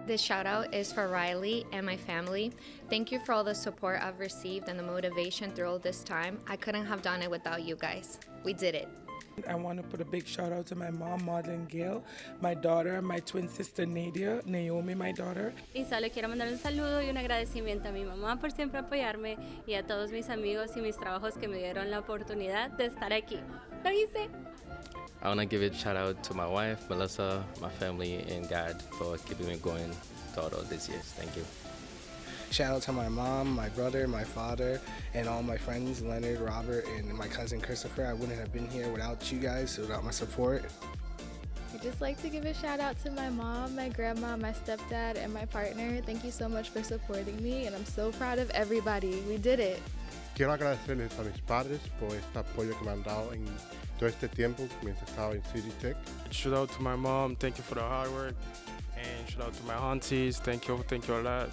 This shout out is for Riley and my family. Thank you for all the support I've received and the motivation through all this time. I couldn't have done it without you guys. We did it. I want to put a big shout out to my mom, Madeline Gale, my daughter, my twin sister Nadia, Naomi, my daughter. Y solo quiero mandar un saludo y un agradecimiento a mi mamá por siempre apoyarme y a todos mis amigos y mis trabajos que me dieron la oportunidad de estar aquí. Lo hice. I want to give a shout out to my wife, Melissa, my family, and God for keeping me going throughout all these years. Thank you. Shout out to my mom, my brother, my father, and all my friends, Leonard, Robert, and my cousin Christopher. I wouldn't have been here without you guys, without my support. I'd just like to give a shout out to my mom, my grandma, my stepdad, and my partner. Thank you so much for supporting me, and I'm so proud of everybody. We did it. Quiero agradecerles a mis padres por este apoyo que me han dado en todo este tiempo mientras estaba en City Tech. Shout out to my mom, thank you for the hard work. And shout out to my aunties, thank you a lot.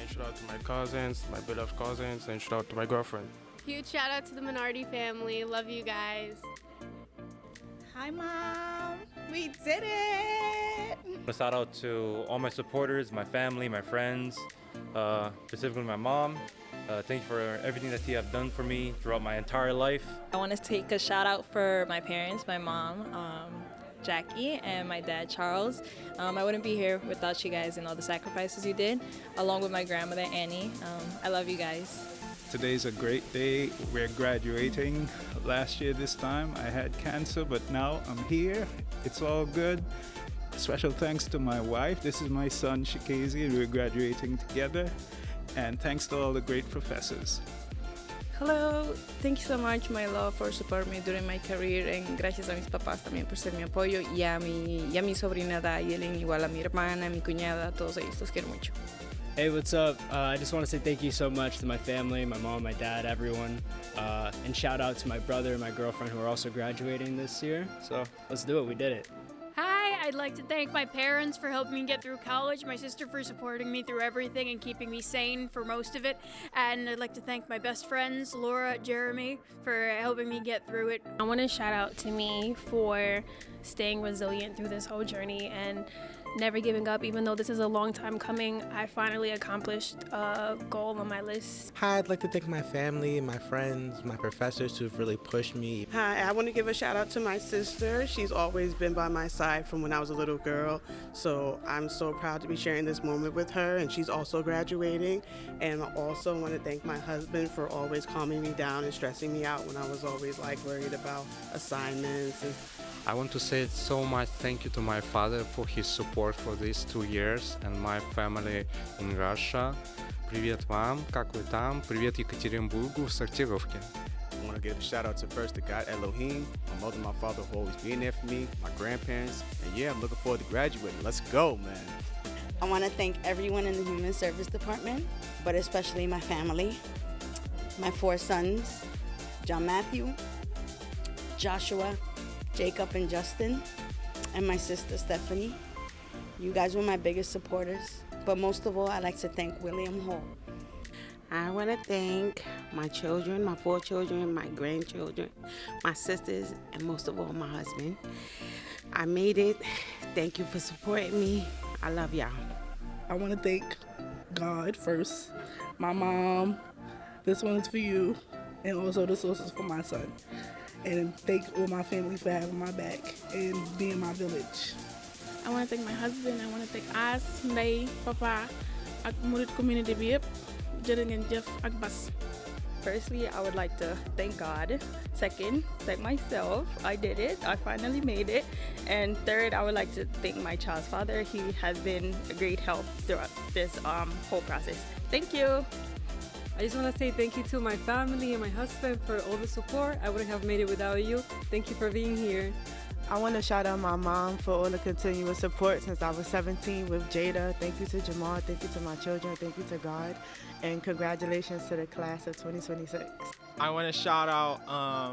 And shout out to my cousins, my beloved cousins, and shout out to my girlfriend. Huge shout out to the Minardi family. Love you guys. Hi, Mom. We did it. A shout out to all my supporters, my family, my friends, specifically my mom. Thank you for everything that you have done for me throughout my entire life. I want to take a shout out for my parents, my mom, Jackie, and my dad, Charles. I wouldn't be here without you guys and all the sacrifices you did, along with my grandmother, Annie. I love you guys. Today's a great day. We're graduating. Last year this time I had cancer, but now I'm here. It's all good. Special thanks to my wife. This is my son, Shikazi, and we're graduating together. And thanks to all the great professors. Hello, thank you so much, my love, for supporting me during my career, and gracias a mis papás también por ser mi apoyo, y a mi sobrina Dayelin, igual a mi hermana, mi cuñada, todos ellos, los quiero mucho. Hey, what's up? I just want to say thank you so much to my family, my mom, my dad, everyone, and shout out to my brother and my girlfriend who are also graduating this year. So let's do it, we did it. Hi, I'd like to thank my parents for helping me get through college, my sister for supporting me through everything and keeping me sane for most of it, and I'd like to thank my best friends, Laura, Jeremy, for helping me get through it. I want to shout out to me for staying resilient through this whole journey and never giving up. Even though this is a long time coming, I finally accomplished a goal on my list. Hi, I'd like to thank my family, my friends, my professors who've really pushed me. Hi, I want to give a shout out to my sister. She's always been by my side from when I was a little girl. So I'm so proud to be sharing this moment with her, and she's also graduating. And I also want to thank my husband for always calming me down and stressing me out when I was always worried about assignments. I want to say so much thank you to my father for his support for these 2 years and my family in Russia. Привет вам, как вы там? Привет Екатеринбургу, в Сортировке. I want to give a shout out to first to God Elohim, my mother and my father who always being there for me, my grandparents, and yeah, I'm looking forward to graduating. Let's go, man. I want to thank everyone in the Human Service Department, but especially my family, my 4 sons, John Matthew, Joshua, Jacob and Justin, and my sister Stephanie. You guys were my biggest supporters, but most of all, I'd like to thank William Hall. I want to thank my children, my 4 children, my grandchildren, my sisters, and most of all, my husband. I made it. Thank you for supporting me. I love y'all. I want to thank God first, my mom. This one is for you, and also this is for my son. And thank all my family for having my back and being my village. I want to thank my husband. I want to thank As, Ndey, Papa, ak Murid community bi yëpp. Jërë ngeen jëf ak Bas. Firstly, I would like to thank God. Second, thank myself. I did it. I finally made it. And third, I would like to thank my child's father. He has been a great help throughout this whole process. Thank you. I just want to say thank you to my family and my husband for all the support. I wouldn't have made it without you. Thank you for being here. I want to shout out my mom for all the continuous support since I was 17 with Jada. Thank you to Jamal. Thank you to my children. Thank you to God. And congratulations to the class of 2026. I want to shout out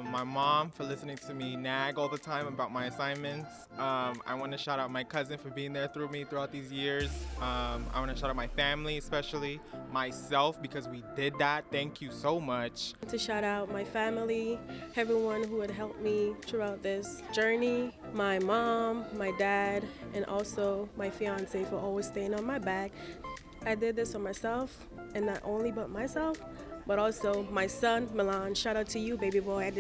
my mom for listening to me nag all the time about my assignments. I want to shout out my cousin for being there through me throughout these years. I want to shout out my family, especially myself, because we did that. Thank you so much. To shout out my family, everyone who had helped me throughout this journey, my mom, my dad, and also my fiance for always staying on my back. I did this for myself, and not only but myself, but also my son, Milan. Shout out to you, baby boy.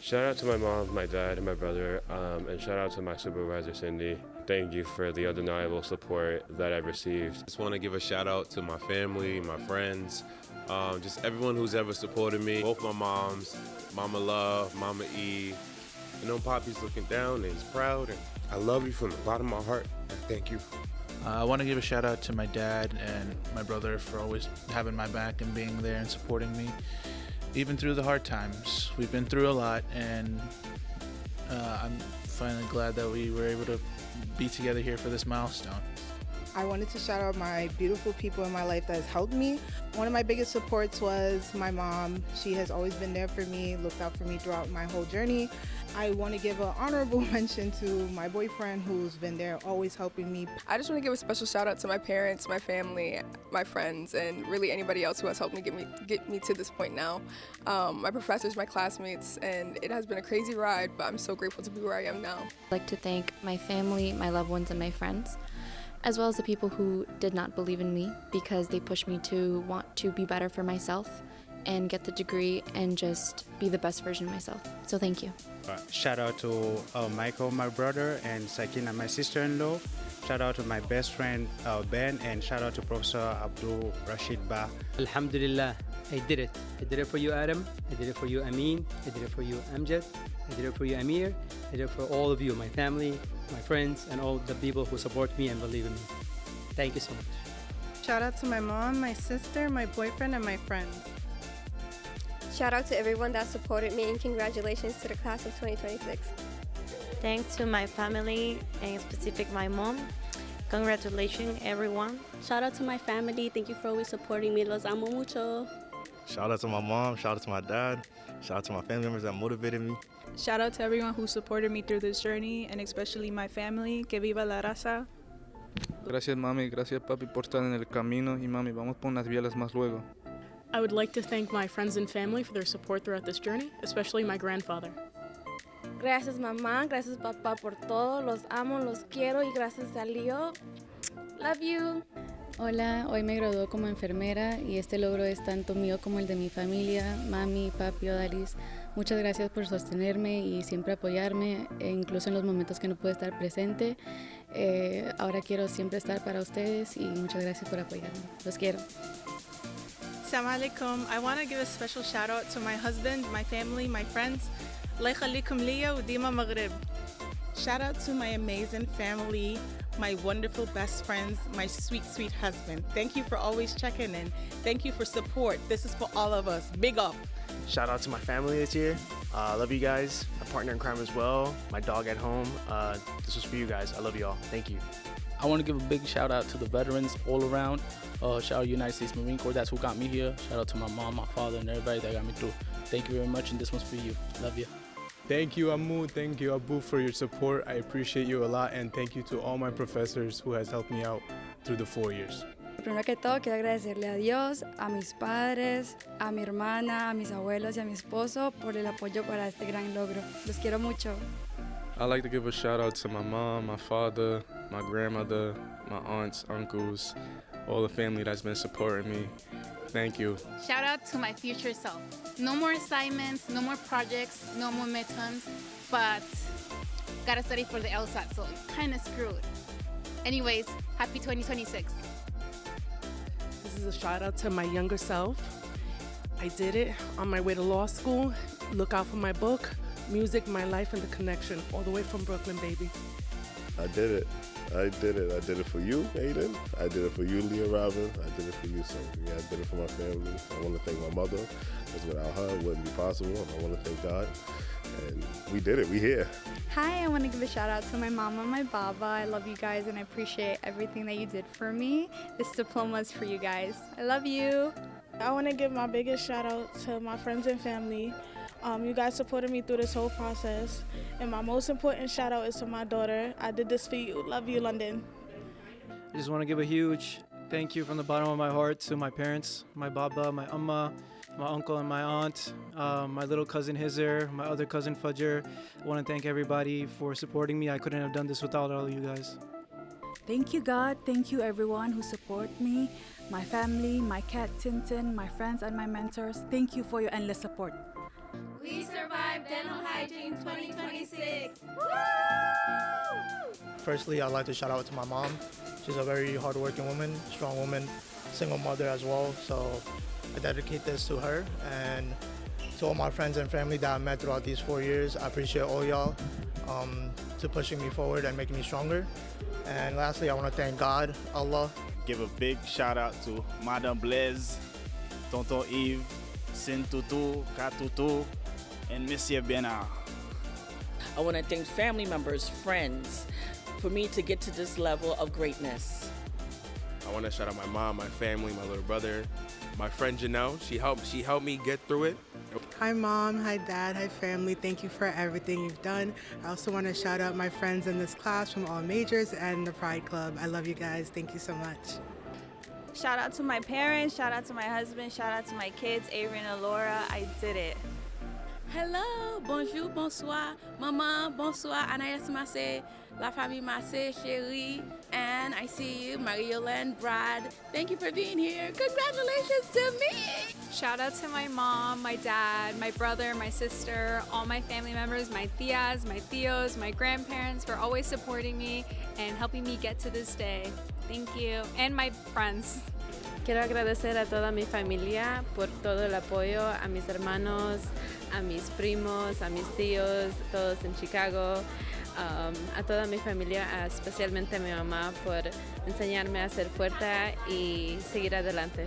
Shout out to my mom, my dad, and my brother, and shout out to my supervisor, Cindy. Thank you for the undeniable support that I've received. Just want to give a shout out to my family, my friends, just everyone who's ever supported me. Both my moms, Mama Love, Mama E. I know Poppy's looking down and he's proud, and I love you from the bottom of my heart. Thank you. I want to give a shout out to my dad and my brother for always having my back and being there and supporting me, even through the hard times. We've been through a lot, and I'm finally glad that we were able to be together here for this milestone. I wanted to shout out my beautiful people in my life that has helped me. One of my biggest supports was my mom. She has always been there for me, looked out for me throughout my whole journey. I want to give an honorable mention to my boyfriend, who's been there always helping me. I just want to give a special shout out to my parents, my family, my friends, and really anybody else who has helped me get me to this point now. My professors, my classmates, and it has been a crazy ride, but I'm so grateful to be where I am now. I'd like to thank my family, my loved ones, and my friends, as well as the people who did not believe in me, because they pushed me to want to be better for myself and get the degree and just be the best version of myself. So thank you. Shout out to Michael, my brother, and Sakina, my sister-in-law. Shout out to my best friend, Ben, and shout out to Professor Abdul Rashid Ba. Alhamdulillah, I did it. I did it for you, Adam. I did it for you, Amin. I did it for you, Amjad. I did it for you, Amir. I did it for all of you, my family, my friends, and all the people who support me and believe in me. Thank you so much. Shout out to my mom, my sister, my boyfriend, and my friends. Shout out to everyone that supported me, and congratulations to the class of 2026. Thanks to my family, and specific my mom. Congratulations, everyone. Shout out to my family. Thank you for always supporting me. Los amo mucho. Shout out to my mom. Shout out to my dad. Shout out to my family members that motivated me. Shout out to everyone who supported me through this journey, and especially my family. Que viva la raza. Gracias, mami. Gracias, papi, por estar en el camino. Y mami, vamos por unas bielas más luego. I would like to thank my friends and family for their support throughout this journey, especially my grandfather. Gracias mamá, gracias papá por todo, los amo, los quiero y gracias a Leo. Love you. Hola, hoy me graduó como enfermera y este logro es tanto mío como el de mi familia, mami, papi, Odalis. Muchas gracias por sostenerme y siempre apoyarme, incluso en los momentos que no pude estar presente. Ahora quiero siempre estar para ustedes y muchas gracias por apoyarme. Los quiero. Assalamu alaikum. I want to give a special shout out to my husband, my family, my friends. Allah yakhalikum liya wa dima maghrib. Shout out to my amazing family, my wonderful best friends, my sweet, sweet husband. Thank you for always checking in. Thank you for support. This is for all of us. Big up. Shout out to my family this year. I love you guys. My partner in crime as well. My dog at home. This was for you guys. I love you all. Thank you. I want to give a big shout out to the veterans all around. Shout out United States Marine Corps. That's who got me here. Shout out to my mom, my father, and everybody that got me through. Thank you very much, and this one's for you. Love you. Thank you, Amu. Thank you, Abu, for your support. I appreciate you a lot, and thank you to all my professors who has helped me out through the 4 years. Primero que todo, quiero agradecerle a Dios, a mis padres, a mi hermana, a mis abuelos y a mi esposo por el apoyo para este gran logro. Los quiero mucho. I'd like to give a shout out to my mom, my father, my grandmother, my aunts, uncles, all the family that's been supporting me. Thank you. Shout out to my future self. No more assignments, no more projects, no more midterms, but gotta study for the LSAT, so kind of screwed. Anyways, happy 2026. This is a shout out to my younger self. I did it on my way to law school. Look out for my book, Music, My Life, and the Connection, all the way from Brooklyn, baby. I did it. I did it for you, Aiden. I did it for you, Leah Robin. I did it for you, Sophie. I did it for my family. I want to thank my mother, because without her, it wouldn't be possible. And I want to thank God. And we did it. We here. Hi, I want to give a shout out to my mama, my baba. I love you guys and I appreciate everything that you did for me. This diploma is for you guys. I love you. I want to give my biggest shout out to my friends and family. You guys supported me through this whole process. And my most important shout out is to my daughter. I did this for you. Love you, London. I just want to give a huge thank you from the bottom of my heart to my parents, my baba, my amma, my uncle and my aunt, my little cousin Hizr, my other cousin Fajr. I want to thank everybody for supporting me. I couldn't have done this without all of you guys. Thank you, God. Thank you, everyone who support me, my family, my cat Tintin, my friends, and my mentors. Thank you for your endless support. We survived Dental Hygiene 2026. Firstly, I'd like to shout out to my mom. She's a very hardworking woman, strong woman, single mother as well. So I dedicate this to her and to all my friends and family that I met throughout these 4 years. I appreciate all y'all to pushing me forward and making me stronger. And lastly, I want to thank God, Allah. Give a big shout out to Madame Blaise, Tonton Yves, Sin Tutu, Katutu, and Monsieur Benard. I want to thank family members, friends, for me to get to this level of greatness. I want to shout out my mom, my family, my little brother, my friend Janelle. She helped me get through it. Hi Mom, hi Dad, hi family. Thank you for everything you've done. I also want to shout out my friends in this class from all majors and the Pride Club. I love you guys. Thank you so much. Shout out to my parents, shout out to my husband, shout out to my kids, Avery and Alora. I did it. Hello, bonjour, bonsoir, maman, bonsoir, Anaïs Massé, la famille Massé, chérie, and I see you, Marie-Yolande, Brad. Thank you for being here. Congratulations to me. Shout out to my mom, my dad, my brother, my sister, all my family members, my tias, my tios, my grandparents for always supporting me and helping me get to this day. Thank you. And my friends. Quiero agradecer a toda mi familia por todo el apoyo, a mis hermanos, a mis primos, a mis tíos, todos en Chicago, a toda mi familia, especialmente a mi mamá por enseñarme a ser fuerte y seguir adelante.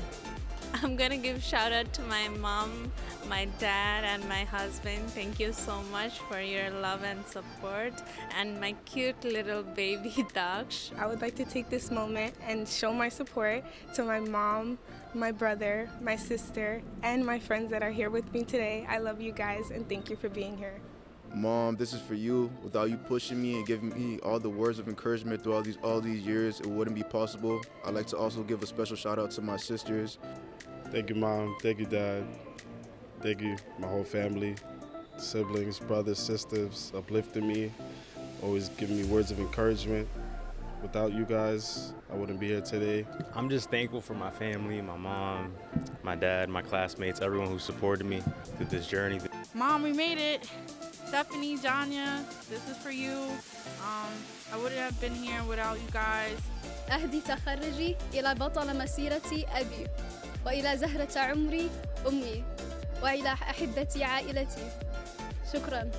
I'm gonna give shout out to my mom, my dad, and my husband. Thank you so much for your love and support, and my cute little baby Daksh. I would like to take this moment and show my support to my mom, my brother, my sister, and my friends that are here with me today. I love you guys and thank you for being here. Mom, this is for you. Without you pushing me and giving me all the words of encouragement throughout all these years, it wouldn't be possible. I'd like to also give a special shout out to my sisters. Thank you, Mom. Thank you, Dad. Thank you, my whole family, siblings, brothers, sisters, uplifting me, always giving me words of encouragement. Without you guys, I wouldn't be here today. I'm just thankful for my family, my mom, my dad, my classmates, everyone who supported me through this journey. Mom, we made it. Stephanie, Janya, this is for you. I wouldn't have been here without you guys. أهدي تخرجي إلى بطل مسيرتي أبي وإلى زهرة عمري أمي وإلى أحبتي عائلتي. شكرا.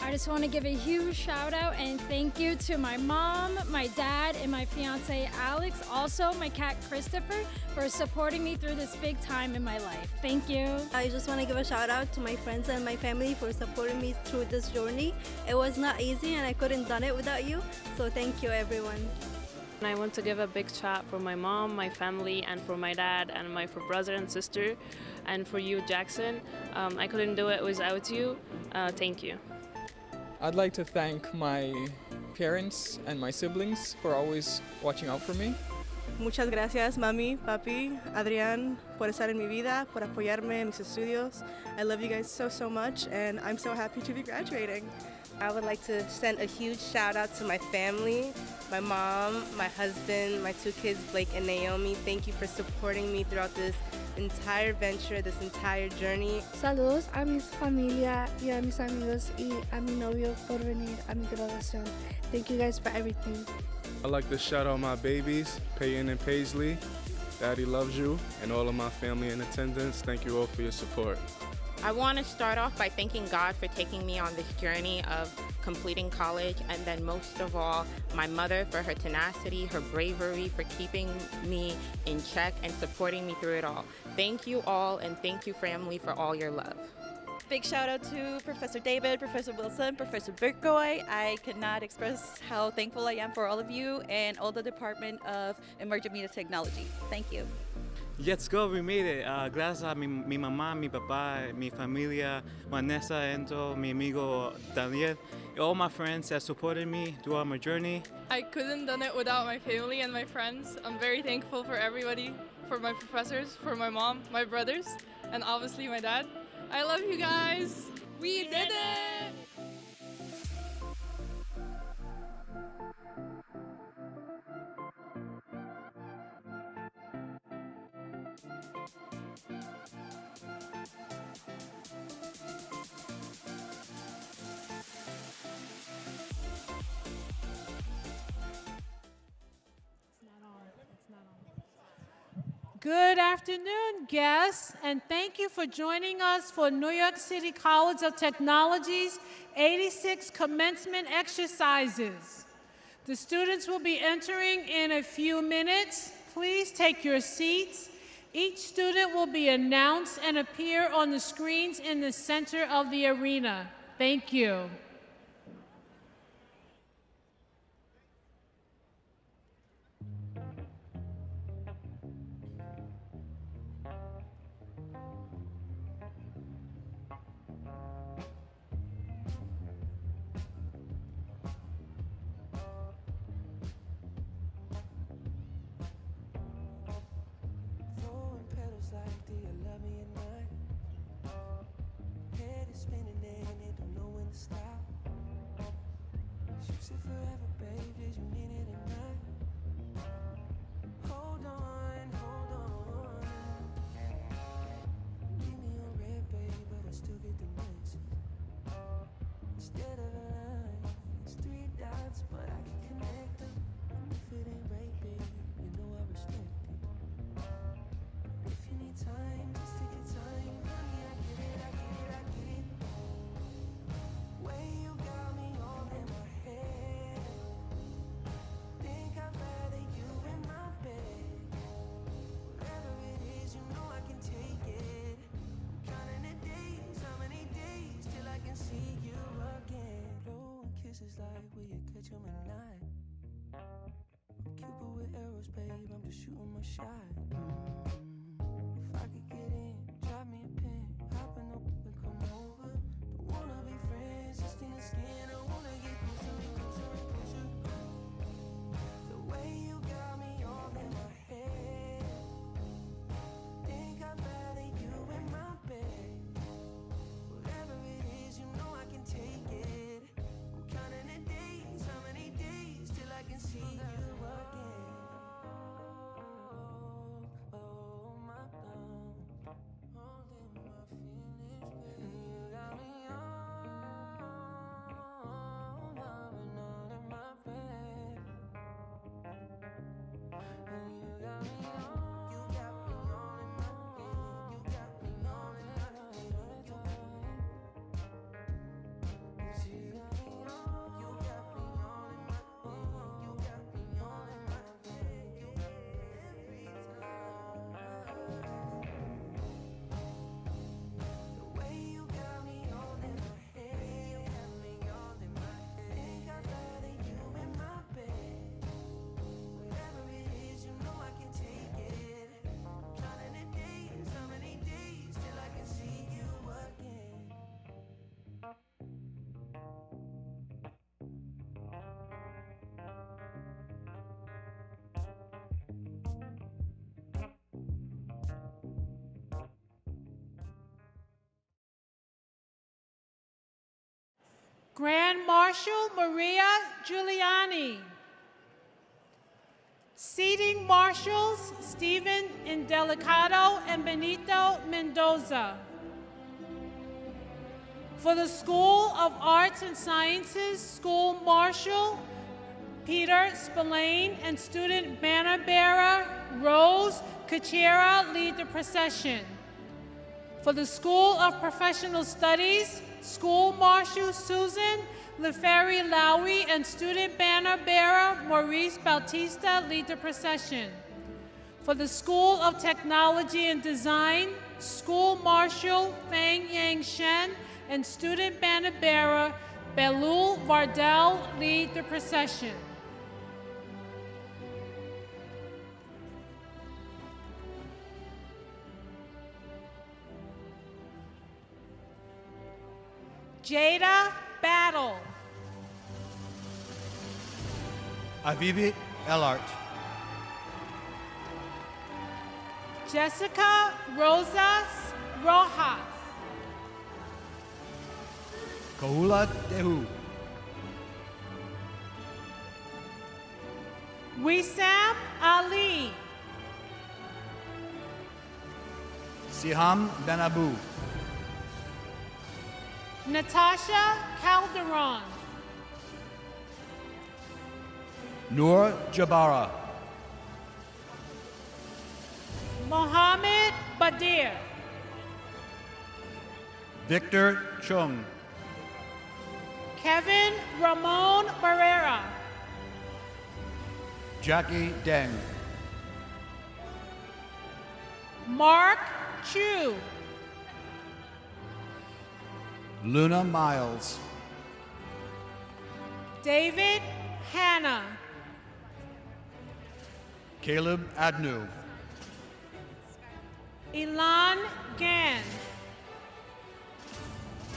I just want to give a huge shout out and thank you to my mom, my dad, and my fiance Alex. Also, my cat Christopher for supporting me through this big time in my life. Thank you. I just want to give a shout out to my friends and my family for supporting me through this journey. It was not easy and I couldn't have done it without you. So thank you, everyone. And I want to give a big shout for my mom, my family, and for my dad, and my for brother and sister, and for you, Jackson. I couldn't do it without you. Thank you. I'd like to thank my parents and my siblings for always watching out for me. Muchas gracias, mami, papi, Adrián, por estar en mi vida, por apoyarme en mis estudios. I love you guys so, so much, and I'm so happy to be graduating. I would like to send a huge shout out to my family, my mom, my husband, my two kids, Blake and Naomi. Thank you for supporting me throughout this entire venture, this entire journey. Saludos a mi familia y a mis amigos y a mi novio por venir a mi graduación. Thank you guys for everything. I'd like to shout out my babies, Peyton and Paisley. Daddy loves you, and all of my family in attendance. Thank you all for your support. I want to start off by thanking God for taking me on this journey of completing college, and then most of all, my mother for her tenacity, her bravery, for keeping me in check and supporting me through it all. Thank you all, and thank you, family, for all your love. Big shout out to Professor David, Professor Wilson, Professor Burgoy. I cannot express how thankful I am for all of you and all the Department of Emerging Media Technology. Thank you. Let's go, we made it. Gracias a mi mamá, mi papá, mi familia, Vanessa, Enzo, mi amigo Daniel, all my friends that supported me throughout my journey. I couldn't done it without my family and my friends. I'm very thankful for everybody, for my professors, for my mom, my brothers, and obviously my dad. I love you guys. We did it! Good afternoon, guests, and thank you for joining us for New York City College of Technology's 86 commencement exercises. The students will be entering in a few minutes. Please take your seats. Each student will be announced and appear on the screens in the center of the arena. Thank you. Grand Marshal Maria Giuliani. Seating Marshals Stephen Indelicato and Benito Mendoza. For the School of Arts and Sciences, School Marshal Peter Spillane and student banner bearer Rose Cachera lead the procession. For the School of Professional Studies, School Marshal Susan Leferi Lowry and student banner bearer Maurice Bautista lead the procession. For the School of Technology and Design, School Marshal Feng Yang Shen and Student Banner Bearer Belul Vardell lead the procession. Jada Battle. Avivi Elart. Jessica Rosas Rojas. Kahula Dehu. Wissam Ali. Siham Benabu. Natasha Calderon. Noor Jabara. Mohammed Badir. Victor Chung. Kevin Ramon Barrera. Jackie Deng. Mark Chu. Luna Miles. David Hanna. Caleb Adnu. Elan Gann.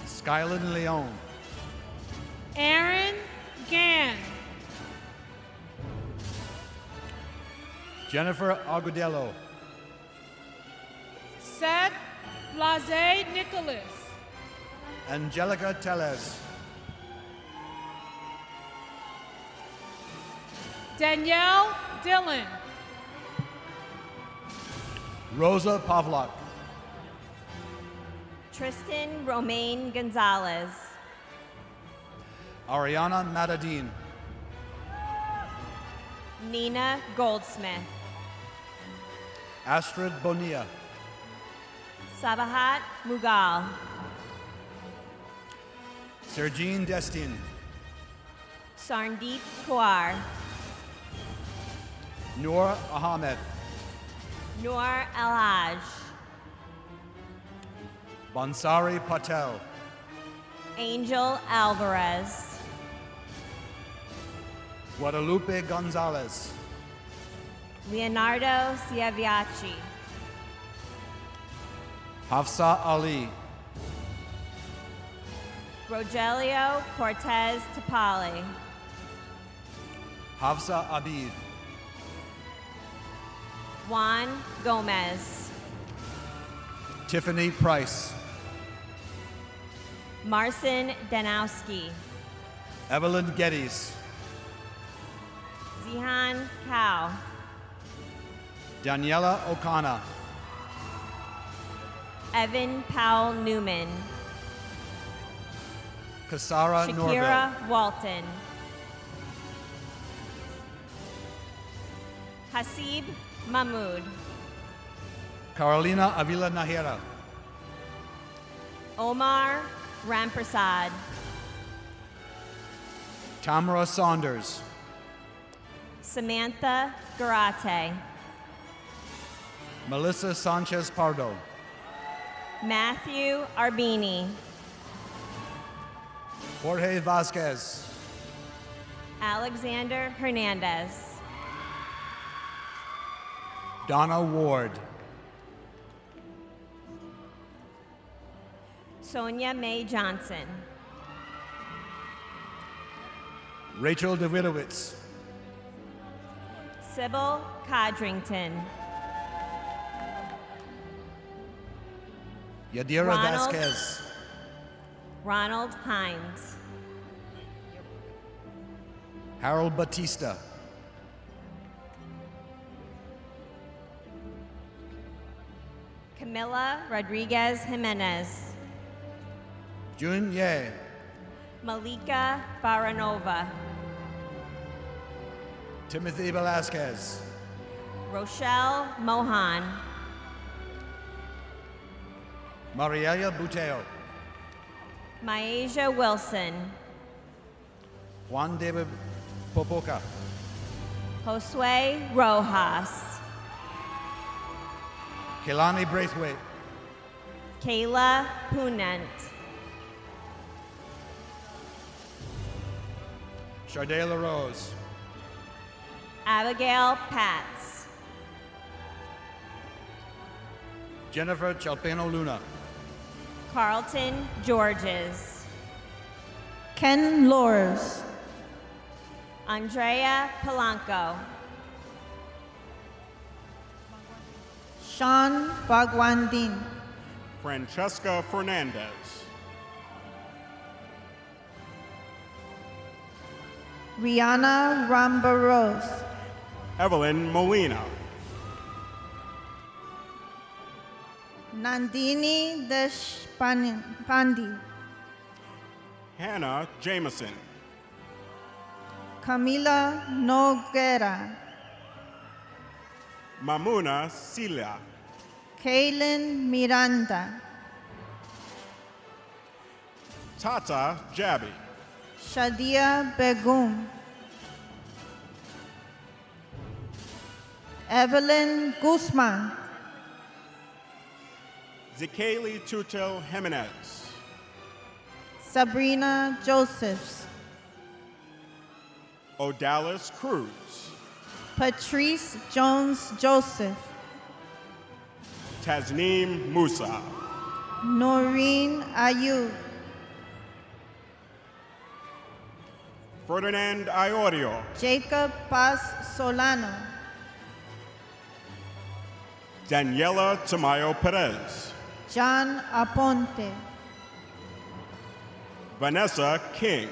Skyland Leon. Aaron Gann. Jennifer Agudelo. Seth Blase Nicholas. Angelica Teles. Danielle Dillon. Rosa Pavlak. Tristan Romaine Gonzalez. Ariana Matadine. Nina Goldsmith. Astrid Bonilla. Sabahat Mughal. Sergine Destin. Sarndeep Kaur. Noor Ahmed. Noor Alhaj. Bansari Patel. Angel Alvarez. Guadalupe Gonzalez. Leonardo Sieviaci. Hafsa Ali. Rogelio Cortez Tapali. Hafsa Abid. Juan Gomez. Tiffany Price. Marcin Danowski. Evelyn Geddes. Zihan Kao. Daniela Okana. Evan Powell Newman. Kasara Shakira Norville. Walton. Hasib Mahmood. Carolina Avila Nahira. Omar Ramprasad. Tamara Saunders. Samantha Garate. Melissa Sanchez Pardo. Matthew Arbini. Jorge Vasquez. Alexander Hernandez. Donna Ward. Sonia Mae Johnson. Rachel Davidowitz. Sybil Codrington. Yadira Ronald- Vasquez. Ronald Hines. Harold Batista. Camila Rodriguez Jimenez. Jun Ye. Malika Baranova. Timothy Velasquez. Rochelle Mohan. Mariela Buteo. Myasia Wilson. Juan David Popoca. Josue Rojas. Kelani Braithwaite. Kayla Punent. Charday LaRose. Abigail Pats. Jennifer Chalpeno Luna. Carlton Georges. Ken Lors. Andrea Polanco. Sean Bagwandin. Francesca Fernandez. Rihanna Rambaros. Evelyn Molina. Nandini Deshpande. Hannah Jameson. Camila Noguera. Mamuna Celia. Kaylin Miranda. Tata Jabi. Shadia Begum. Evelyn Guzman. Zikali Tutel Jimenez. Sabrina Josephs. Odalis Cruz. Patrice Jones Joseph. Tasneem Musa. Noreen Ayub. Ferdinand Iorio. Jacob Paz Solano. Daniela Tamayo Perez. John Aponte. Vanessa King.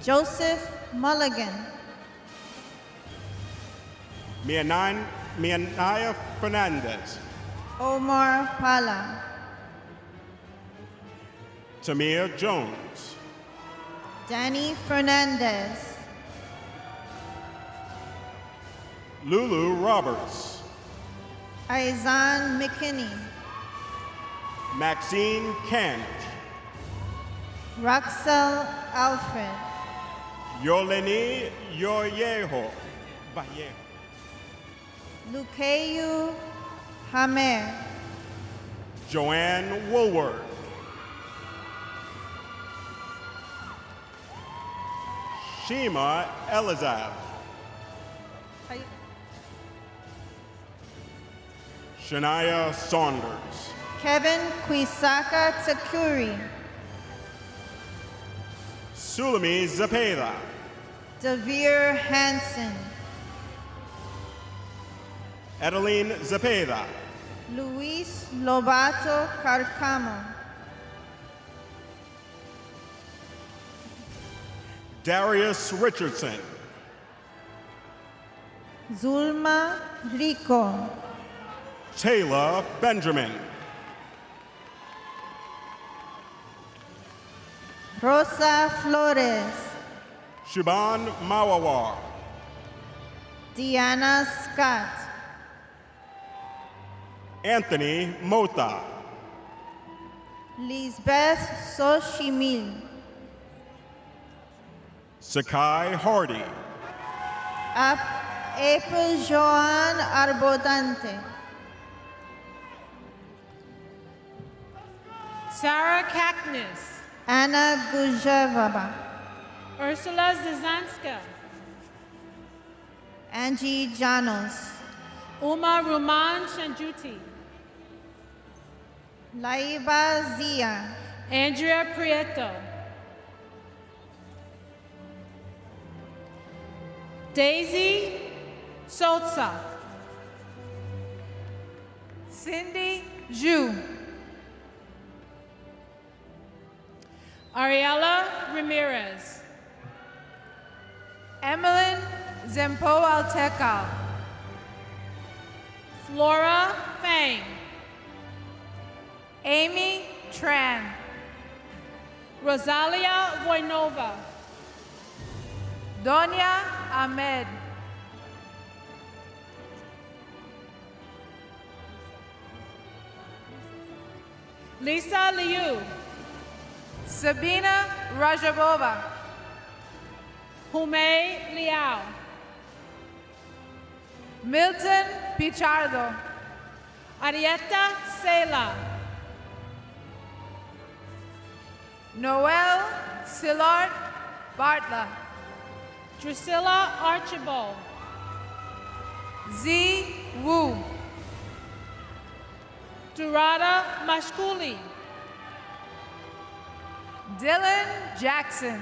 Joseph Mulligan. Mianaya Fernandez. Omar Pala. Tamir Jones. Danny Fernandez. Lulu Roberts. Aizan McKinney. Maxine Kanj. Roxel Alfred. Yoleni Yoyeho. Lukeyu Hamer. Joanne Woolward. Shima Elizab. Shania Saunders. Kevin Kwisaka Takuri. Sulemi Zepeda. Devere Hansen. Adeline Zepeda. Luis Lobato Carcamo. Darius Richardson. Zulma Rico. Taylor Benjamin. Rosa Flores. Shuban Mawawar. Diana Scott. Anthony Mota. Lisbeth Soshimil. Sakai Hardy. April Joan Arbodante. Sarah Kaknis. Anna Gujevaba. Ursula Zizanska. Angie Janos. Uma Ruman Shanjuti. Laiba Zia. Andrea Prieto. Daisy Sosa. Cindy Zhu. Ariella Ramirez. Emmeline Zempo Alteca. Flora Fang. Amy Tran. Rosalia Voinova. Donia Ahmed. Lisa Liu. Sabina Rajabova. Hume Liao. Milton Pichardo. Arietta Sela. Noel Sillard Bartla. Drusilla Archibald. Z Wu. Durada Mashkuli. Dylan Jackson.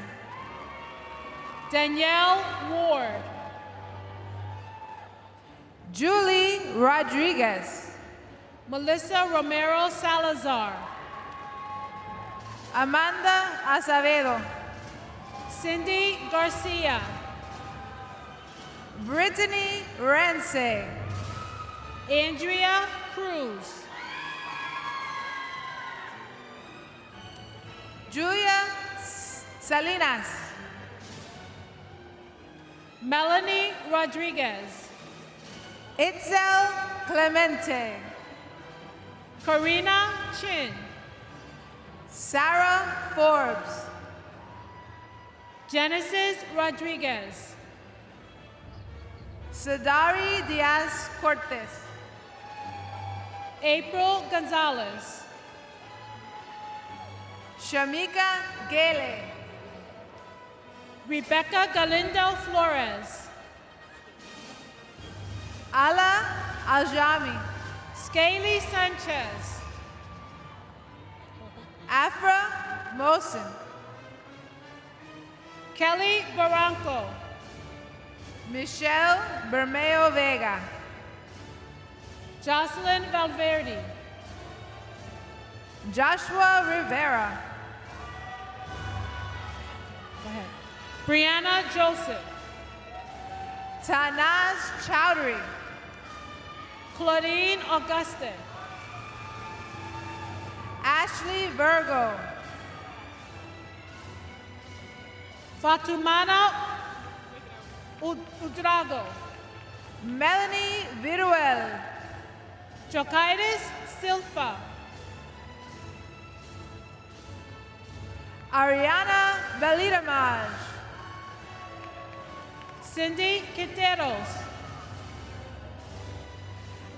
Danielle Ward. Julie Rodriguez. Melissa Romero Salazar. Amanda Acevedo. Cindy Garcia. Brittany Rance. Andrea Cruz. Julia Salinas. Melanie Rodriguez. Itzel Clemente. Karina Chin. Sarah Forbes. Genesis Rodriguez. Sadari Diaz Cortez. April Gonzalez. Shamika Gale. Rebecca Galindo Flores. Ala Aljami. Scaly Sanchez. Afra Mosin. Kelly Barranco. Michelle Bermeo Vega. Jocelyn Valverde. Joshua Rivera. Go ahead. Brianna Joseph. Tanaz Chowdhury. Claudine Auguste. Ashley Virgo. Fatumana Udrago. Melanie Viruel. Jokaitis Silfa. Ariana Valiramaj. Cindy Quinteros.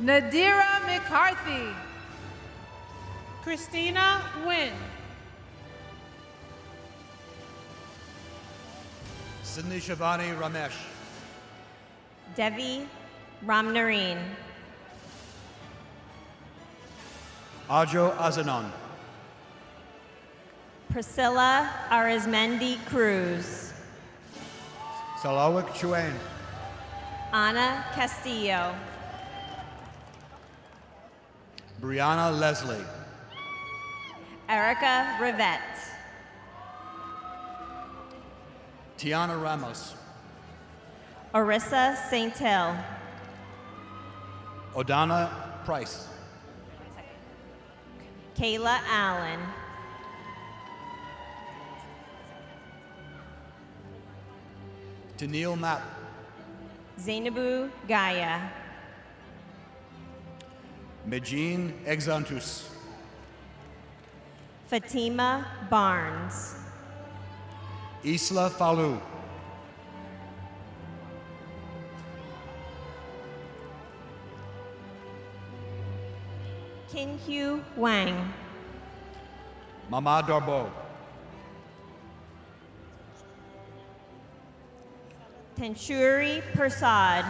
Nadira McCarthy. Christina Wynn. Sydney Shivani Ramesh. Devi Ramnarine. Ajo Azanon. Priscilla Arizmendi Cruz. Salawik Chuan. Ana Castillo. Brianna Leslie. Erica Rivette. Tiana Ramos. Orissa St. Hill. Odana Price. Kayla Allen. Tennille Mapp. Zainabu Gaia. Medjin Exantus. Fatima Barnes. Isla Falou. Kinhyu Wang. Mama Darbo. Tenshuri Persad.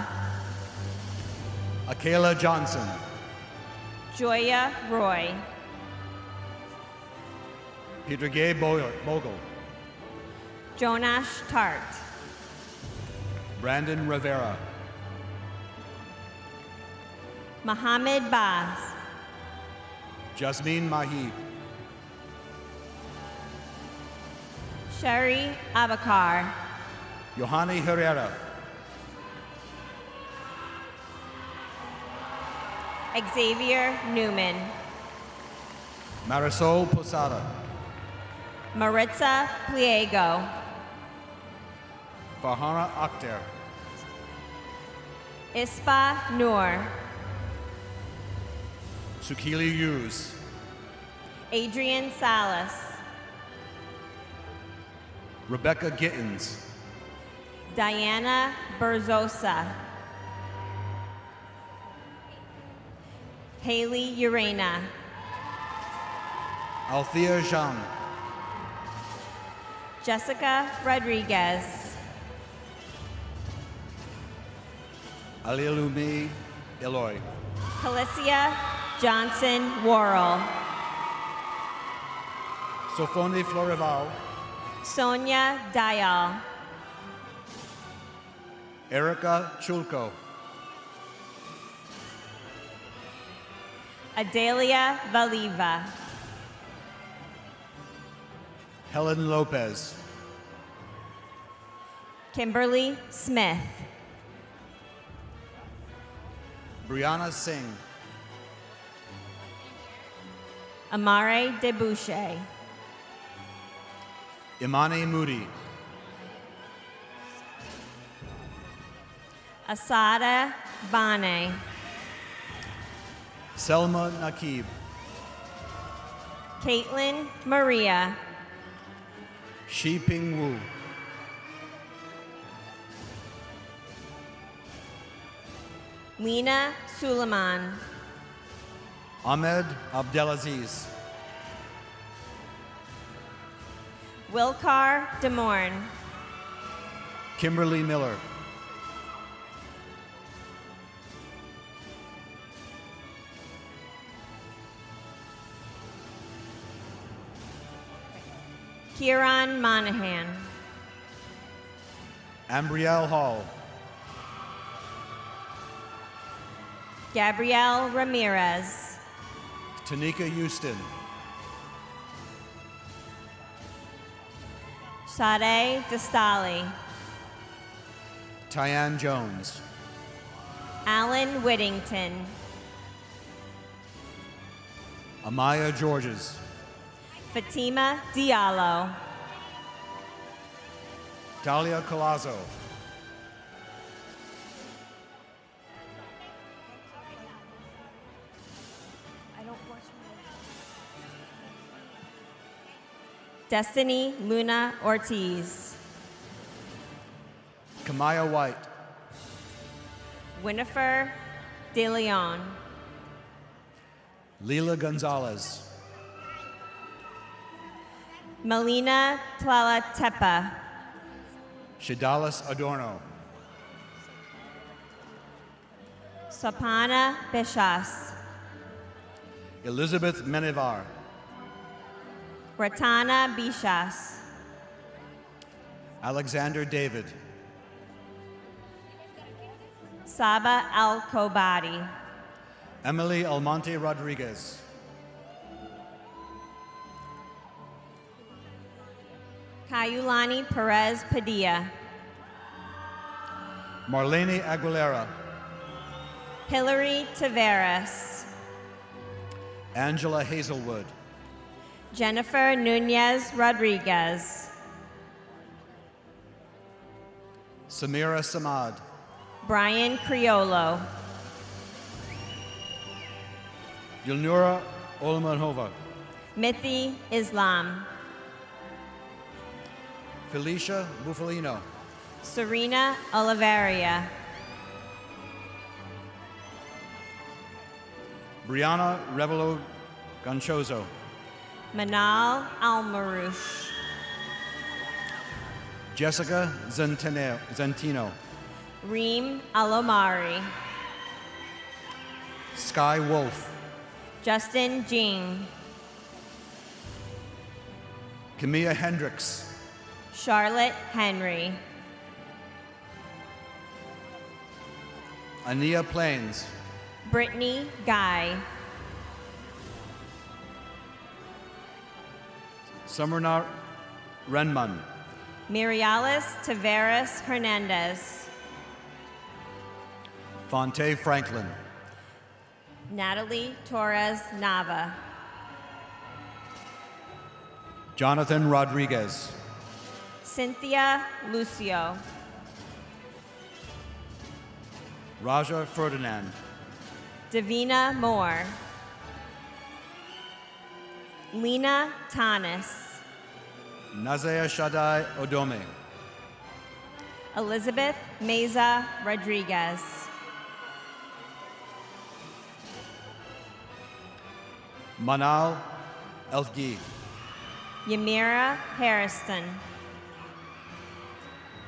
Akela Johnson. Joya Roy. Peter Gay Bogle. Jonash Tart. Brandon Rivera. Mohammed Baz. Jasmine Mahi. Sherry Abakar. Yohani Herrera. Xavier Newman. Marisol Posada. Maritza Pliego. Farhana Akhtar. Ispa Noor. Sukili Hughes. Adrian Salas. Rebecca Gittins. Diana Berzosa. Haley Urena. Althea Zhang. Jessica Rodriguez. Alilumi Eloy. Calicia Johnson Worrell. Sophone Florival. Sonia Dial. Erica Chulko. Adelia Valiva. Helen Lopez. Kimberly Smith. Brianna Singh. Amare Debouche. Imani Moody. Asada Bane. Selma Nakib. Caitlin Maria. Shi Ping Wu. Lena Suleiman. Ahmed Abdelaziz. Wilcar Demorne. Kimberly Miller. Kieran Monahan. Ambrielle Hall. Gabrielle Ramirez. Tanika Houston. Sade Destali. Tyann Jones. Alan Whittington. Amaya Georges. Fatima Diallo. Talia Colazzo. Destiny Luna Ortiz. Kamaya White. Winifred De Leon. Lila Gonzalez. Melina Tlalatepa. Shidalis Adorno. Sapana Bishas. Elizabeth Menevar. Ratana Bishas. Alexander David. Saba Al Kobadi. Emily Almonte Rodriguez. Kayulani Perez Padilla. Marlene Aguilera. Hillary Taveras. Angela Hazelwood. Jennifer Nunez Rodriguez. Samira Samad. Brian Criollo. Yulnura Olmanhova. Mithi Islam. Felicia Bufalino. Serena Oliveria. Brianna Revelo Ganchozo. Manal Almarouche. Jessica Zentino. Reem Alomari. Sky Wolf. Justin Jing. Camilla Hendricks. Charlotte Henry. Ania Plains. Brittany Guy. Summerna Renman. Mirialis Taveras Hernandez. Fonte Franklin. Natalie Torres Nava. Jonathan Rodriguez. Cynthia Lucio. Raja Ferdinand. Davina Moore. Lena Tanis. Nazaya Shaddai Odome. Elizabeth Meza Rodriguez. Manal Elgi. Yamira Harrison.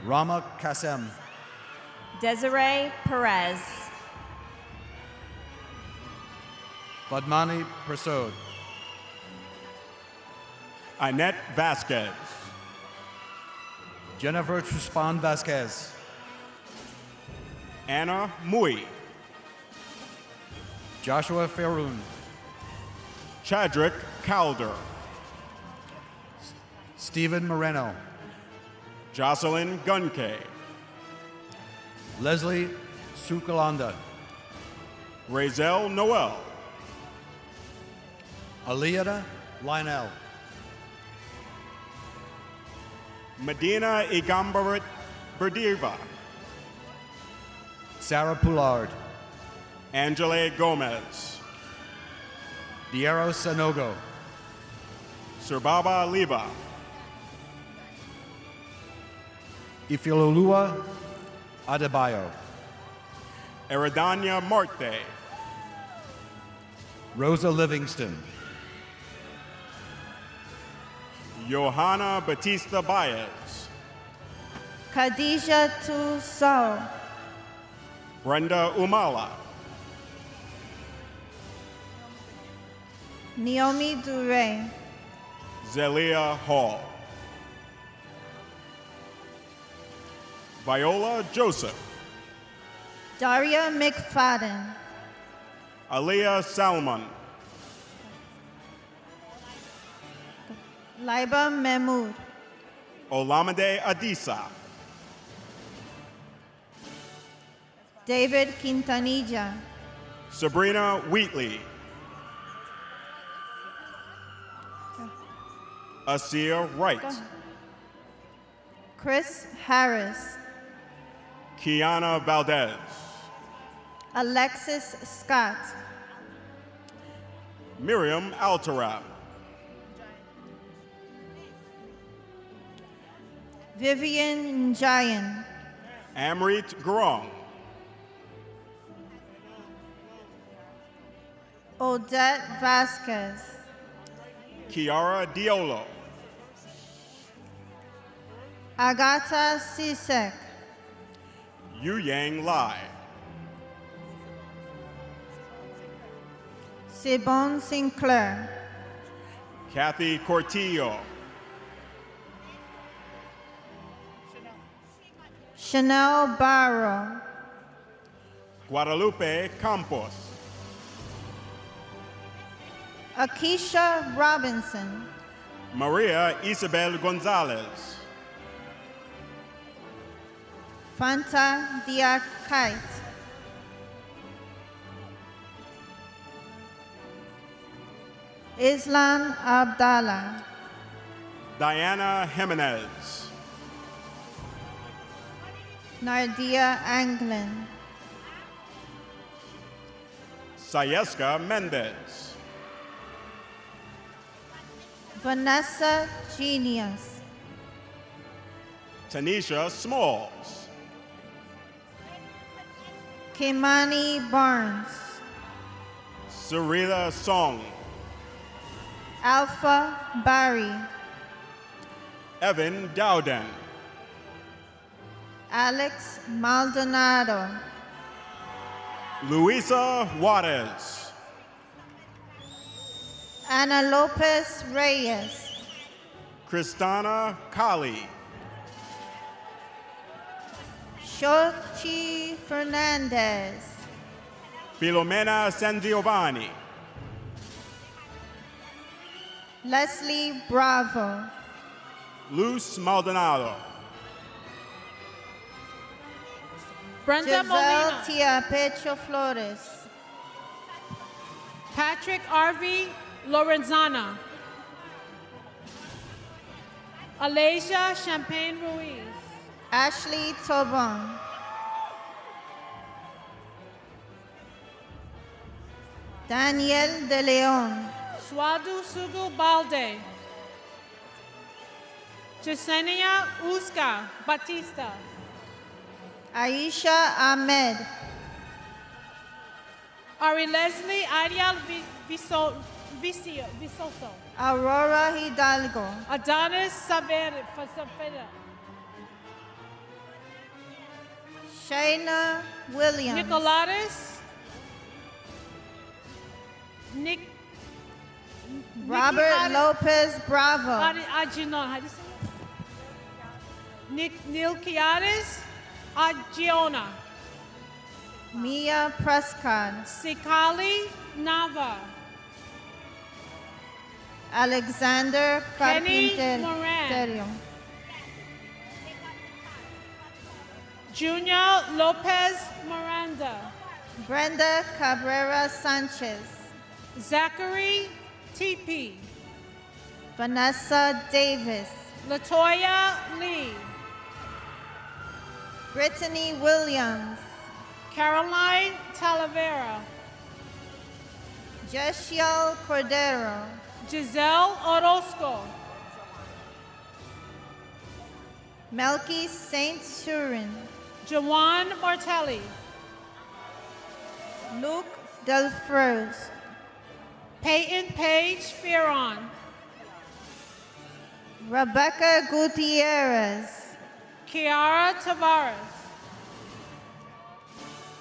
Rama Kasem. Desiree Perez. Padmani Prasad. Annette Vasquez. Jennifer Truspan Vasquez. Anna Mui. Joshua Ferun. Chadrick Calder. Stephen Moreno. Jocelyn Gunke. Leslie Sukalanda. Razel Noel. Aliyah Lionel. Medina Igambarit Berdiva. Sarah Poulard. Angela Gomez. Diero Sanogo. Surbaba Liba. Ifilolua Adebayo. Eridania Marte. Rosa Livingston. Johanna Batista Baez. Khadija Tussaud. Brenda Umala. Naomi Dure. Zelia Hall. Viola Joseph. Daria McFadden. Aliyah Salmon. Laiba Mahmood. Olamide Adisa. David Quintanilla. Sabrina Wheatley. Asir Wright. Chris Harris. Kiana Valdez. Alexis Scott. Miriam Altarab. Vivian Njayan. Amrit Gurong. Odette Vasquez. Kiara Diolo. Agata Sisek. Yu Yang Lai. Sibon Sinclair. Kathy Cortillo. Chanel Barrow. Guadalupe Campos. Akisha Robinson. Maria Isabel Gonzalez. Fanta Diakite. Islam Abdallah. Diana Jimenez. Nardia Anglin. Sayeska Mendez. Vanessa Genius. Tanisha Smalls. Kimani Barnes. Sarita Song. Alpha Barry. Evan Dowden. Alex Maldonado. Luisa Juarez. Ana Lopez Reyes. Kristana Kali. Shochi Fernandez. Filomena San Giovanni. Leslie Bravo. Luz Maldonado. Brenda Giselle Molina. Tia Pecho Flores. Patrick R.V. Lorenzana. Alasia Champagne Ruiz. Ashley Tobon. Daniel De Leon. Swadu Sugu Balde. Jasenia Uska Batista. Aisha Ahmed. Ari Leslie Ariel Visoso. Aurora Hidalgo. Adonis Savera. Shayna Williams. Nicoladas. Robert Lopez Bravo. Nilkiades Agiona. Mia Prescott. Sikali Nava. Alexander Kenny Carpinterio. Moran. Junior Lopez Miranda. Brenda Cabrera Sanchez. Zachary TP. Vanessa Davis. Latoya Lee. Brittany Williams. Caroline Talavera. Jeshiel Cordero. Giselle Orozco. Melky Saint Surin. Jawan Martelli. Luke Delfreus. Peyton Page Fearon. Rebecca Gutierrez. Kiara Tavares.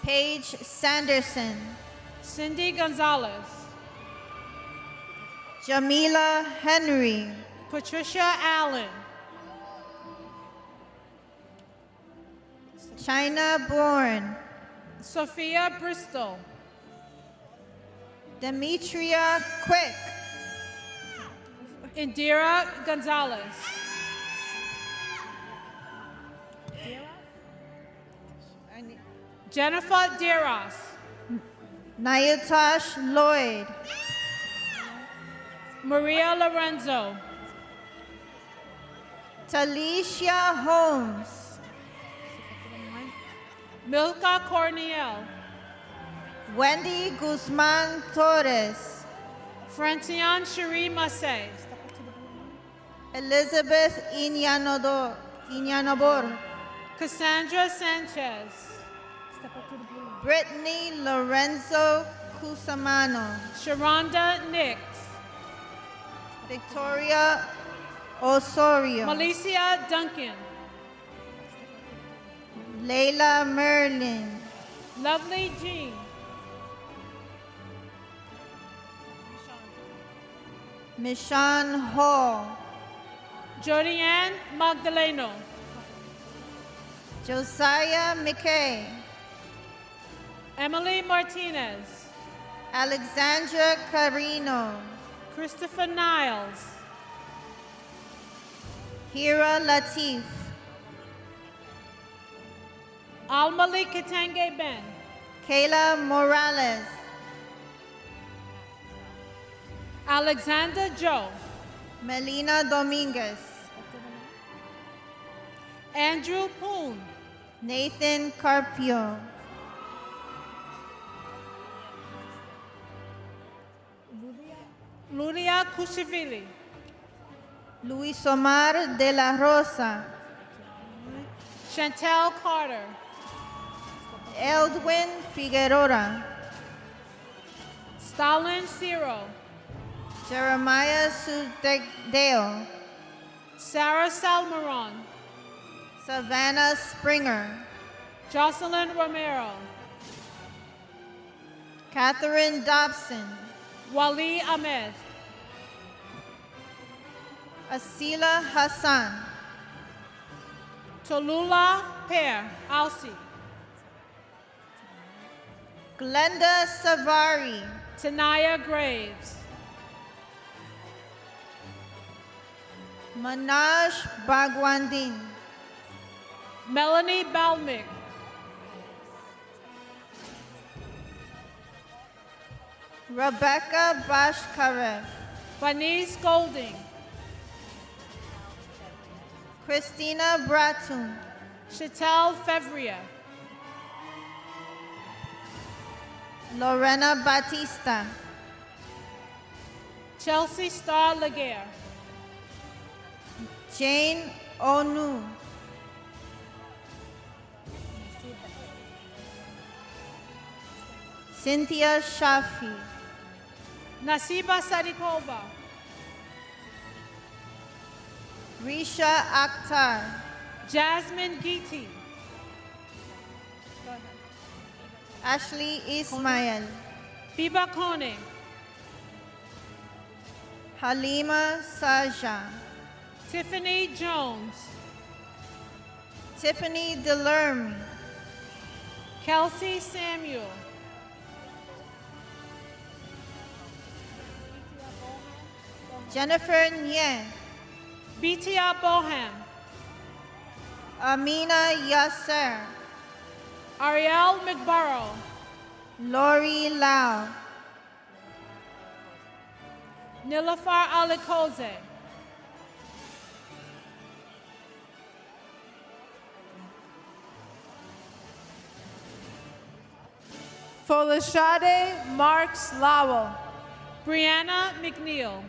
Paige Sanderson. Cindy Gonzalez. Jamila Henry. Patricia Allen. China Bourne. Sophia Bristol. Demetria Quick. Indira Gonzalez. Jennifer Diras. Nayutash Lloyd. Maria Lorenzo. Talisha Holmes. Milka Corniel. Wendy Guzman Torres. Franciane Cherie Massey. Elizabeth Iñanobor. Cassandra Sanchez. Brittany Lorenzo Cusamano. Sharonda Nix. Victoria Osorio. Malicia Duncan. Layla Merlin. Lovely Jean. Michonne Hall. Jodianne Magdaleno. Josiah McKay. Emily Martinez. Alexandra Carino. Christopher Niles. Hira Latif. Almali Katenge Ben. Kayla Morales. Alexander Joe. Melina Dominguez. Andrew Poon. Nathan Carpio. Lulia Kushivili. Luis Omar de la Rosa. Chantel Carter. Eldwin Figueroa. Stalin Ciro. Jeremiah Sudekdale. Sarah Salmaron. Savannah Springer. Jocelyn Romero. Catherine Dobson. Wali Ahmed. Asila Hassan. Tolula Per Alsi. Glenda Savari. Tanaya Graves. Manaj Bagwandin. Melanie Balmick. Rebecca Bashkarev. Vanise Golding. Christina Bratun. Chantal Fevria. Lorena Batista. Chelsea Star Laguerre. Jane Onu. Cynthia Shafi. Nasiba Sadikova. Risha Akhtar. Jasmine Giti. Ashley Ismail. Biba Kone. Halima Saja. Tiffany Jones. Tiffany Delerme. Kelsey Samuel. Jennifer Nye. Bitia Boham. Amina Yasser. Ariel McBurrow. Lori Lau. Nilafar Alikoze. Folashade Marks Lowell. Brianna McNeil.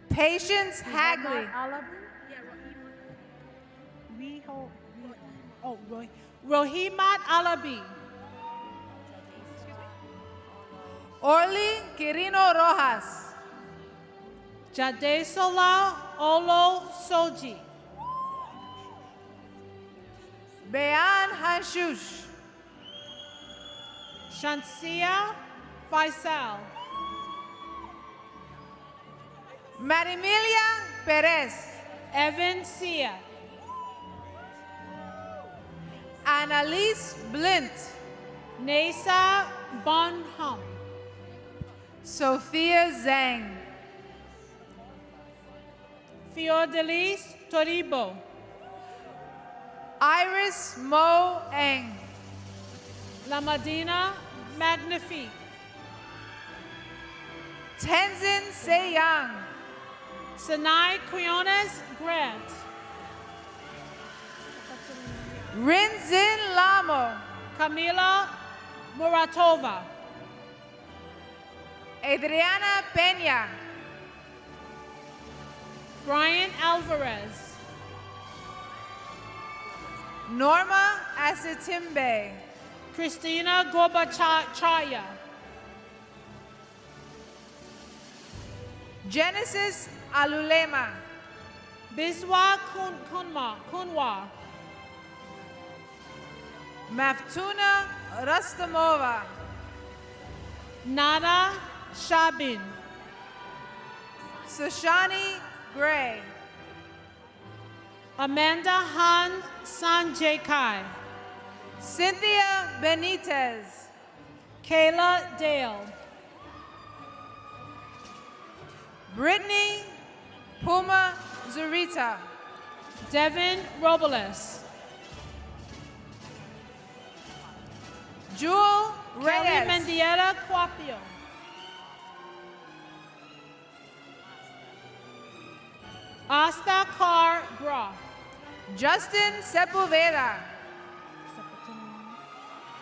Patience Hagley. Rohimat Alabi. Orly Quirino Rojas. Jadesola Olo Soji. Beyan Hanshush. Shansia Faisal. Marimilia Perez. Evan Sia. Annalise Blint. Nasa Bonham. Sophia Zhang. Fiordelis Toribo. Iris Mo Eng. La Madina Magnifique. Tenzin Seyang. Sinai Quiones Grant. Rinzin Lamo. Camila Muratova. Adriana Peña. Brian Alvarez. Norma Asitimbe. Christina Gorbachaya. Genesis Alulema. Biswa Kunwa. Maftuna Rustamova. Nada Shabin. Sushani Gray. Amanda Han Sanjay. Cynthia Benitez. Kayla Dale. Brittany Puma Zurita. Devin Robles. Jewel Kelly Reyes. Mendieta Cuapio. Asta Carr Bra. Justin Sepulveda.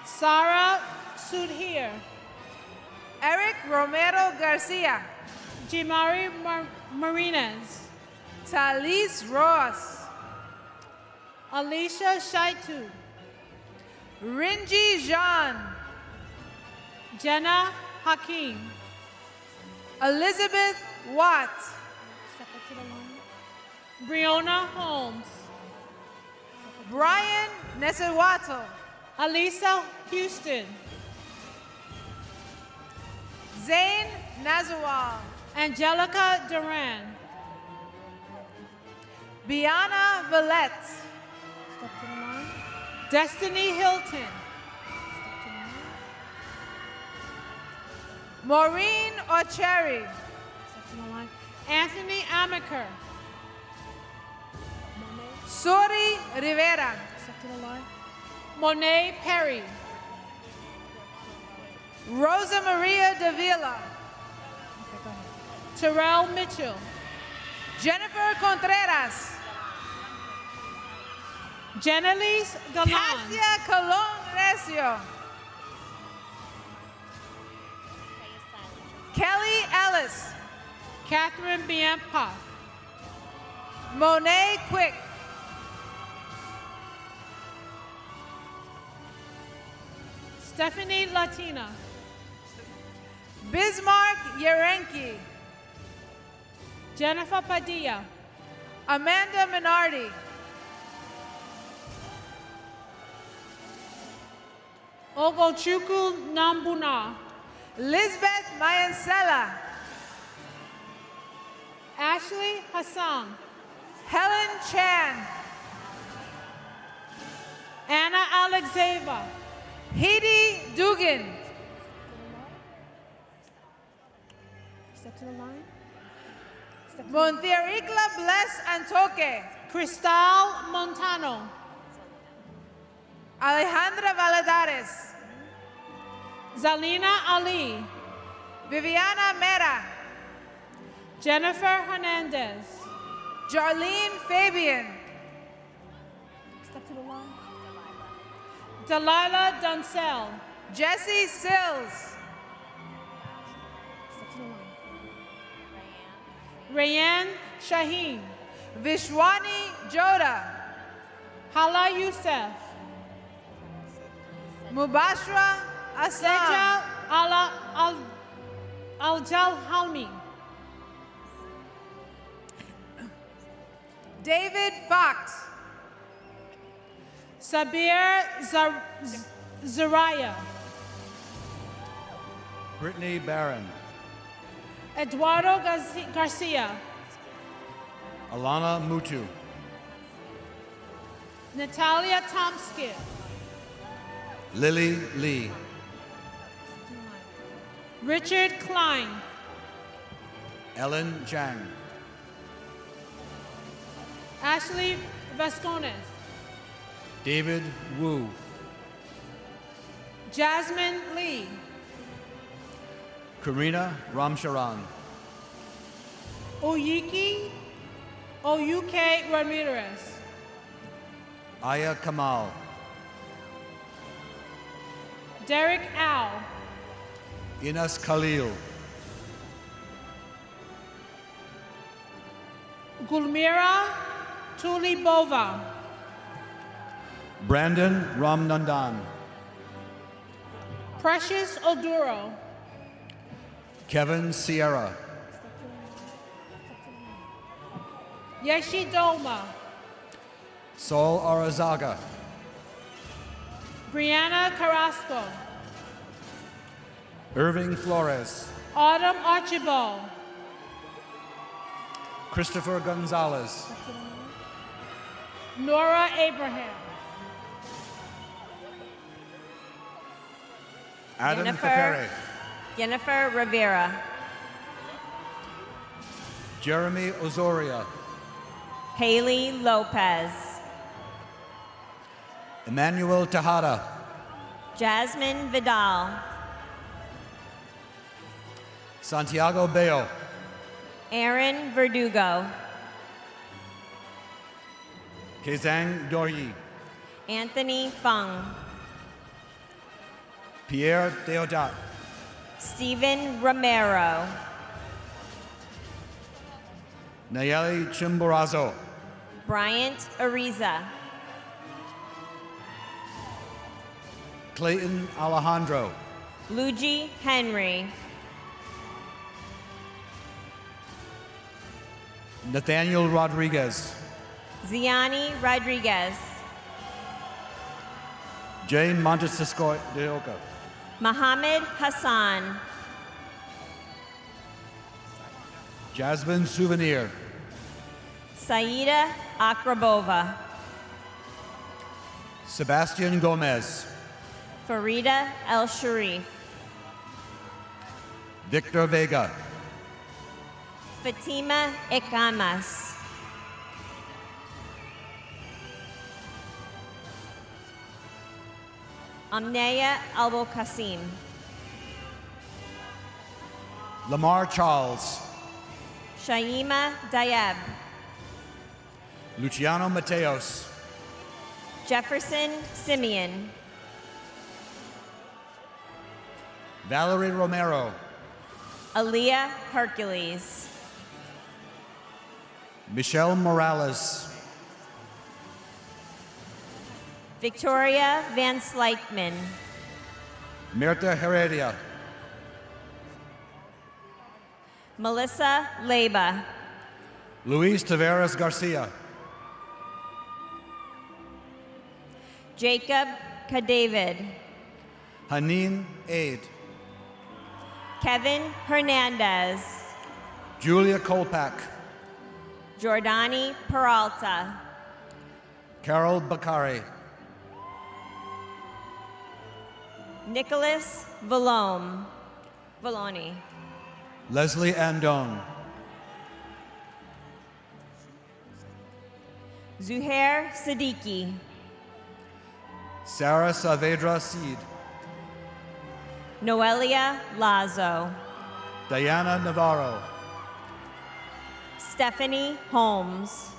Sarah Sudhir. Eric Romero Garcia. Jimari Martinez. Talis Ross. Alicia Shaitu. Rinji Jean. Jenna Hakim. Elizabeth Watt. Brianna Holmes. Brian Nesewato. Alisa Houston. Zayn Nazawal. Angelica Duran. Biana Villette. Destiny Hilton. Maureen Ocheri. Anthony Amaker. Suri Rivera. Monet Perry. Rosa Maria Davila. Terrell Mitchell. Jennifer Contreras. Jenelise Galan. Cassia Colon Recio. Kelly Ellis. Catherine Biampa. Monet Quick. Stephanie Latina. Bismarck Yerenki. Jennifer Padilla. Amanda Minardi. Ogochukwu Nambuna. Lisbeth Mayansela. Ashley Hassan. Helen Chan. Anna Alexeva. Hedy Dugan. Step to the line. Montericla Bless Antoque. Cristal Montano. Alejandra Valadares. Zalina Ali. Viviana Mera. Jennifer Hernandez. Jarlene Fabian. Step to the line. Delilah Dunsell. Jesse Sills. Step to the line. Rayanne Shaheen. Vishwani Joda. Hala Youssef. Mubashra Assam. Sejal Aljal Halmi. David Fox. Sabir Zariah. Brittany Barron. Eduardo Garcia. Alana Mutu. Natalia Tomsky. Lily Lee. Richard Klein. Ellen Jang. Ashley Vascones. David Wu. Jasmine Lee. Karina Ramcharan. Oyuki Ramirez. Aya Kamal. Derek Al. Inas Khalil. Gulmira Tulibova. Brandon Ramnandan. Precious Oduro. Kevin Sierra. Yeshi Doma. Saul Arazaga. Brianna Carrasco. Irving Flores. Autumn Archibald. Christopher Gonzalez. Nora Abraham. Adam Jennifer. Capere. Jennifer Rivera. Jeremy Ozoria. Haley Lopez. Emmanuel Tejada. Jasmine Vidal. Santiago Bayo. Aaron Verdugo. Kezang Doryi. Anthony Fung. Pierre Deodat. Stephen Romero. Nayeli Chimborazo. Bryant Ariza. Clayton Alejandro. Luigi Henry. Nathaniel Rodriguez. Ziani Rodriguez. Jane Montesisco de Oca. Mohammed Hassan. Jasmine Souvenir. Saida Akrabova. Sebastian Gomez. Farida El Sharif. Victor Vega. Fatima Ikamas. Amneya Albokasim. Lamar Charles. Shaima Dayeb. Luciano Mateos. Jefferson Simeon. Valerie Romero. Aaliyah Hercules. Michelle Morales. Victoria Van Slykeman. Mirta Heredia. Melissa Leba. Luis Taveras Garcia. Jacob Kadavid. Hanin Aid. Kevin Hernandez. Julia Kolpak. Jordani Peralta. Carol Bakari. Nicholas Valloni. Leslie Andone. Zuhair Siddiqui. Sarah Saavedra Seed. Noelia Lazo. Diana Navarro. Stephanie Holmes.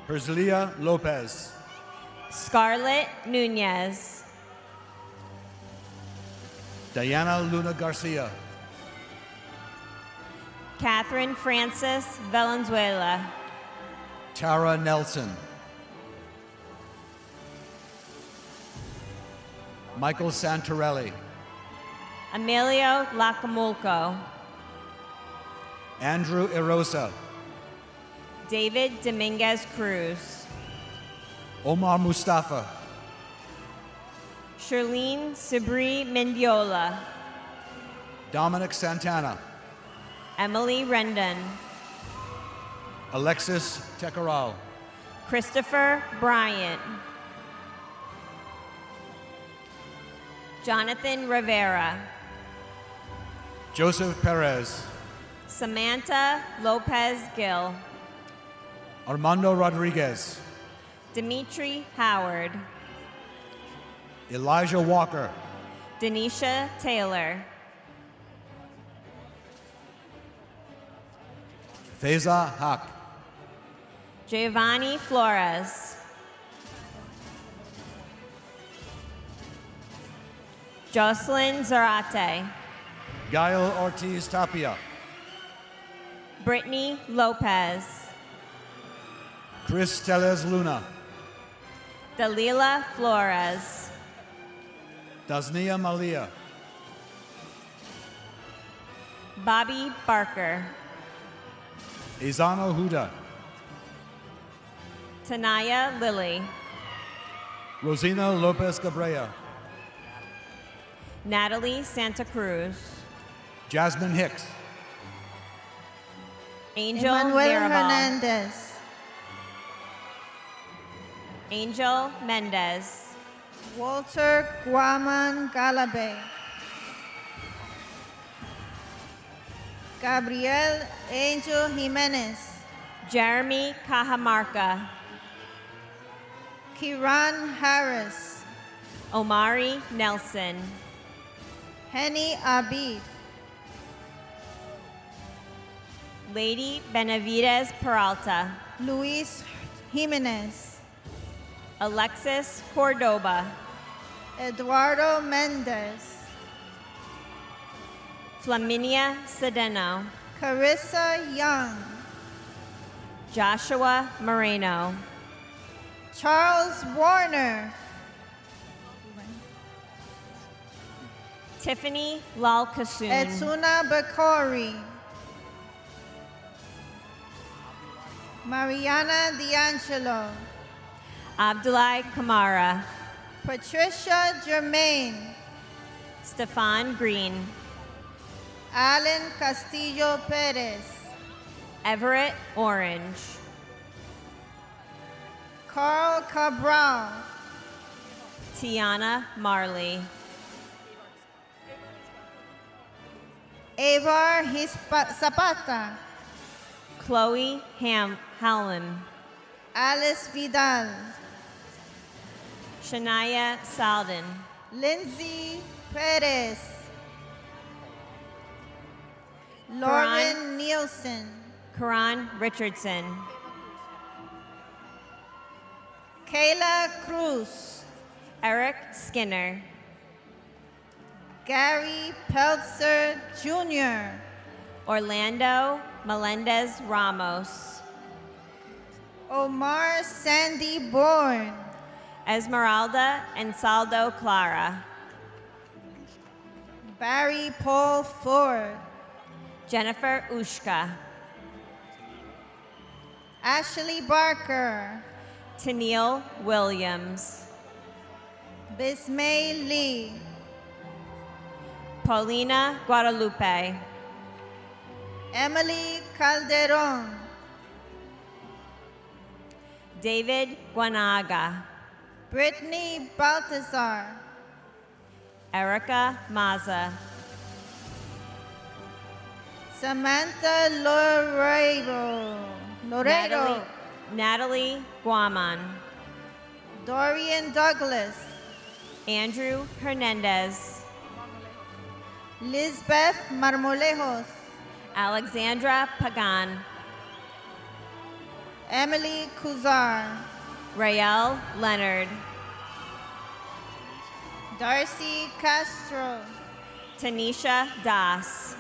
Herzlia Lopez. Scarlett Nunez. Diana Luna Garcia. Catherine Francis Valenzuela. Tara Nelson. Michael Santorelli. Emilio Lacamulco. Andrew Erosa. David Dominguez Cruz. Omar Mustafa. Charlene Sabri Mendiola. Dominic Santana. Emily Rendon. Alexis Tekaral. Christopher Bryant. Jonathan Rivera. Joseph Perez. Samantha Lopez Gill. Armando Rodriguez. Dimitri Howard. Elijah Walker. Denisha Taylor. Faiza Haq. Giovanni Flores. Jocelyn Zarate. Gael Ortiz Tapia. Brittany Lopez. Chris Teles Luna. Dalila Flores. Dasnia Malia. Bobby Barker. Izano Huda. Tanaya Lilly. Rosina Lopez Cabrera. Natalie Santa Cruz. Jasmine Hicks. Angel Emmanuel Mirabal. Hernandez. Angel Mendez. Walter Guaman Galabe. Gabriel Angel Jimenez. Jeremy Cajamarca. Kiran Harris. Omari Nelson. Henny Abid. Lady Benavides Peralta. Luis Jimenez. Alexis Cordoba. Eduardo Mendez. Flaminia Sedeno. Carissa Young. Joshua Moreno. Charles Warner. Tiffany Lalkasoon. Etsuna Bakori. Mariana D'Angelo. Abdullah Kamara. Patricia Germain. Stefan Green. Alan Castillo Perez. Everett Orange. Carl Cabral. Tiana Marley. Avar Zapata. Chloe Hallam. Alice Vidal. Shania Salden. Lindsay Perez. Lauren Nielsen. Karan Richardson. Kayla Cruz. Eric Skinner. Gary Peltzer Jr. Orlando Melendez Ramos. Omar Sandy Bourne. Esmeralda and Saldo Clara. Barry Paul Ford. Jennifer Ushka. Ashley Barker. Tennille Williams. Bismay Lee. Paulina Guadalupe. Emily Calderon. David Guanaga. Brittany Baltazar. Erica Maza. Samantha Loredo. Natalie Guaman. Dorian Douglas. Andrew Hernandez. Lisbeth Marmolejos. Alexandra Pagan. Emily Kuzar. Rael Leonard. Darcy Castro. Tanisha Das.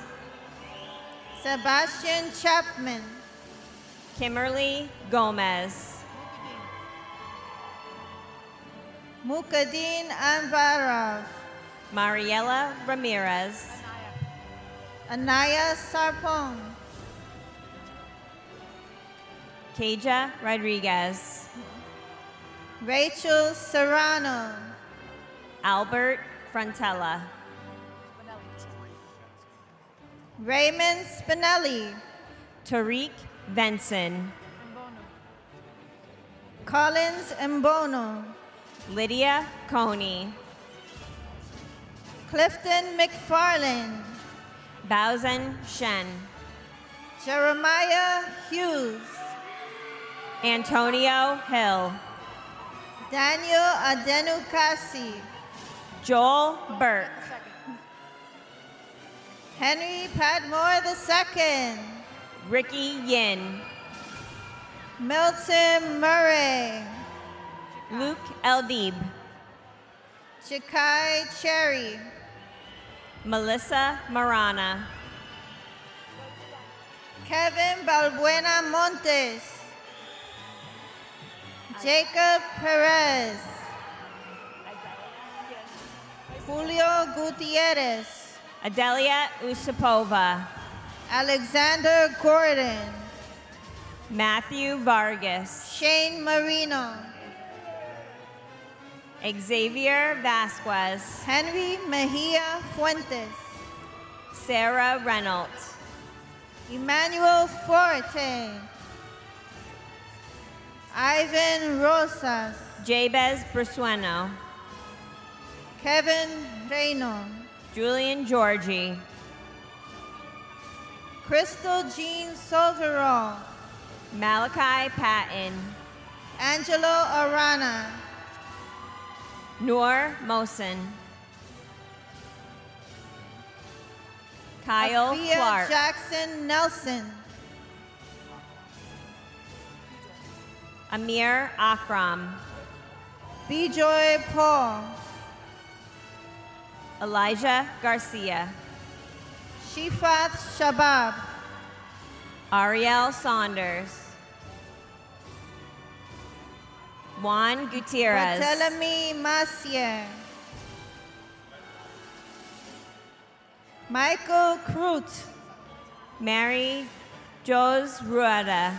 Sebastian Chapman. Kimberly Gomez. Mukadeen Anvarov. Mariela Ramirez. Anaya Sarpong. Keja Rodriguez. Rachel Serrano. Albert Frontella. Raymond Spinelli. Tariq Benson. Collins Mbono. Lydia Coney. Clifton McFarlane. Baozen Shen. Jeremiah Hughes. Antonio Hill. Daniel Adenukasi. Joel Burke. Henry Padmore II. Ricky Yin. Milton Murray. Luke Eldib. Chikai Cherry. Melissa Marana. Kevin Balbuena Montes. Jacob Perez. Julio Gutierrez. Adelia Usapova. Alexander Gordon. Matthew Vargas. Shane Marino. Xavier Vasquez. Henry Mejia Fuentes. Sarah Reynolds. Emmanuel Forte. Ivan Rosas. Jabez Brasueno. Kevin Reyno. Julian Georgie. Crystal Jean Silverall. Malachi Patton. Angelo Arana. Noor Mosen. Kyle Afia Clark. Jackson Nelson. Amir Akram. Bijoy Paul. Elijah Garcia. Shifat Shabab. Ariel Saunders. Juan Gutierrez. Barthélemy Macier. Michael Crute. Mary Jose Rueda.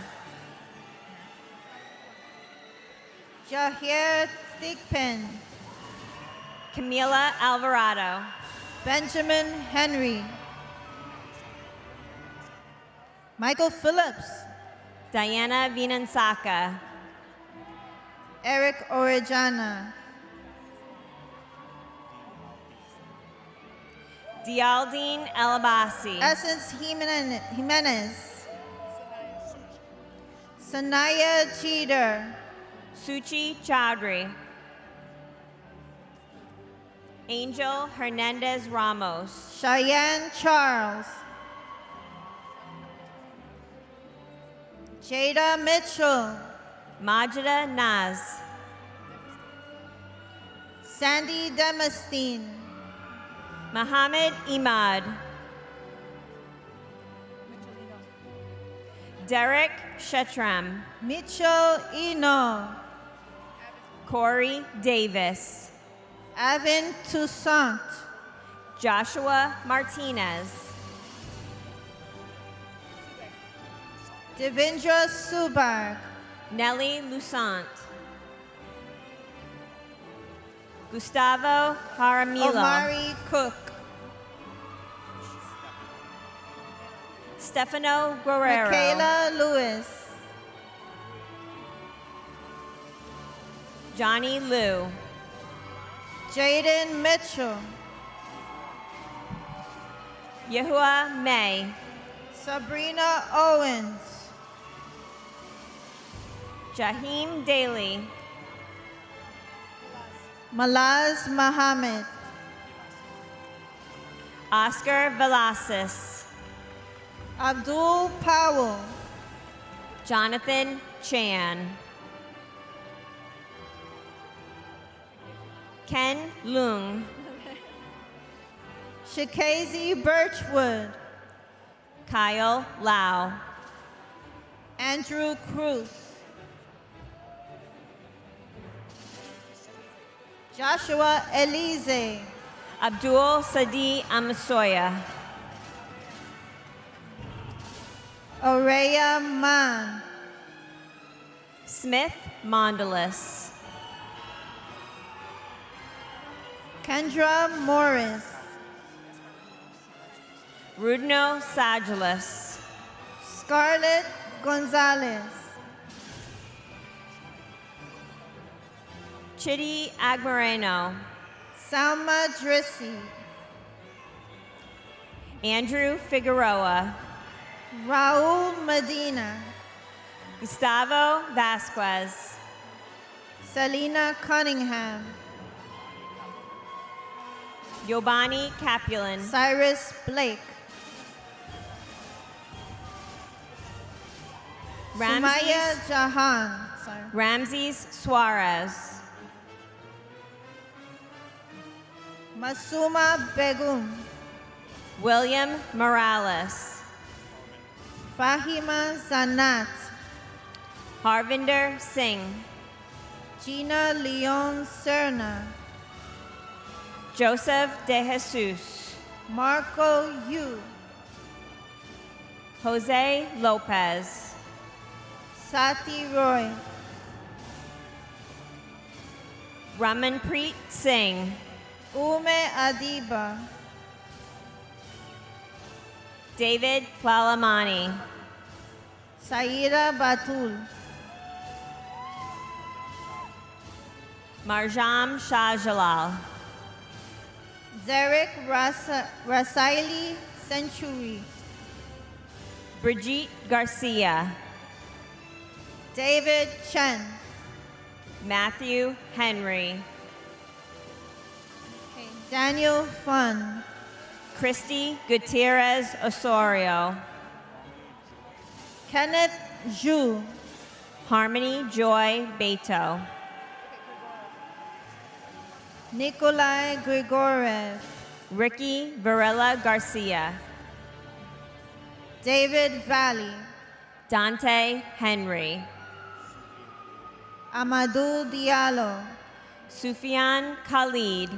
Jahier Thigpen. Camila Alvarado. Benjamin Henry. Michael Phillips. Diana Vinansaka. Eric Orejana. Dialdine Elabasi. Essence Jimenez. Sanaya Cheater. Suchi Chaudhry. Angel Hernandez Ramos. Cheyenne Charles. Jada Mitchell. Majida Naz. Sandy Demostine. Mohammed Imad. Derek Shetram. Mitchell Eno. Corey Davis. Avin Toussaint. Joshua Martinez. Devindra Subarg. Nelly Lusant. Gustavo Jaramillo. Omari Cook. Stefano Guerrero. Michaela Lewis. Johnny Liu. Jaden Mitchell. Yehua May. Sabrina Owens. Jaheem Daly. Malaz Mohammed. Oscar Velasquez. Abdul Powell. Jonathan Chan. Ken Lung. Shikazi Birchwood. Kyle Lau. Andrew Cruz. Joshua Elize. Abdul Sadi Amasoya. Aureya Man. Smith Mondalis. Kendra Morris. Rudno Sagelis. Scarlett Gonzalez. Chidi Agmareno. Salma Drissi. Andrew Figueroa. Raul Medina. Gustavo Vasquez. Selena Cunningham. Yobani Capulan. Cyrus Blake. Sumaya Jahan. Ramses Suarez. Masuma Begum. William Morales. Fahima Zanat. Harvinder Singh. Gina Leon Serna. Joseph De Jesus. Marco Yu. Jose Lopez. Sati Roy. Ramanpreet Singh. Ume Adiba. David Plalamani. Saira Batul. Marjam Shahjalal. Zarek Rasaili Century. Brigitte Garcia. David Chen. Matthew Henry. Daniel Fun. Christy Gutierrez Osorio. Kenneth Zhu. Harmony Joy Beto. Nikolai Grigorev. Ricky Varela Garcia. David Valley. Dante Henry. Amadou Diallo. Sufyan Khalid.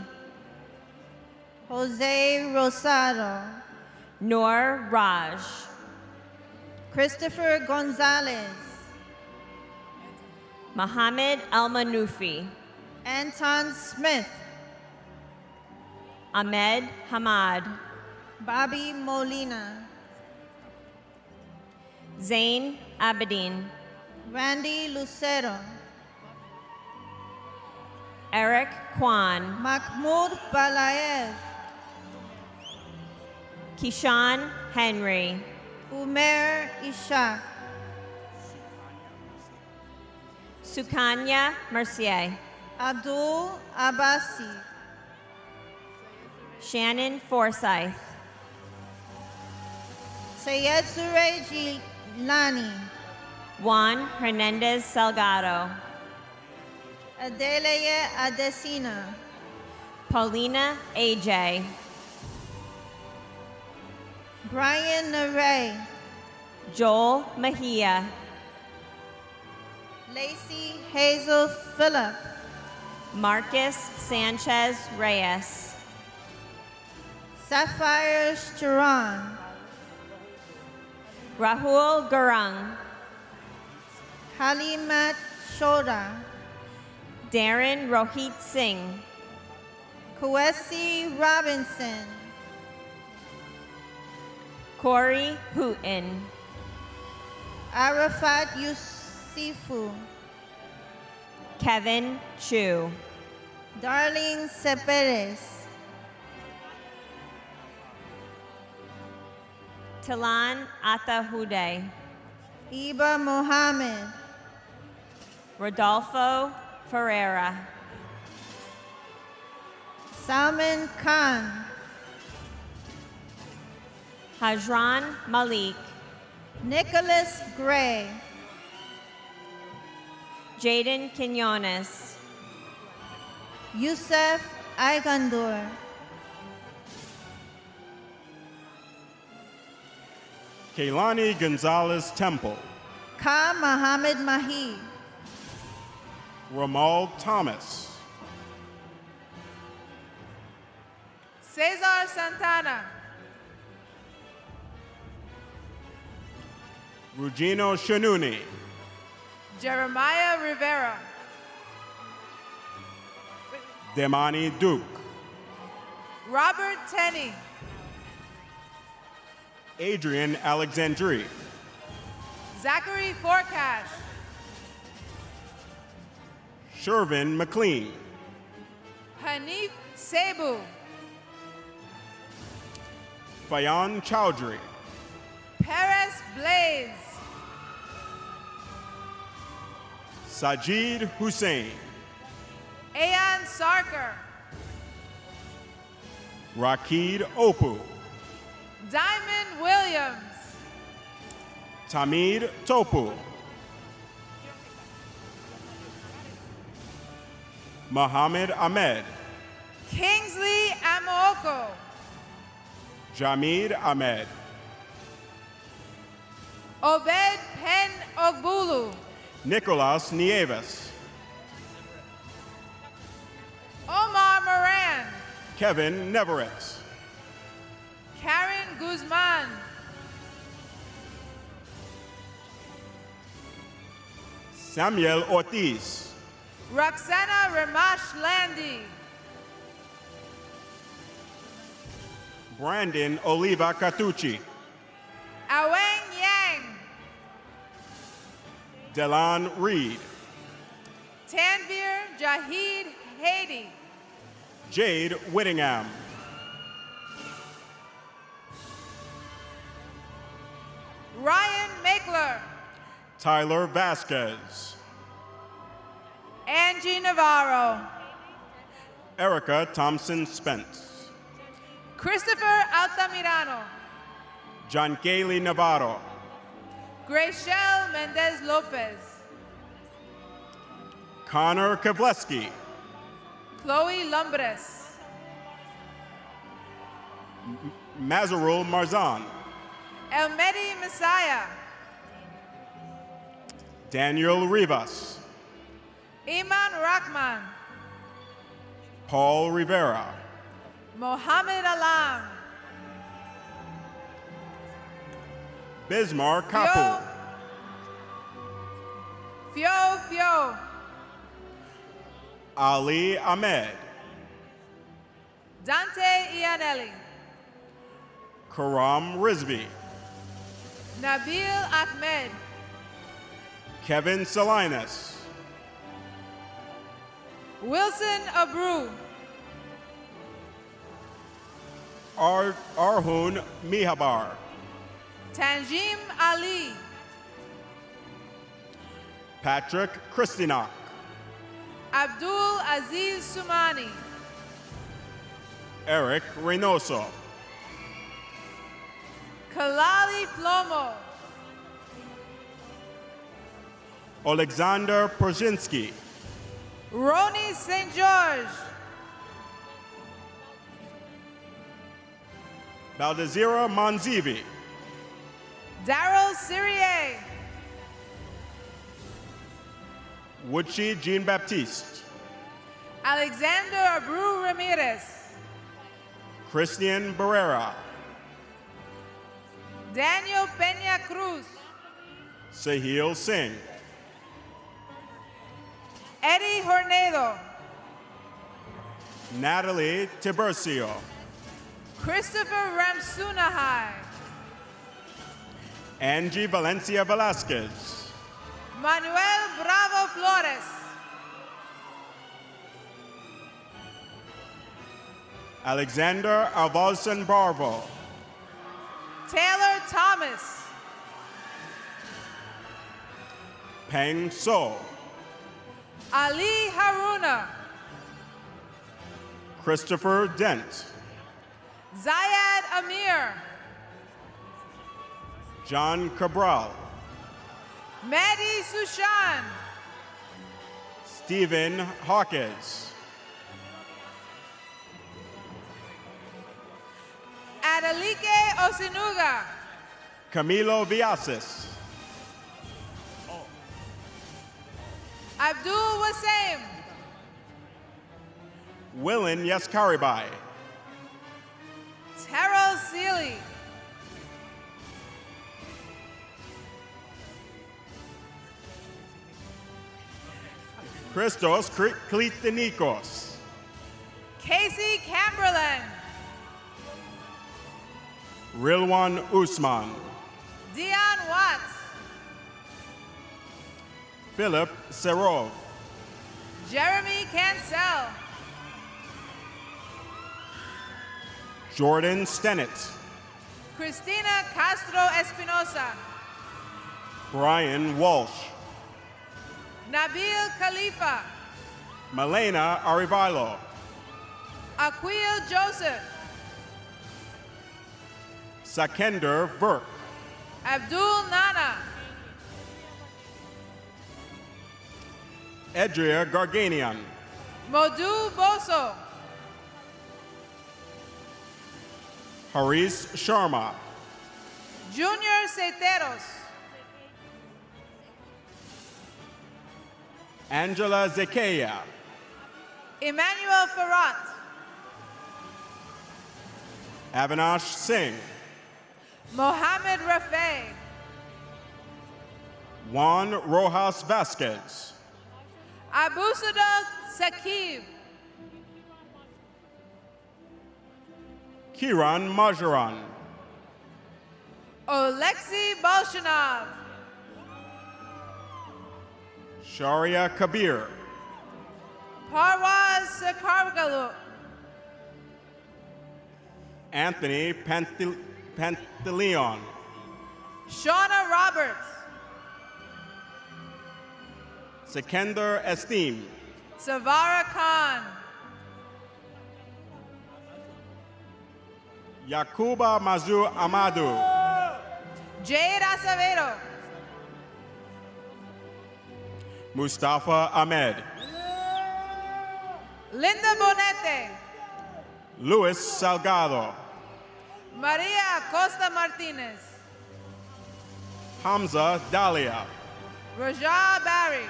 Jose Rosado. Noor Raj. Christopher Gonzalez. Mohammed Elmanoufi. Anton Smith. Ahmed Hamad. Bobby Molina. Zain Abedin. Randy Lucero. Eric Kwan. Mahmoud Balayev. Kishan Henry. Umer Ishaq. Sukanya Mercier. Abdul Abbasi. Shannon Forsyth. Sayed Surej Lani. Juan Hernandez Salgado. Adeleye Adesina. Paulina AJ. Brian Naray. Joel Mejia. Lacey Hazel Phillip. Marcus Sanchez Reyes. Sapphire Charan, Rahul Gurung, Halimat Shoda, Darren Rohit Singh, Kwesi Robinson, Corey Hooten, Arafat Yusufu, Kevin Chu, Darling Seperes, Talan Atahude, Iba Mohammed, Rodolfo Ferreira, Salman Khan, Hajran Malik, Nicholas Gray, Jaden Quinones, Yusuf Aigandur, Kaylani Gonzalez Temple, Ka Muhammad Mahi, Ramal Thomas, Cesar Santana, Rugino Shanuni, Jeremiah Rivera, Demani Duke, Robert Tenney, Adrian Alexandri, Zachary Forcash, Shervin McLean, Hanif Cebu, Fayan Chowdhury, Perez Blaze, Sajid Hussein, Ayan Sarkar, Rakid Opu, Diamond Williams, Tamid Topu, Muhammad Ahmed, Kingsley Amooko, Jamid Ahmed, Obed Pen Ogbulu, Nicolas Nieves, Omar Moran, Kevin Neverett, Karen Guzman, Samuel Ortiz, Roxana Ramash Landy, Brandon Oliva Catucci, Awang Yang, Delan Reed, Tanvir Jahid Haiti, Jade Whittingham, Ryan Makeler, Tyler Vasquez, Angie Navarro, Erica Thompson Spence, Christopher Altamirano, John Gailey Navarro, Graciel Mendez Lopez, Connor Kavleski, Chloe Lumbres, Mazarul Marzan, Elmedi Messiah, Daniel Rivas, Iman Rahman, Paul Rivera, Mohammed Alam, Bismar Kapu, Fio, Ali Ahmed, Dante Ianelli, Karam Rizvi, Nabil Ahmed, Kevin Salinas, Wilson Abreu, Arhun Mihabar, Tanjim Ali, Patrick Christinok, Abdul Aziz Sumani, Eric Reynoso, Kalali Flomo, Alexander Przynski, Roni St. George, Baldezira Manzivi, Daryl Syrier, Woodshi Jean Baptiste, Alexander Abreu Ramirez, Christian Barrera, Daniel Peña Cruz, Sahil Singh, Eddie Hornedo, Natalie Tiburcio, Christopher Ramsunahai, Angie Valencia Velasquez, Manuel Bravo Flores, Alexander Alvalson Barvo, Taylor Thomas, Peng So, Ali Haruna, Christopher Dent, Zayad Amir, John Cabral, Maddie Sushan, Stephen Hawkes, Adelike Osinuga, Camilo Villasis, Abdul Wasim, Willin Yaskaribai, Terrell Seeley, Christos Klitenikos, Casey Camberland, Rilwan Usman, Dion Watts, Philip Serov, Jeremy Cancel, Jordan Stennett, Cristina Castro Espinosa, Brian Walsh, Nabil Khalifa, Malena Arivalo, Aquil Joseph, Sakender Verk, Abdul Nana, Edria Garganian, Modu Boso, Haris Sharma, Junior Ceteros, Angela Zekeya, Emmanuel Ferrat, Avinash Singh, Mohammed Rafay, Juan Rojas Vasquez, Abusadok Sakib, Kiran Majoran, Oleksiy Bolshinov, Sharia Kabir, Parwaz Sakargalu, Anthony Pantaleon, Shauna Roberts, Sekender Esteem, Savara Khan, Yakuba Mazu Amadu, Jade Acevedo, Mustafa Ahmed, Linda Bonete, Luis Salgado, Maria Costa Martinez, Hamza Dalia, Raja Barry,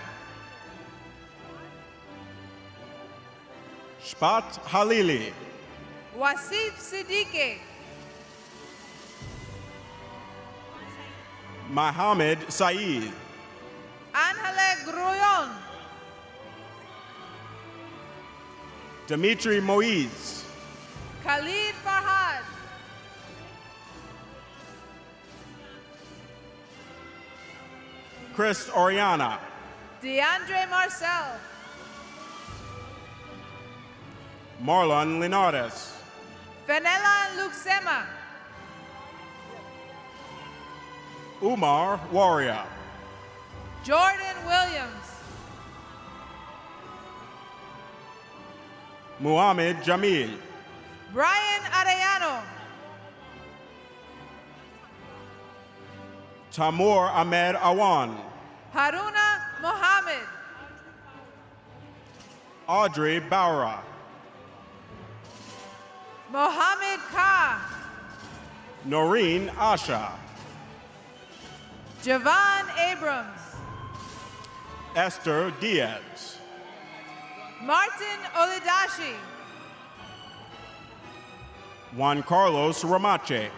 Shpat Halili, Wasif Siddiqui, Mohammed Saeed, Angele Grullon, Dimitri Moiz, Khalid Farhad, Chris Oriana, DeAndre Marcel, Marlon Linares, Fenella Luxema, Umar Waria, Jordan Williams, Muhammad Jamil, Brian Arellano, Tamur Ahmed Awan, Haruna Mohammed, Audrey Baura, Mohammed Khan, Noreen Asha, Javon Abrams, Esther Diaz, Martin Olidashi, Juan Carlos Ramache.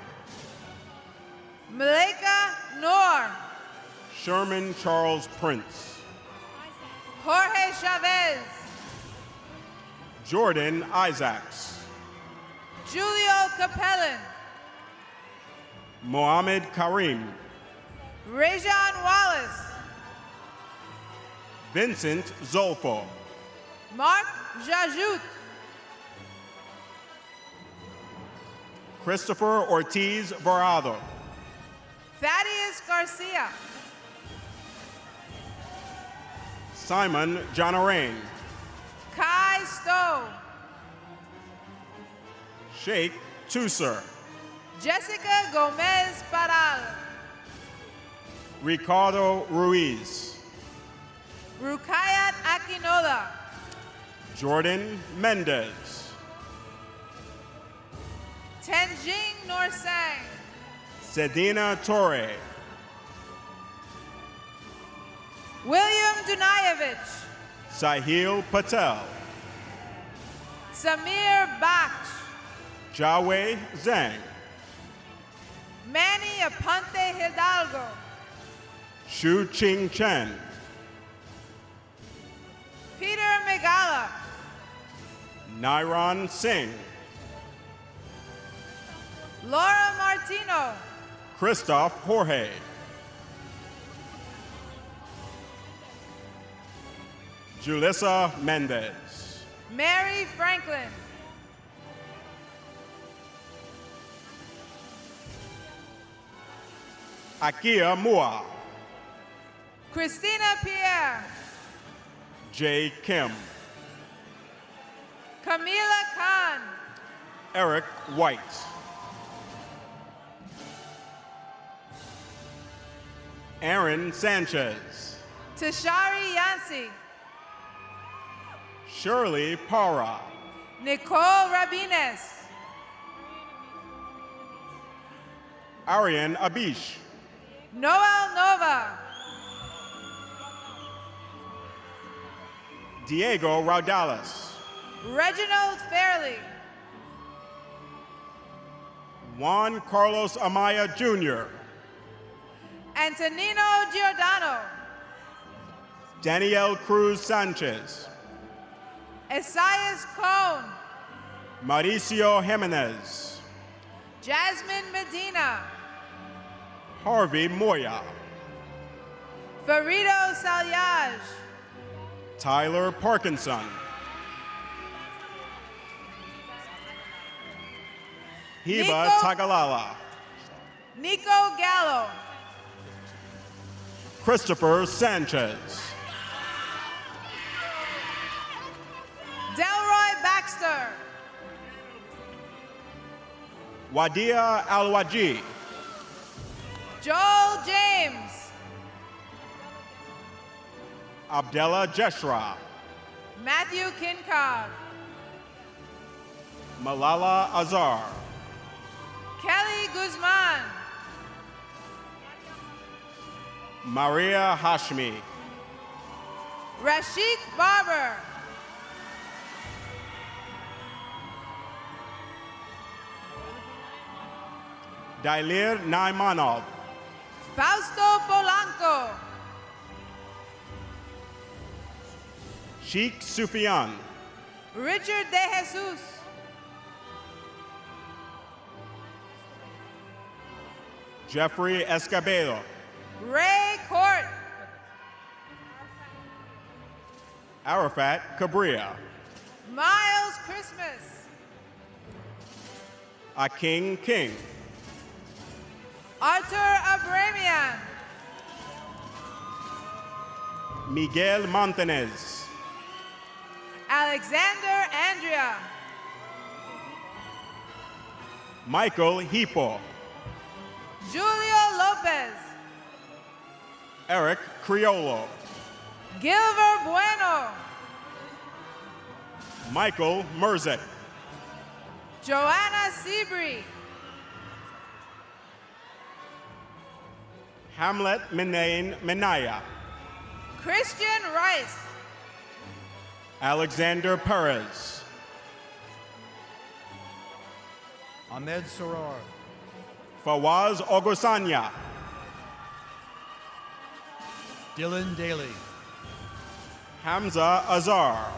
Malika Noor. Sherman Charles Prince. Jorge Chavez. Jordan Isaacs. Julio Capellan. Mohammed Karim. Rajon Wallace. Vincent Zolfo. Mark Jajout. Christopher Ortiz Varado. Thaddeus Garcia. Simon Janarain. Kai Stowe. Sheikh Tusser. Jessica Gomez Paral. Ricardo Ruiz. Rukayat Akinola. Jordan Mendez. Tenjing Norsang. Sedina Torre. William Dunayevich. Sahil Patel. Samir Baksh. Jawei Zhang. Manny Aponte Hidalgo. Shu Ching Chen. Peter Megala. Nairon Singh. Laura Martino. Christoph Jorge. Julissa Mendez. Mary Franklin. Akia Mua. Christina Pierre. Jay Kim. Camila Khan. Eric White. Aaron Sanchez. Tashari Yancy. Shirley Para. Nicole Rabines. Arian Abish. Noel Nova. Diego Raudales. Reginald Fairley. Juan Carlos Amaya Jr. Antonino Giordano. Danielle Cruz Sanchez. Esaias Cone. Mauricio Jimenez. Jasmine Medina. Harvey Moya. Farido Salyaj. Tyler Parkinson. Hiba Nico- Tagalala. Nico Gallo. Christopher Sanchez. Delroy Baxter. Wadia Alwaji. Joel James. Abdella Jeshra. Matthew Kinkov. Malala Azar. Kelly Guzman. Maria Hashmi. Rashid Barber. Dailir Naimanov. Fausto Polanco. Sheikh Sufian. Richard De Jesus. Jeffrey Escobedo. Ray Court. Arafat Cabria. Miles Christmas. Aking King. Arthur Abramian. Miguel Montanez. Alexander Andrea. Michael Hipo. Julio Lopez. Eric Criollo. Gilbert Bueno. Michael Merzek. Joanna Seabree. Hamlet Minain Minaya. Christian Rice. Alexander Perez. Ahmed Soror. Fawaz Ogosanya. Dylan Daly. Hamza Azar.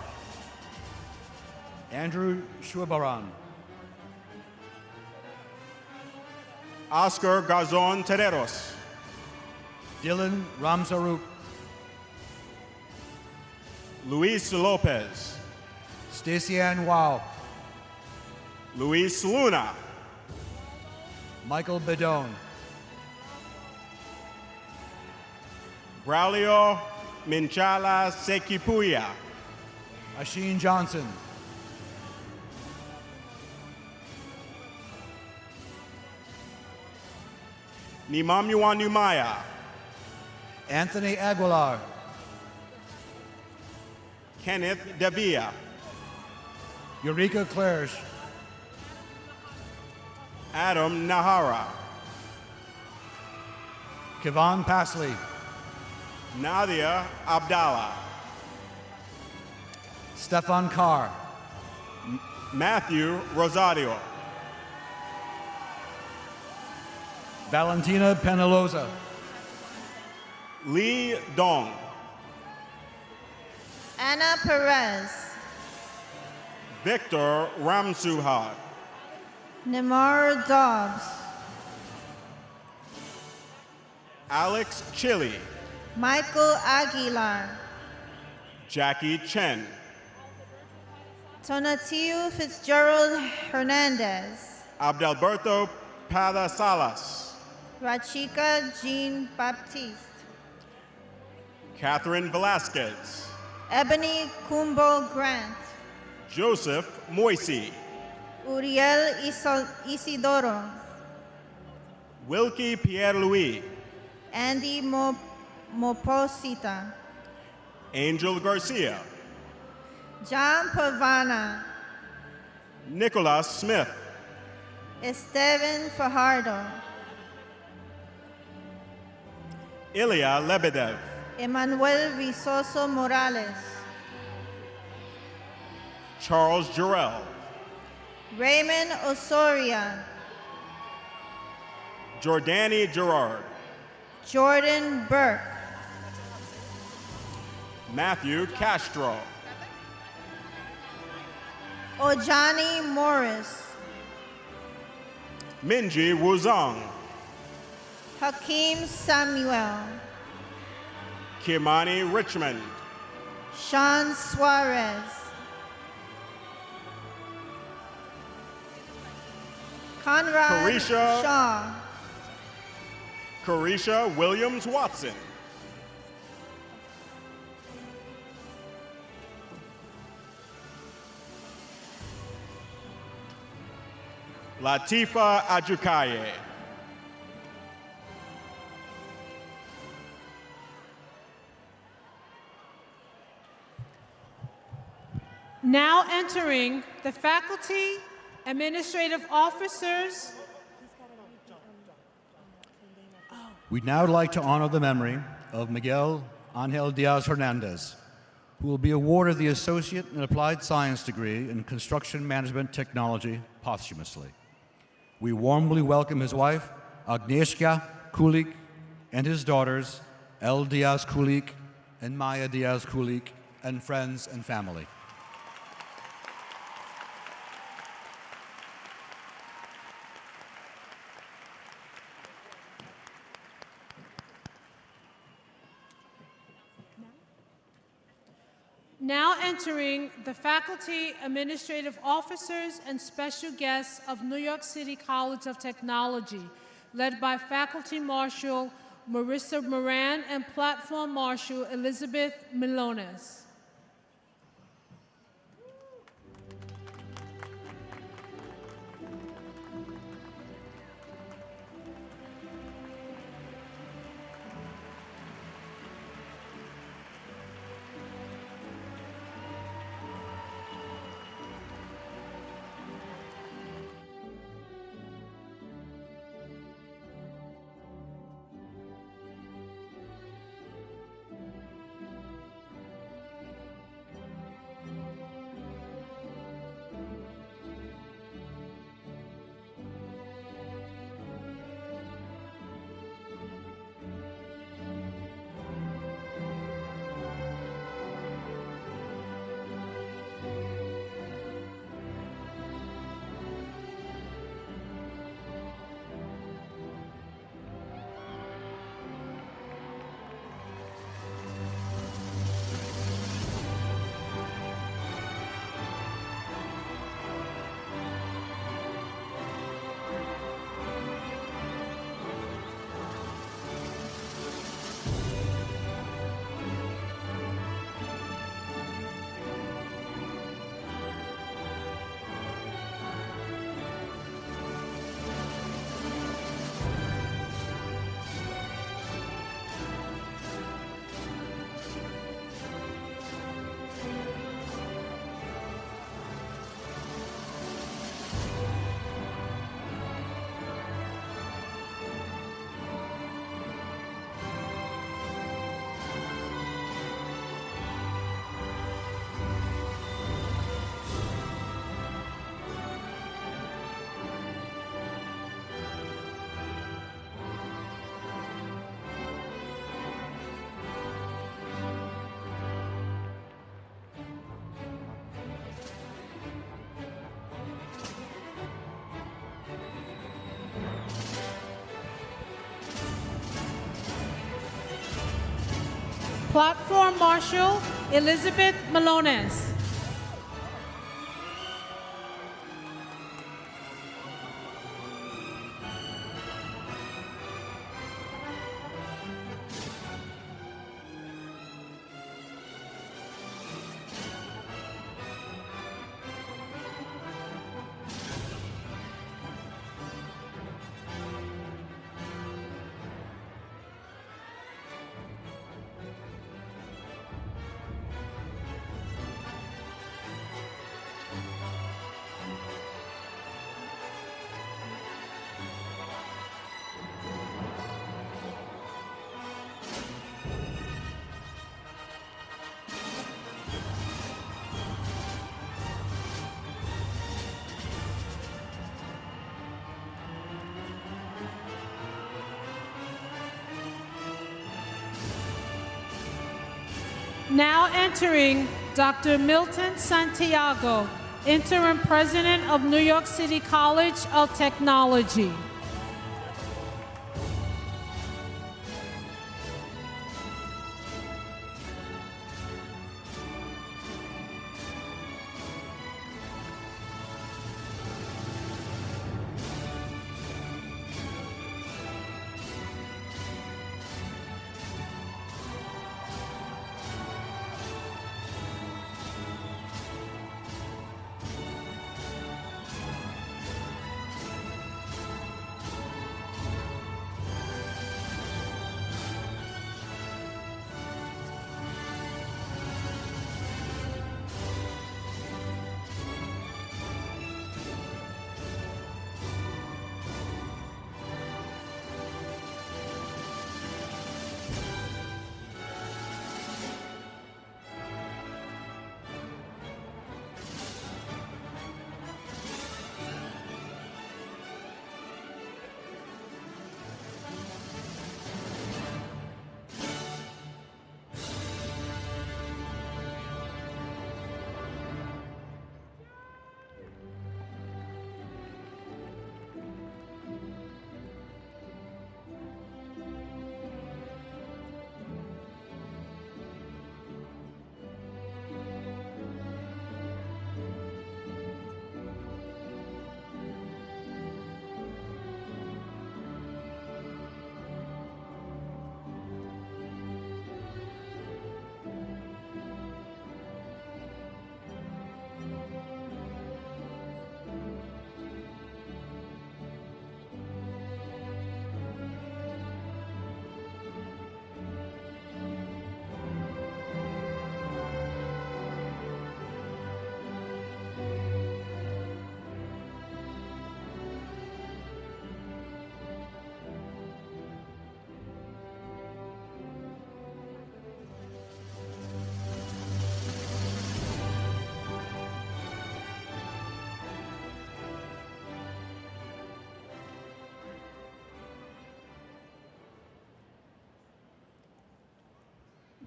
Andrew Shubaran. Oscar Gazon Terreros. Dylan Ramzarouk. Luis Lopez. Stacey Ann Wow. Luis Luna. Michael Bedone. Braulio Minchala Sekipuya. Asheen Johnson. Nimamua Numaya. Anthony Aguilar. Kenneth Davia. Eureka Claire's. Adam Nahara. Kevon Pasley. Nadia Abdallah. Stefan Carr. Matthew Rosario. Valentina Penaloza. Lee Dong. Anna Perez. Victor Ramsuhad. Nemar Dobbs. Alex Chili. Michael Aguilar. Jackie Chen. Tonatiu Fitzgerald Hernandez. Abdelberto Pada Salas. Rachika Jean Baptiste. Catherine Velasquez. Ebony Kumbo Grant. Joseph Moisey. Uriel Isidoro. Wilkie Pierre-Louis. Andy Moposita. Angel Garcia. John Pavana. Nicholas Smith. Esteban Fajardo. Ilya Lebedev. Emmanuel Visoso Morales. Charles Jarrell. Raymond Osoria. Jordani Gerard. Jordan Burke. Matthew Castro. Ojani Morris. Minji Wuzong. Hakeem Samuel. Kimani Richmond. Sean Suarez. Conrad Carisha. Shaw. Carisha Williams Watson. Latifa Ajukaye. Now entering the faculty, administrative officers. We'd now like to honor the memory of Miguel Angel Diaz Hernandez, who will be awarded the Associate in Applied Science degree in Construction Management Technology posthumously. We warmly welcome his wife, Agnieszka Kulik, and his daughters, El Diaz Kulik and Maya Diaz Kulik, and friends and family. Now entering the faculty, administrative officers, and special guests of New York City College of Technology, led by Faculty Marshal Marissa Moran and Platform Marshal Elizabeth Milones. Platform Marshal Elizabeth Malones. Now entering Dr. Milton Santiago, Interim President of New York City College of Technology.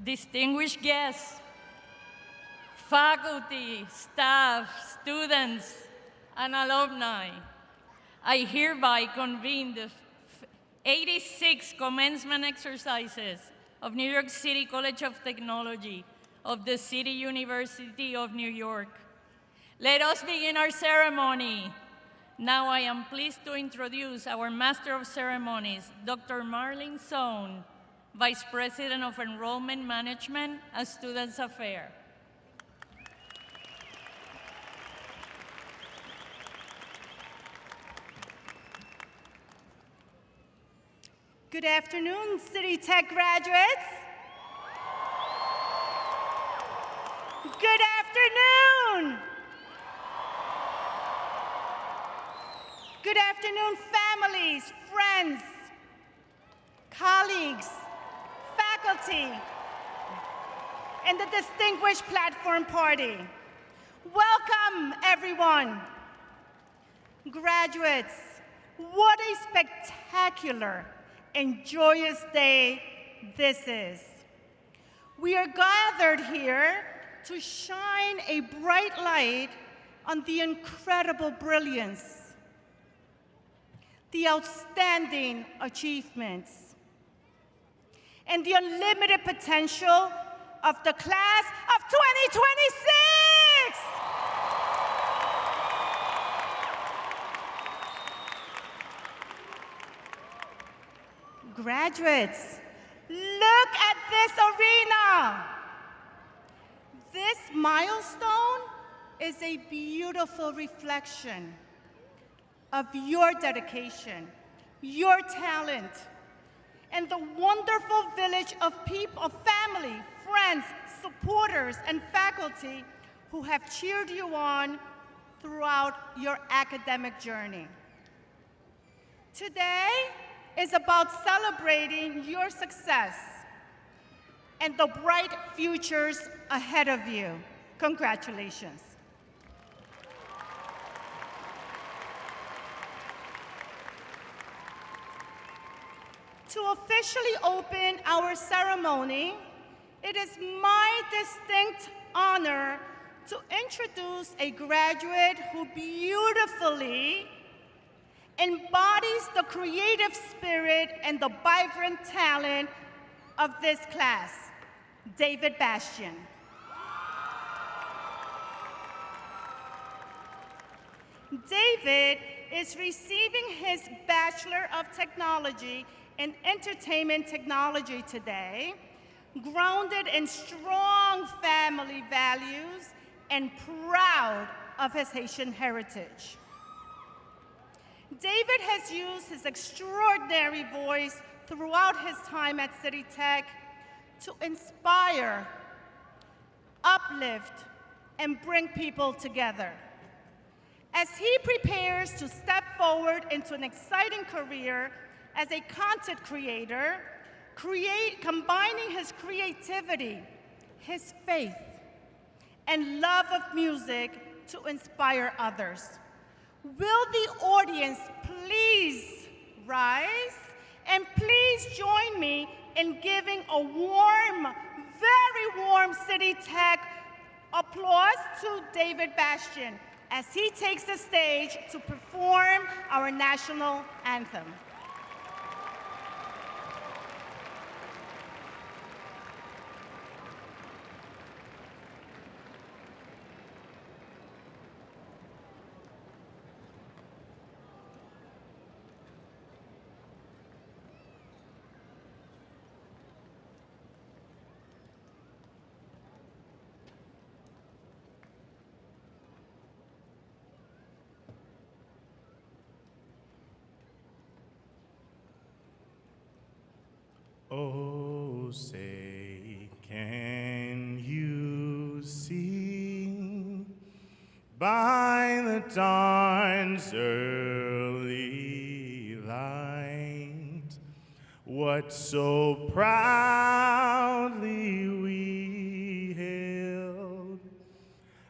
Distinguished guests, faculty, staff, students, and alumni, I hereby convene the 86th commencement exercises of New York City College of Technology of the City University of New York. Let us begin our ceremony. Now I am pleased to introduce our Master of Ceremonies, Dr. Marlene Sohn, Vice President of Enrollment Management and Students Affairs. Good afternoon, City Tech graduates. Good afternoon. Good afternoon, families, friends, colleagues, faculty, and the distinguished platform party. Welcome, everyone. Graduates, what a spectacular and joyous day this is. We are gathered here to shine a bright light on the incredible brilliance, the outstanding achievements, and the unlimited potential of the class of 2026. Graduates, look at this arena. This milestone is a beautiful reflection of your dedication, your talent, and the wonderful village of people, of family, friends, supporters, and faculty who have cheered you on throughout your academic journey. Today is about celebrating your success and the bright futures ahead of you. Congratulations. To officially open our ceremony, it is my distinct honor to introduce a graduate who beautifully embodies the creative spirit and the vibrant talent of this class, David Bastian. David is receiving his Bachelor of Technology in Entertainment Technology today, grounded in strong family values and proud of his Haitian heritage. David has used his extraordinary voice throughout his time at City Tech to inspire, uplift, and bring people together. As he prepares to step forward into an exciting career as a content creator, combining his creativity, his faith, and love of music to inspire others. Will the audience please rise and please join me in giving a warm, very warm City Tech applause to David Bastian as he takes the stage to perform our national anthem. Oh, say, can you see by the dawn's early light what so proudly we hailed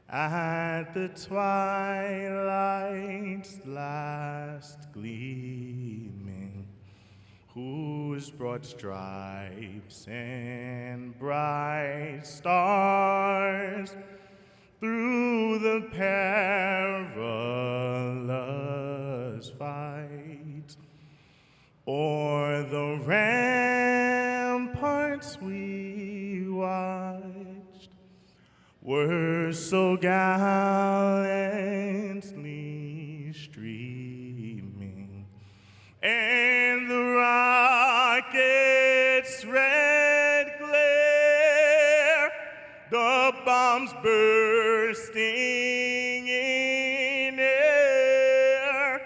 at the twilight's last gleaming, whose broad stripes and bright stars through the perilous fight o'er the ramparts we watched were so gallantly streaming, and the rocket's red glare, the bombs bursting in air,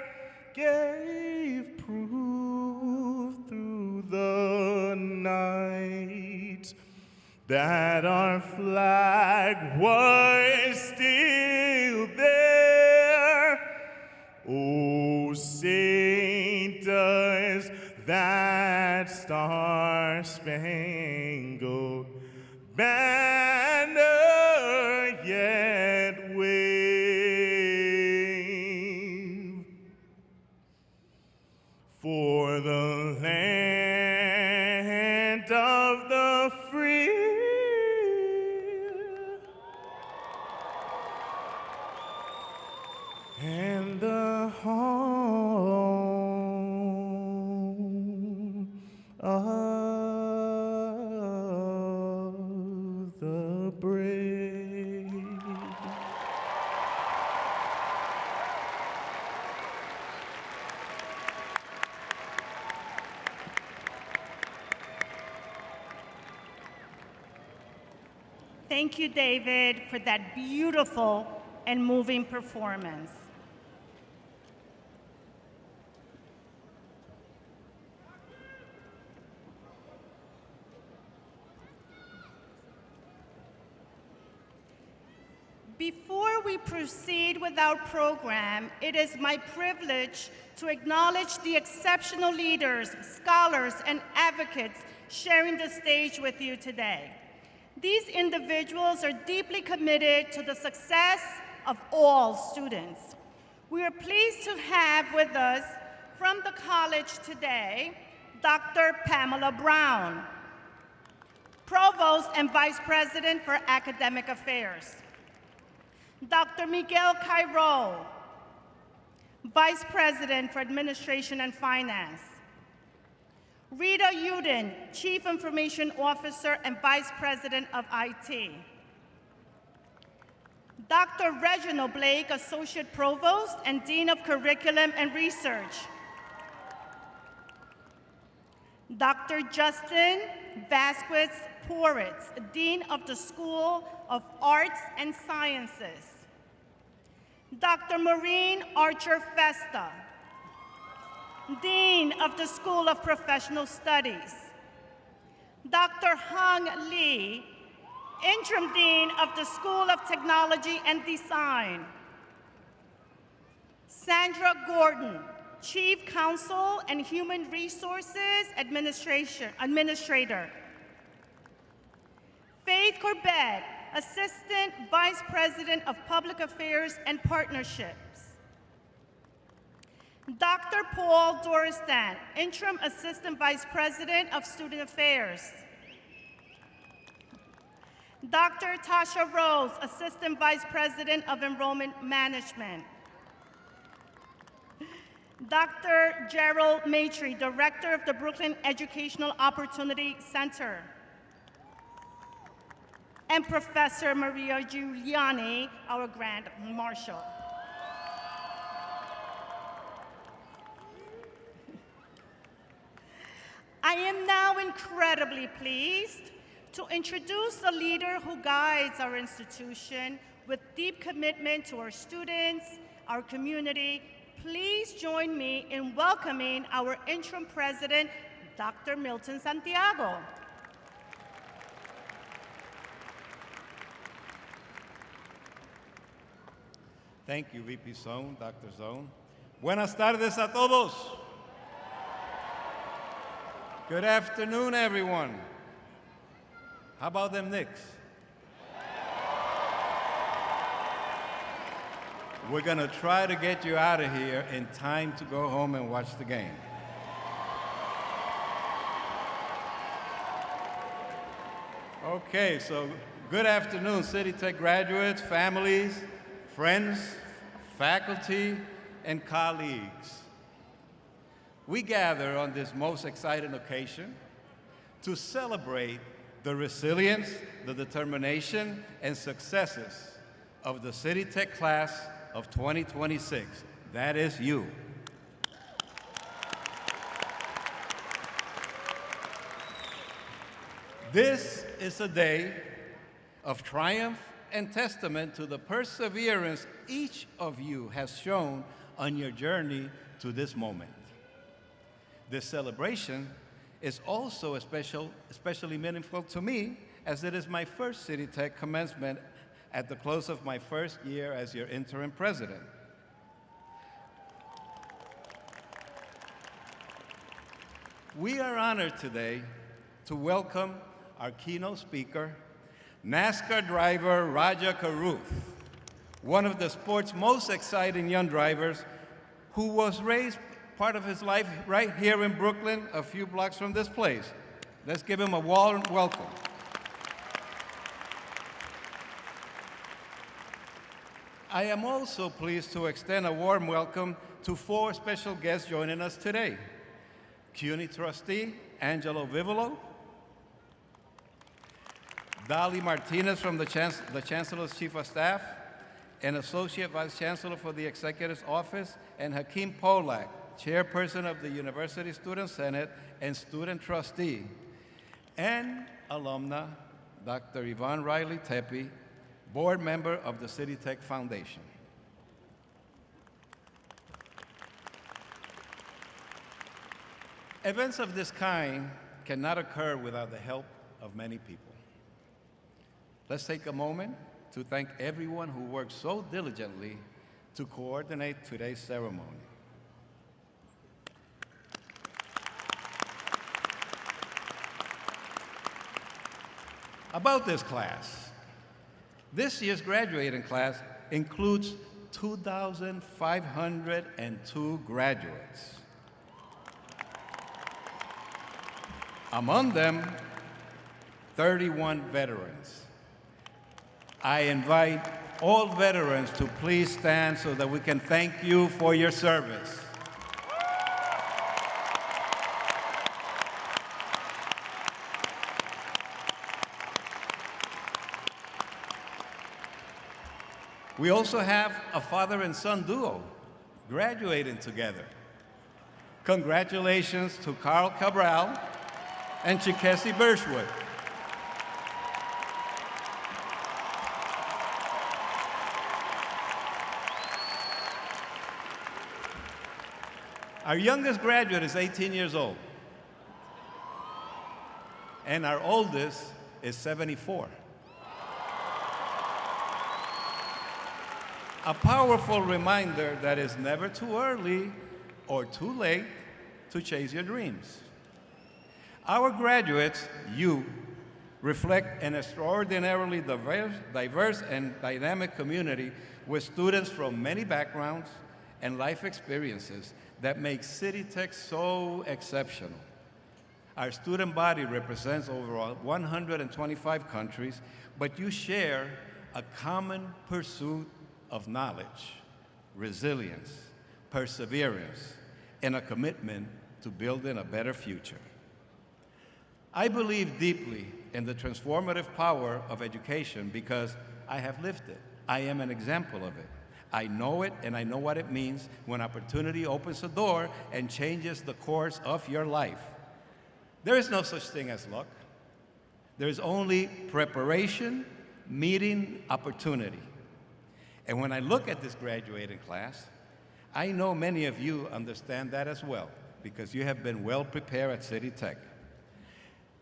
gave proof through the night that our flag was still there. Oh, say does that star-spangled banner yet wave for the land of the free and the home. Oh. Thank you, David, for that beautiful and moving performance. Before we proceed with our program, it is my privilege to acknowledge the exceptional leaders, scholars, and advocates sharing the stage with you today. These individuals are deeply committed to the success of all students. We are pleased to have with us from the college today, Dr. Pamela Brown, Provost and Vice President for Academic Affairs. Dr. Miguel Cairo, Vice President for Administration and Finance. Rita Uden, Chief Information Officer and Vice President of IT. Dr. Reginald Blake, Associate Provost and Dean of Curriculum and Research. Dr. Justin Vasquez Poritz, Dean of the School of Arts and Sciences. Dr. Maureen Archer Festa, Dean of the School of Professional Studies. Dr. Hung Lee, Interim Dean of the School of Technology and Design. Sandra Gordon, Chief Counsel and Human Resources Administrator. Faith Corbett, Assistant Vice President of Public Affairs and Partnerships. Dr. Paul Doristan, Interim Assistant Vice President of Student Affairs. Dr. Tasha Rose, Assistant Vice President of Enrollment Management. Dr. Gerald Maitre, Director of the Brooklyn Educational Opportunity Center. And Professor Maria Giuliani, our Grand Marshal. I am now incredibly pleased to introduce a leader who guides our institution with deep commitment to our students, our community. Please join me in welcoming our interim president, Dr. Milton Santiago. Thank you, VP Zone, Dr. Zone. Buenas tardes a todos. Good afternoon, everyone. How about them Knicks? We're going to try to get you out of here in time to go home and watch the game. Okay, so good afternoon, City Tech graduates, families, friends, faculty, and colleagues. We gather on this most exciting occasion to celebrate the resilience, the determination, and successes of the City Tech class of 2026. That is you. This is a day of triumph and testament to the perseverance each of you has shown on your journey to this moment. This celebration is also especially meaningful to me, as it is my first City Tech commencement at the close of my first year as your interim president. We are honored today to welcome our keynote speaker, NASCAR driver Raja Karuth, one of the sport's most exciting young drivers, who was raised part of his life right here in Brooklyn, a few blocks from this place. Let's give him a warm welcome. I am also pleased to extend a warm welcome to 4 special guests joining us today. CUNY trustee Angelo Vivolo, Dali Martinez from the Chancellor's Chief of Staff and Associate Vice Chancellor for the Executive's Office, and Hakeem Polak, Chairperson of the University Student Senate and Student Trustee, and alumna Dr. Yvonne Riley Tepe, board member of the City Tech Foundation. Events of this kind cannot occur without the help of many people. Let's take a moment to thank everyone who worked so diligently to coordinate today's ceremony. About this class, this year's graduating class includes 2,502 graduates. Among them, 31 veterans. I invite all veterans to please stand so that we can thank you for your service. We also have a father and son duo graduating together. Congratulations to Carl Cabral and Chikesi Birchwood. Our youngest graduate is 18 years old, and our oldest is 74. A powerful reminder that it's never too early or too late to chase your dreams. Our graduates, you, reflect an extraordinarily diverse and dynamic community with students from many backgrounds and life experiences that make City Tech so exceptional. Our student body represents over 125 countries, but you share a common pursuit of knowledge, resilience, perseverance, and a commitment to building a better future. I believe deeply in the transformative power of education because I have lived it. I am an example of it. I know it, and I know what it means when opportunity opens a door and changes the course of your life. There is no such thing as luck. There is only preparation meeting opportunity. And when I look at this graduating class, I know many of you understand that as well, because you have been well prepared at City Tech.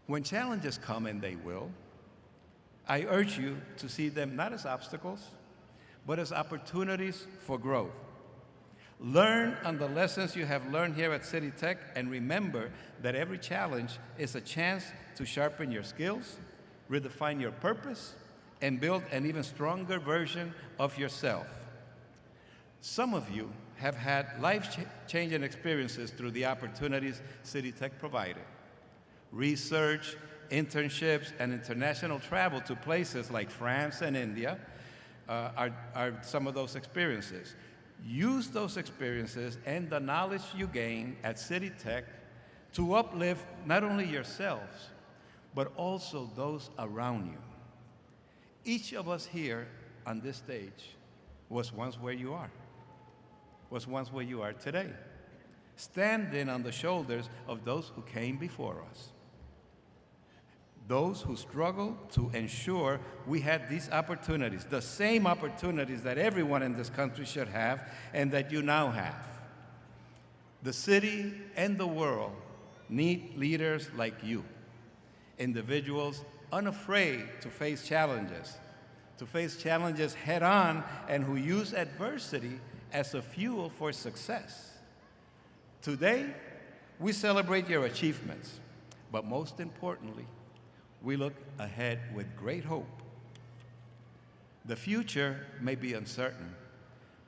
When challenges come, and they will, I urge you to see them not as obstacles, but as opportunities for growth. Learn on the lessons you have learned here at City Tech, and remember that every challenge is a chance to sharpen your skills, redefine your purpose, and build an even stronger version of yourself. Some of you have had life-changing experiences through the opportunities City Tech provided. Research, internships, and international travel to places like France and India are some of those experiences. Use those experiences and the knowledge you gain at City Tech to uplift not only yourselves, but also those around you. Each of us here on this stage was once where you are, today, standing on the shoulders of those who came before us, those who struggled to ensure we had these opportunities, the same opportunities that everyone in this country should have and that you now have. The city and the world need leaders like you, individuals unafraid to face challenges head on, and who use adversity as a fuel for success. Today, we celebrate your achievements, but most importantly, we look ahead with great hope. The future may be uncertain,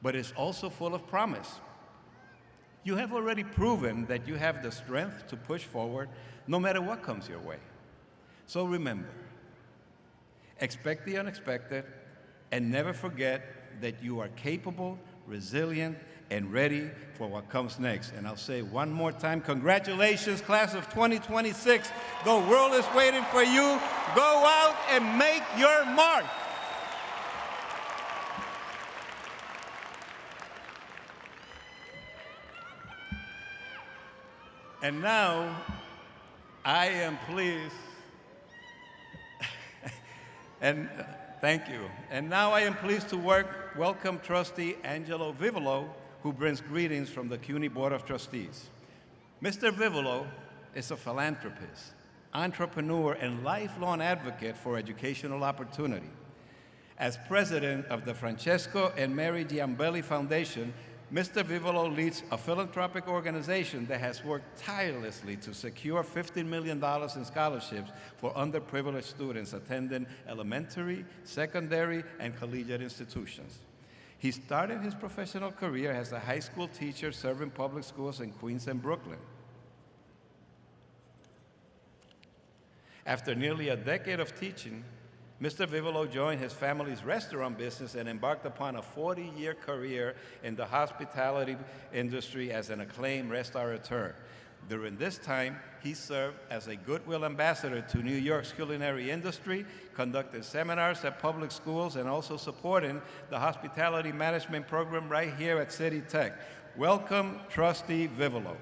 but it's also full of promise. You have already proven that you have the strength to push forward no matter what comes your way. So remember, expect the unexpected, and never forget that you are capable, resilient, and ready for what comes next. And I'll say one more time, congratulations, class of 2026. The world is waiting for you. Go out and make your mark. And now, I am pleased And thank you. And now I am pleased to welcome Trustee Angelo Vivolo, who brings greetings from the CUNY Board of Trustees. Mr. Vivolo is a philanthropist, entrepreneur, and lifelong advocate for educational opportunity. As president of the Francesco and Mary Giambelli Foundation, Mr. Vivolo leads a philanthropic organization that has worked tirelessly to secure $15 million in scholarships for underprivileged students attending elementary, secondary, and collegiate institutions. He started his professional career as a high school teacher serving public schools in Queens and Brooklyn. After nearly a decade of teaching, Mr. Vivolo joined his family's restaurant business and embarked upon a 40-year career in the hospitality industry as an acclaimed restaurateur. During this time, he served as a goodwill ambassador to New York's culinary industry, conducted seminars at public schools, and also supporting the hospitality management program right here at City Tech. Welcome, Trustee Vivolo.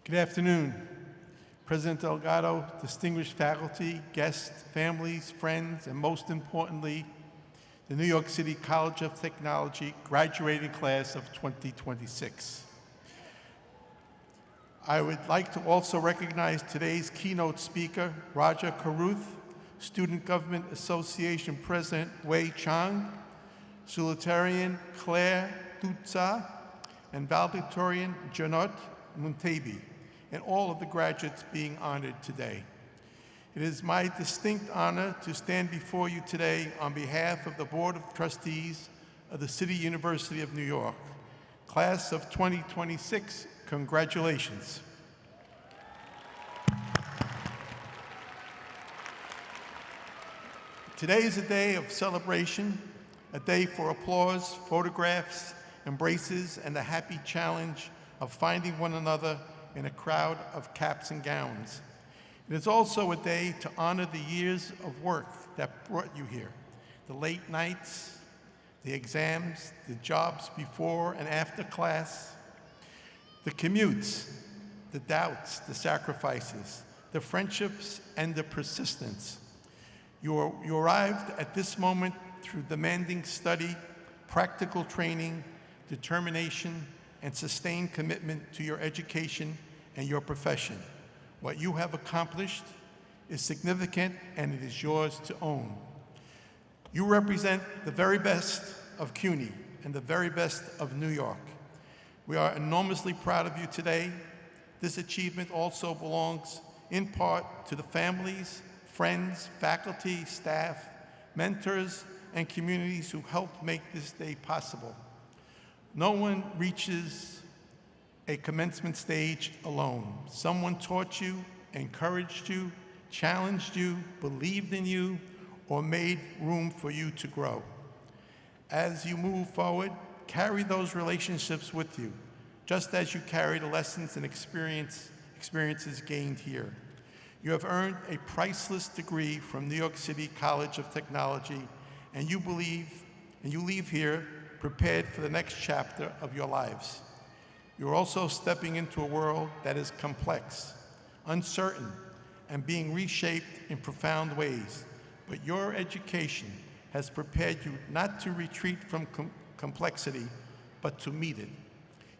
Good afternoon, President Delgado, distinguished faculty, guests, families, friends, and most importantly, the New York City College of Technology graduating class of 2026. I would like to also recognize today's keynote speaker, Roger Caruth, Student Government Association President Wei Chang, Salutarian Claire Dutza, and valedictorian Janot Muntebi, and all of the graduates being honored today. It is my distinct honor to stand before you today on behalf of the Board of Trustees of the City University of New York. Class of 2026, congratulations. Today is a day of celebration, a day for applause, photographs, embraces, and the happy challenge of finding one another in a crowd of caps and gowns. It is also a day to honor the years of work that brought you here, the late nights, the exams, the jobs before and after class, the commutes, the doubts, the sacrifices, the friendships, and the persistence. You arrived at this moment through demanding study, practical training, determination, and sustained commitment to your education and your profession. What you have accomplished is significant and it is yours to own. You represent the very best of CUNY and the very best of New York. We are enormously proud of you today. This achievement also belongs in part to the families, friends, faculty, staff, mentors, and communities who helped make this day possible. No one reaches a commencement stage alone. Someone taught you, encouraged you, challenged you, believed in you, or made room for you to grow. As you move forward, carry those relationships with you, just as you carry the lessons and experiences gained here. You have earned a priceless degree from New York City College of Technology, and you leave here prepared for the next chapter of your lives. You're also stepping into a world that is complex, uncertain, and being reshaped in profound ways. But your education has prepared you not to retreat from complexity, but to meet it.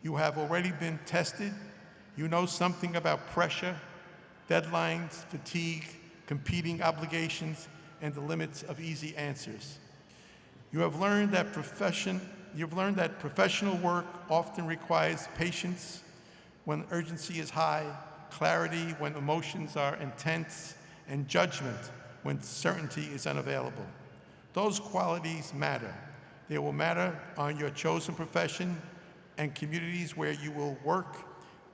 You have already been tested. You know something about pressure, deadlines, fatigue, competing obligations, and the limits of easy answers. You have learned that professional work often requires patience when urgency is high, clarity when emotions are intense, and judgment when certainty is unavailable. Those qualities matter. They will matter on your chosen profession and communities where you will work.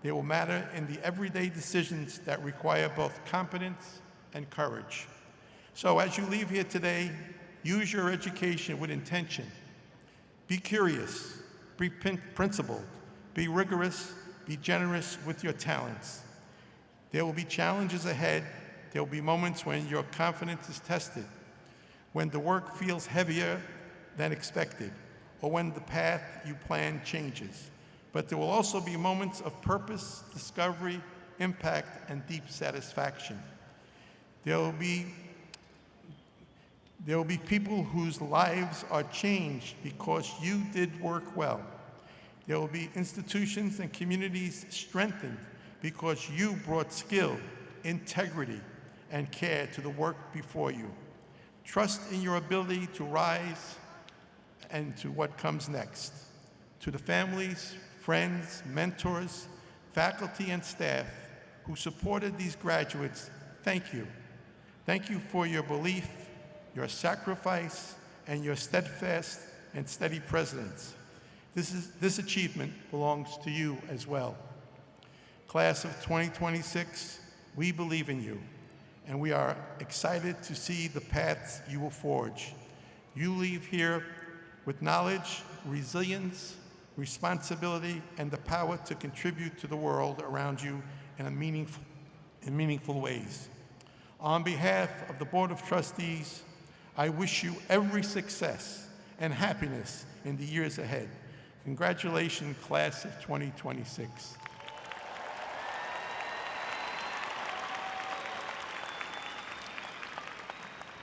They will matter in the everyday decisions that require both competence and courage. So as you leave here today, use your education with intention. Be curious, be principled, be rigorous, be generous with your talents. There will be challenges ahead. There will be moments when your confidence is tested, when the work feels heavier than expected, or when the path you plan changes. but there will also be moments of purpose, discovery, impact, and deep satisfaction. There will be people whose lives are changed because you did work well. There will be institutions and communities strengthened because you brought skill, integrity, and care to the work before you. Trust in your ability to rise and to what comes next. To the families, friends, mentors, faculty, and staff who supported these graduates, thank you. Thank you for your belief, your sacrifice, and your steadfast and steady presence. This achievement belongs to you as well. Class of 2026, we believe in you, and we are excited to see the paths you will forge. You leave here with knowledge, resilience, responsibility, and the power to contribute to the world around you in meaningful ways. On behalf of the Board of Trustees, I wish you every success and happiness in the years ahead. Congratulations, Class of 2026.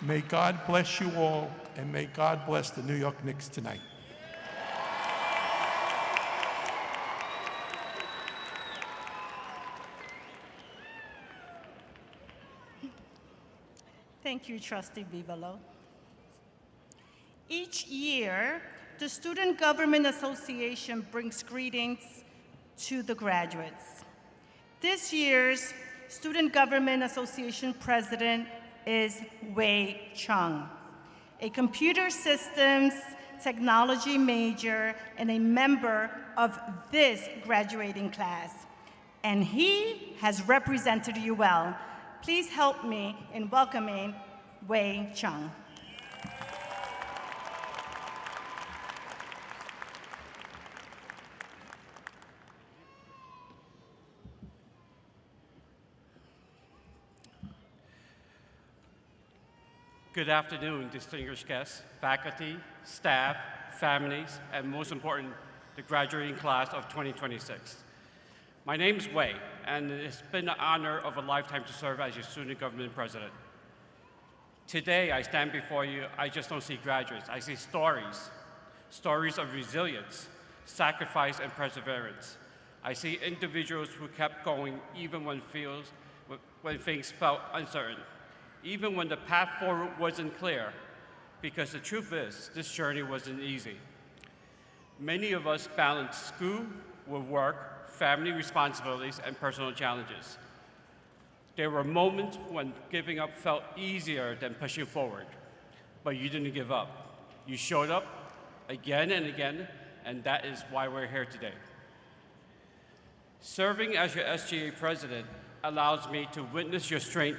May God bless you all, and may God bless the New York Knicks tonight. Thank you, Trustee Bibalo. Each year, the Student Government Association brings greetings to the graduates. This year's Student Government Association president is Wei Chung, a computer systems technology major and a member of this graduating class. And he has represented you well. Please help me in welcoming Wei Chung. Good afternoon, distinguished guests, faculty, staff, families, and most important, the graduating class of 2026. My name is Wei, and it's been the honor of a lifetime to serve as your student government president. Today, I stand before you, I just don't see graduates, I see stories of resilience, sacrifice, and perseverance. I see individuals who kept going even when things felt uncertain, even when the path forward wasn't clear, because the truth is, this journey wasn't easy. Many of us balanced school with work, family responsibilities, and personal challenges. There were moments when giving up felt easier than pushing forward, but you didn't give up. You showed up again and again, and that is why we're here today. Serving as your SGA president allows me to witness your strength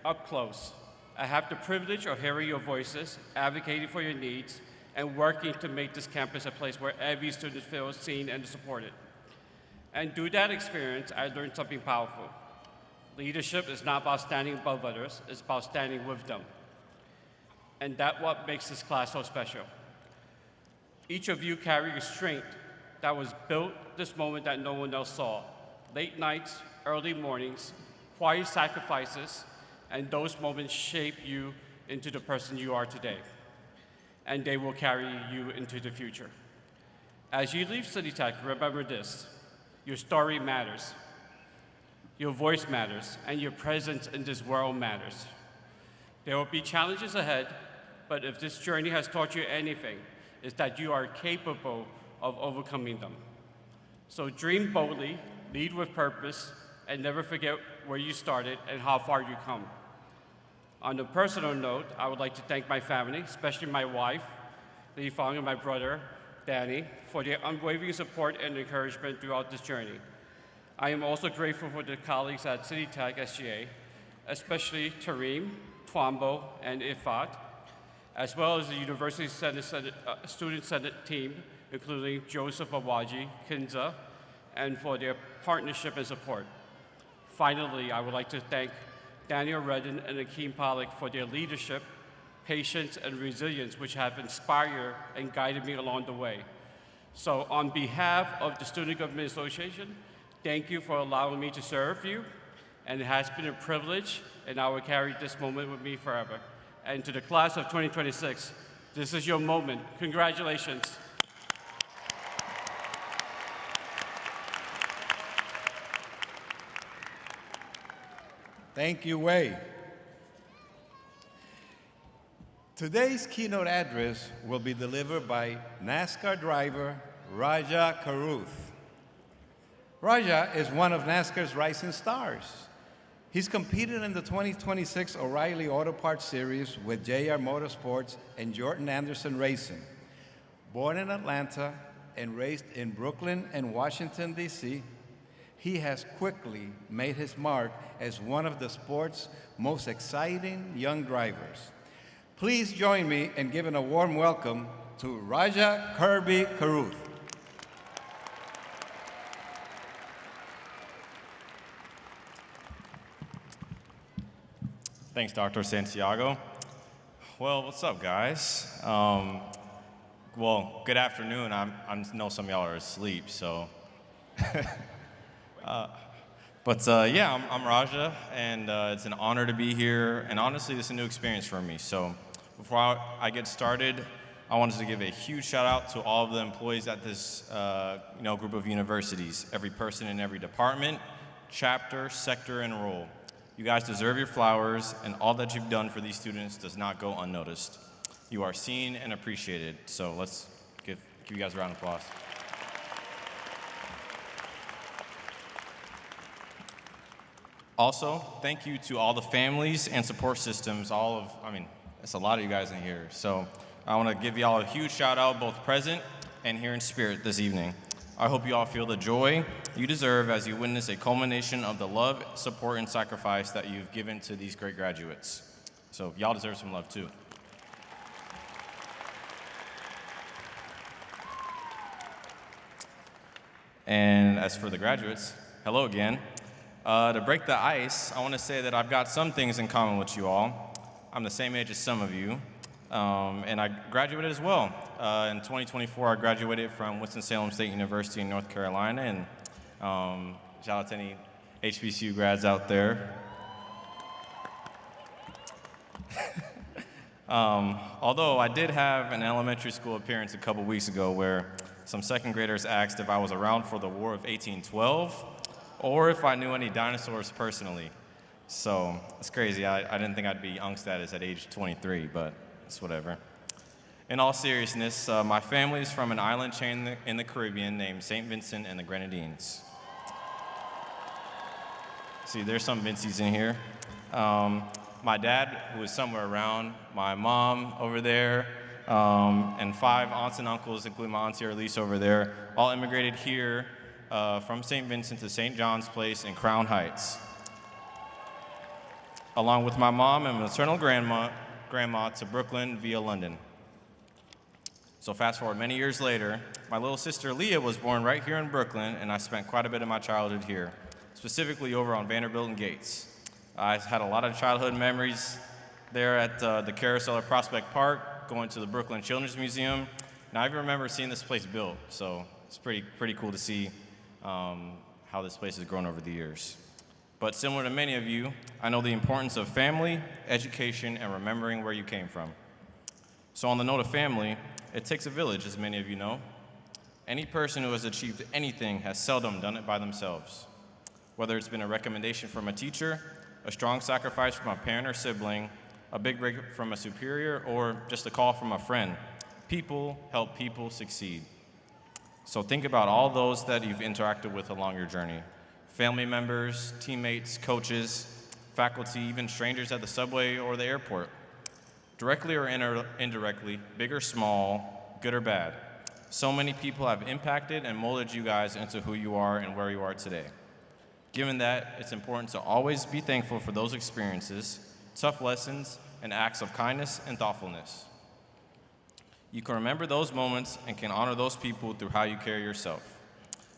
up close. I have the privilege of hearing your voices, advocating for your needs, and working to make this campus a place where every student feels seen and supported. And through that experience, I learned something powerful. Leadership is not about standing above others, it's about standing with them. And that's what makes this class so special. Each of you carry a strength that was built this moment that no one else saw. Late nights, early mornings, quiet sacrifices, and those moments shape you into the person you are today. And they will carry you into the future. As you leave City Tech, remember this: your story matters, your voice matters, and your presence in this world matters. There will be challenges ahead, but if this journey has taught you anything, it's that you are capable of overcoming them. So dream boldly, lead with purpose, and never forget where you started and how far you come. On a personal note, I would like to thank my family, especially my wife, Li Fang, and my brother, Danny, for their unwavering support and encouragement throughout this journey. I am also grateful for the colleagues at City Tech SGA, especially Tareem, Twambo, and Ifat, as well as the University Student Senate team, including Joseph Awaji, Kinza, and for their partnership and support. Finally, I would like to thank Daniel Redden and Akeem Pollock for their leadership, patience, and resilience, which have inspired and guided me along the way. So on behalf of the Student Government Association, thank you for allowing me to serve you. And it has been a privilege, and I will carry this moment with me forever. And to the class of 2026, this is your moment. Congratulations. Thank you, Wei. Today's keynote address will be delivered by NASCAR driver Raja Karuth. Raja is one of NASCAR's rising stars. He's competed in the 2026 O'Reilly Auto Parts Series with JR Motorsports and Jordan Anderson Racing. Born in Atlanta and raised in Brooklyn and Washington, D.C., he has quickly made his mark as one of the sport's most exciting young drivers. Please join me in giving a warm welcome to Raja Kirby Karuth. Thanks, Dr. Santiago. Well, what's up, guys? Well, good afternoon. I know some of y'all are asleep, so. Yeah, I'm Raja, and it's an honor to be here. And honestly, this is a new experience for me. So before I get started, I wanted to give a huge shout out to all of the employees at this group of universities, every person in every department, chapter, sector, and role. You guys deserve your flowers, and all that you've done for these students does not go unnoticed. You are seen and appreciated. So let's give you guys a round of applause. Also, thank you to all the families and support systems, it's a lot of you guys in here. So I want to give y'all a huge shout out, both present and here in spirit this evening. I hope you all feel the joy you deserve as you witness a culmination of the love, support, and sacrifice that you've given to these great graduates. So y'all deserve some love too. And as for the graduates, hello again. To break the ice, I want to say that I've got some things in common with you all. I'm the same age as some of you, and I graduated as well. In 2024, I graduated from Winston-Salem State University in North Carolina, and shout out to any HBCU grads out there. Although I did have an elementary school appearance a couple weeks ago where some second graders asked if I was around for the War of 1812 or if I knew any dinosaurs personally. So it's crazy. I didn't think I'd be young status at age 23, but it's whatever. In all seriousness, my family is from an island chain in the Caribbean named St. Vincent and the Grenadines. See, there's some Vincies in here. My dad, who is somewhere around, my mom over there, and 5 aunts and uncles, including my auntie Elise over there, all immigrated here from St. Vincent to St. John's Place in Crown Heights, along with my mom and maternal grandma to Brooklyn via London. So fast forward many years later, my little sister Leah was born right here in Brooklyn, and I spent quite a bit of my childhood here, specifically over on Vanderbilt and Gates. I had a lot of childhood memories there at the Carousel at Prospect Park, going to the Brooklyn Children's Museum. And I even remember seeing this place built, so it's pretty cool to see how this place has grown over the years. But similar to many of you, I know the importance of family, education, and remembering where you came from. So on the note of family, it takes a village, as many of you know. Any person who has achieved anything has seldom done it by themselves. Whether it's been a recommendation from a teacher, a strong sacrifice from a parent or sibling, a big break from a superior, or just a call from a friend, people help people succeed. So think about all those that you've interacted with along your journey. Family members, teammates, coaches, faculty, even strangers at the subway or the airport. Directly or indirectly, big or small, good or bad. So many people have impacted and molded you guys into who you are and where you are today. Given that, it's important to always be thankful for those experiences, tough lessons, and acts of kindness and thoughtfulness. You can remember those moments and can honor those people through how you carry yourself.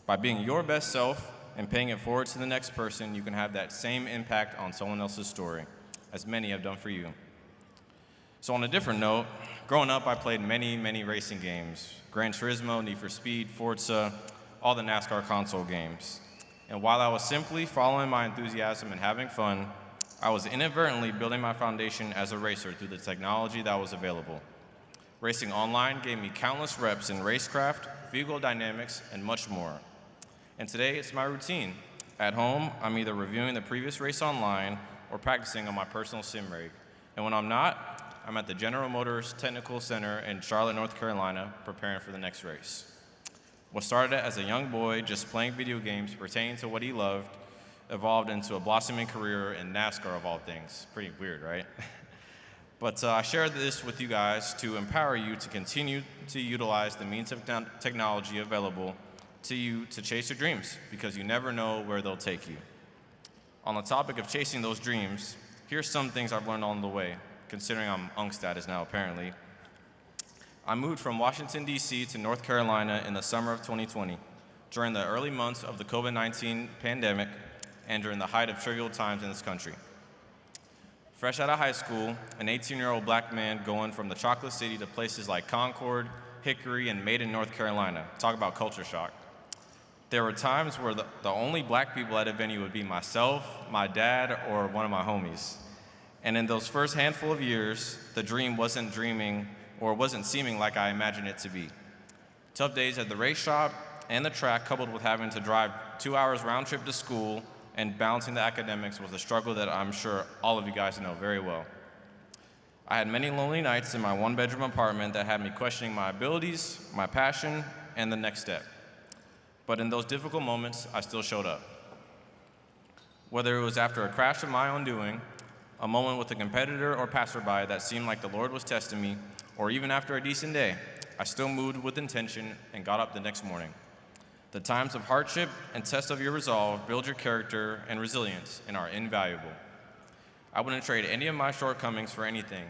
By being your best self and paying it forward to the next person, you can have that same impact on someone else's story, as many have done for you. So on a different note, Growing up, I played many racing games. Gran Turismo, Need for Speed, Forza, all the NASCAR console games. And while I was simply following my enthusiasm and having fun, I was inadvertently building my foundation as a racer through the technology that was available. Racing online gave me countless reps in racecraft, vehicle dynamics, and much more. And today, it's my routine. At home, I'm either reviewing the previous race online or practicing on my personal sim rig. And when I'm not, I'm at the General Motors Technical Center in Charlotte, North Carolina, preparing for the next race. What started as a young boy just playing video games pertaining to what he loved evolved into a blossoming career in NASCAR of all things. Pretty weird, right? But I share this with you guys to empower you to continue to utilize the means of technology available to you to chase your dreams, because you never know where they'll take you. On the topic of chasing those dreams, here's some things I've learned along the way, considering I'm UNC status now apparently. I moved from Washington, D.C. to North Carolina in the summer of 2020, during the early months of the COVID-19 pandemic and during the height of trivial times in this country. Fresh out of high school, an 18-year-old black man going from the Chocolate City to places like Concord, Hickory, and Maiden, North Carolina. Talk about culture shock. There were times where the only black people at a venue would be myself, my dad, or one of my homies. And in those first handful of years, the dream wasn't dreaming or wasn't seeming like I imagined it to be. Tough days at the race shop and the track, coupled with having to drive 2 hours round trip to school and balancing the academics, was a struggle that I'm sure all of you guys know very well. I had many lonely nights in my one-bedroom apartment that had me questioning my abilities, my passion, and the next step. But in those difficult moments, I still showed up. Whether it was after a crash of my own doing, a moment with a competitor or passerby that seemed like the Lord was testing me, or even after a decent day, I still moved with intention and got up the next morning. The times of hardship and test of your resolve build your character and resilience and are invaluable. I wouldn't trade any of my shortcomings for anything,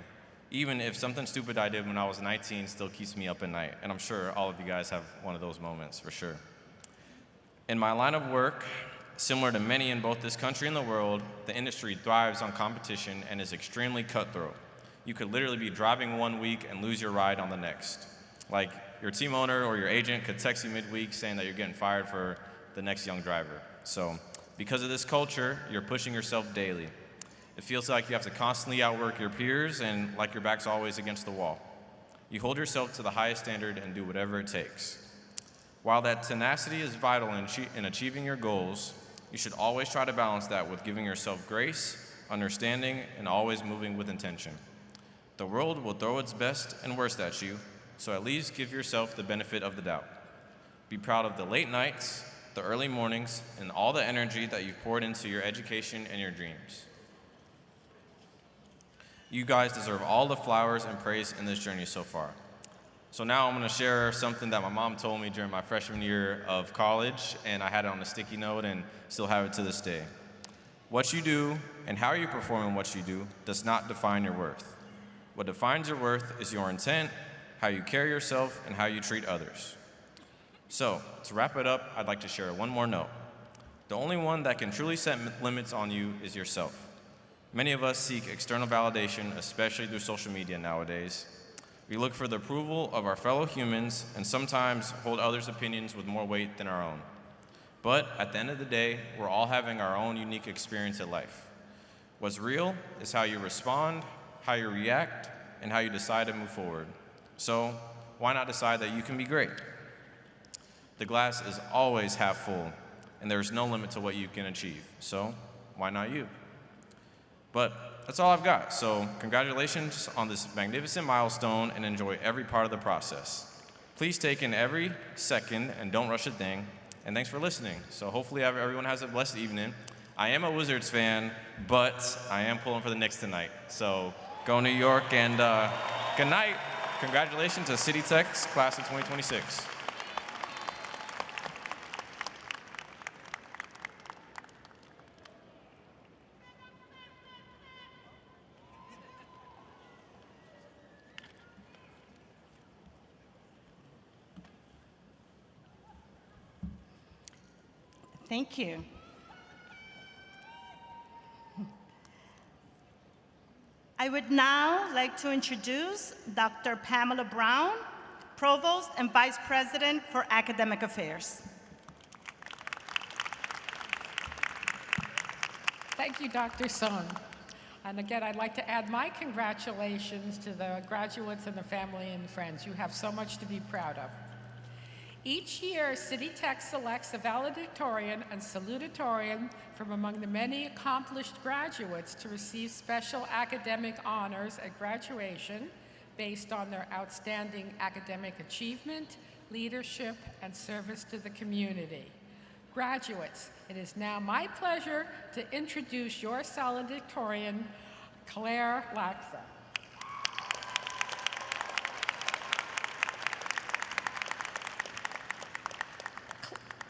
even if something stupid I did when I was 19 still keeps me up at night, and I'm sure all of you guys have one of those moments for sure. In my line of work, similar to many in both this country and the world, the industry thrives on competition and is extremely cutthroat. You could literally be driving one week and lose your ride on the next. Like, your team owner or your agent could text you midweek saying that you're getting fired for the next young driver. So, because of this culture, you're pushing yourself daily. It feels like you have to constantly outwork your peers and like your back's always against the wall. You hold yourself to the highest standard and do whatever it takes. While that tenacity is vital in achieving your goals, you should always try to balance that with giving yourself grace, understanding, and always moving with intention. The world will throw its best and worst at you, so at least give yourself the benefit of the doubt. Be proud of the late nights, the early mornings, and all the energy that you've poured into your education and your dreams. You guys deserve all the flowers and praise in this journey so far. So now I'm going to share something that my mom told me during my freshman year of college, and I had it on a sticky note and still have it to this day. What you do and how you perform in what you do does not define your worth. What defines your worth is your intent, how you carry yourself, and how you treat others. So, to wrap it up, I'd like to share one more note. The only one that can truly set limits on you is yourself. Many of us seek external validation, especially through social media nowadays. We look for the approval of our fellow humans and sometimes hold others' opinions with more weight than our own. But at the end of the day, we're all having our own unique experience at life. What's real is how you respond, how you react, and how you decide to move forward. So, why not decide that you can be great? The glass is always half full, and there's no limit to what you can achieve. So, why not you? But that's all I've got. So, congratulations on this magnificent milestone and enjoy every part of the process. Please take in every second and don't rush a thing. And thanks for listening. So, hopefully everyone has a blessed evening. I am a Wizards fan, but I am pulling for the Knicks tonight. So, go New York, and good night. Congratulations to City Tech's class of 2026. Thank you. I would would now like to introduce Dr. Pamela Brown, Provost and Vice President for Academic Affairs. Thank you, Dr. Sun. And again, I'd like to add my congratulations to the graduates and the family and friends. You have so much to be proud of. Each year, City Tech selects a valedictorian and salutatorian from among the many accomplished graduates to receive special academic honors at graduation based on their outstanding academic achievement, leadership, and service to the community. Graduates, it is now my pleasure to introduce your salutatorian, Claire Laxa.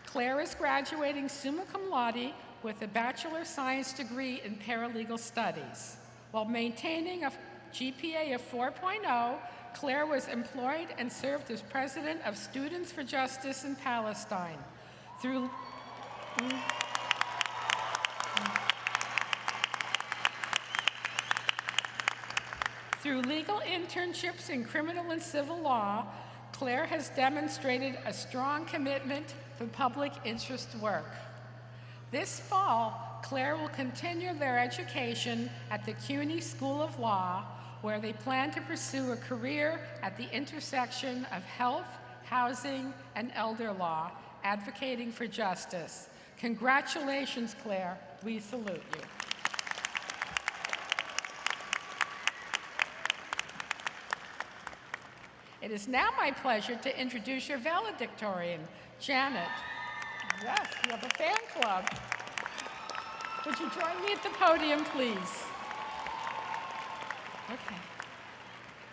Claire is graduating summa cum laude with a Bachelor of Science degree in Paralegal Studies. While maintaining a GPA of 4.0, Claire was employed and served as president of Students for Justice in Palestine. Through legal internships in criminal and civil law, Claire has demonstrated a strong commitment for public interest work. This fall, Claire will continue their education at the CUNY School of Law, where they plan to pursue a career at the intersection of health, housing, and elder law, advocating for justice. Congratulations, Claire. We salute you. It is now my pleasure to introduce your valedictorian, Janet. Yes, you have a fan club. Would you join me at the podium, please? Okay.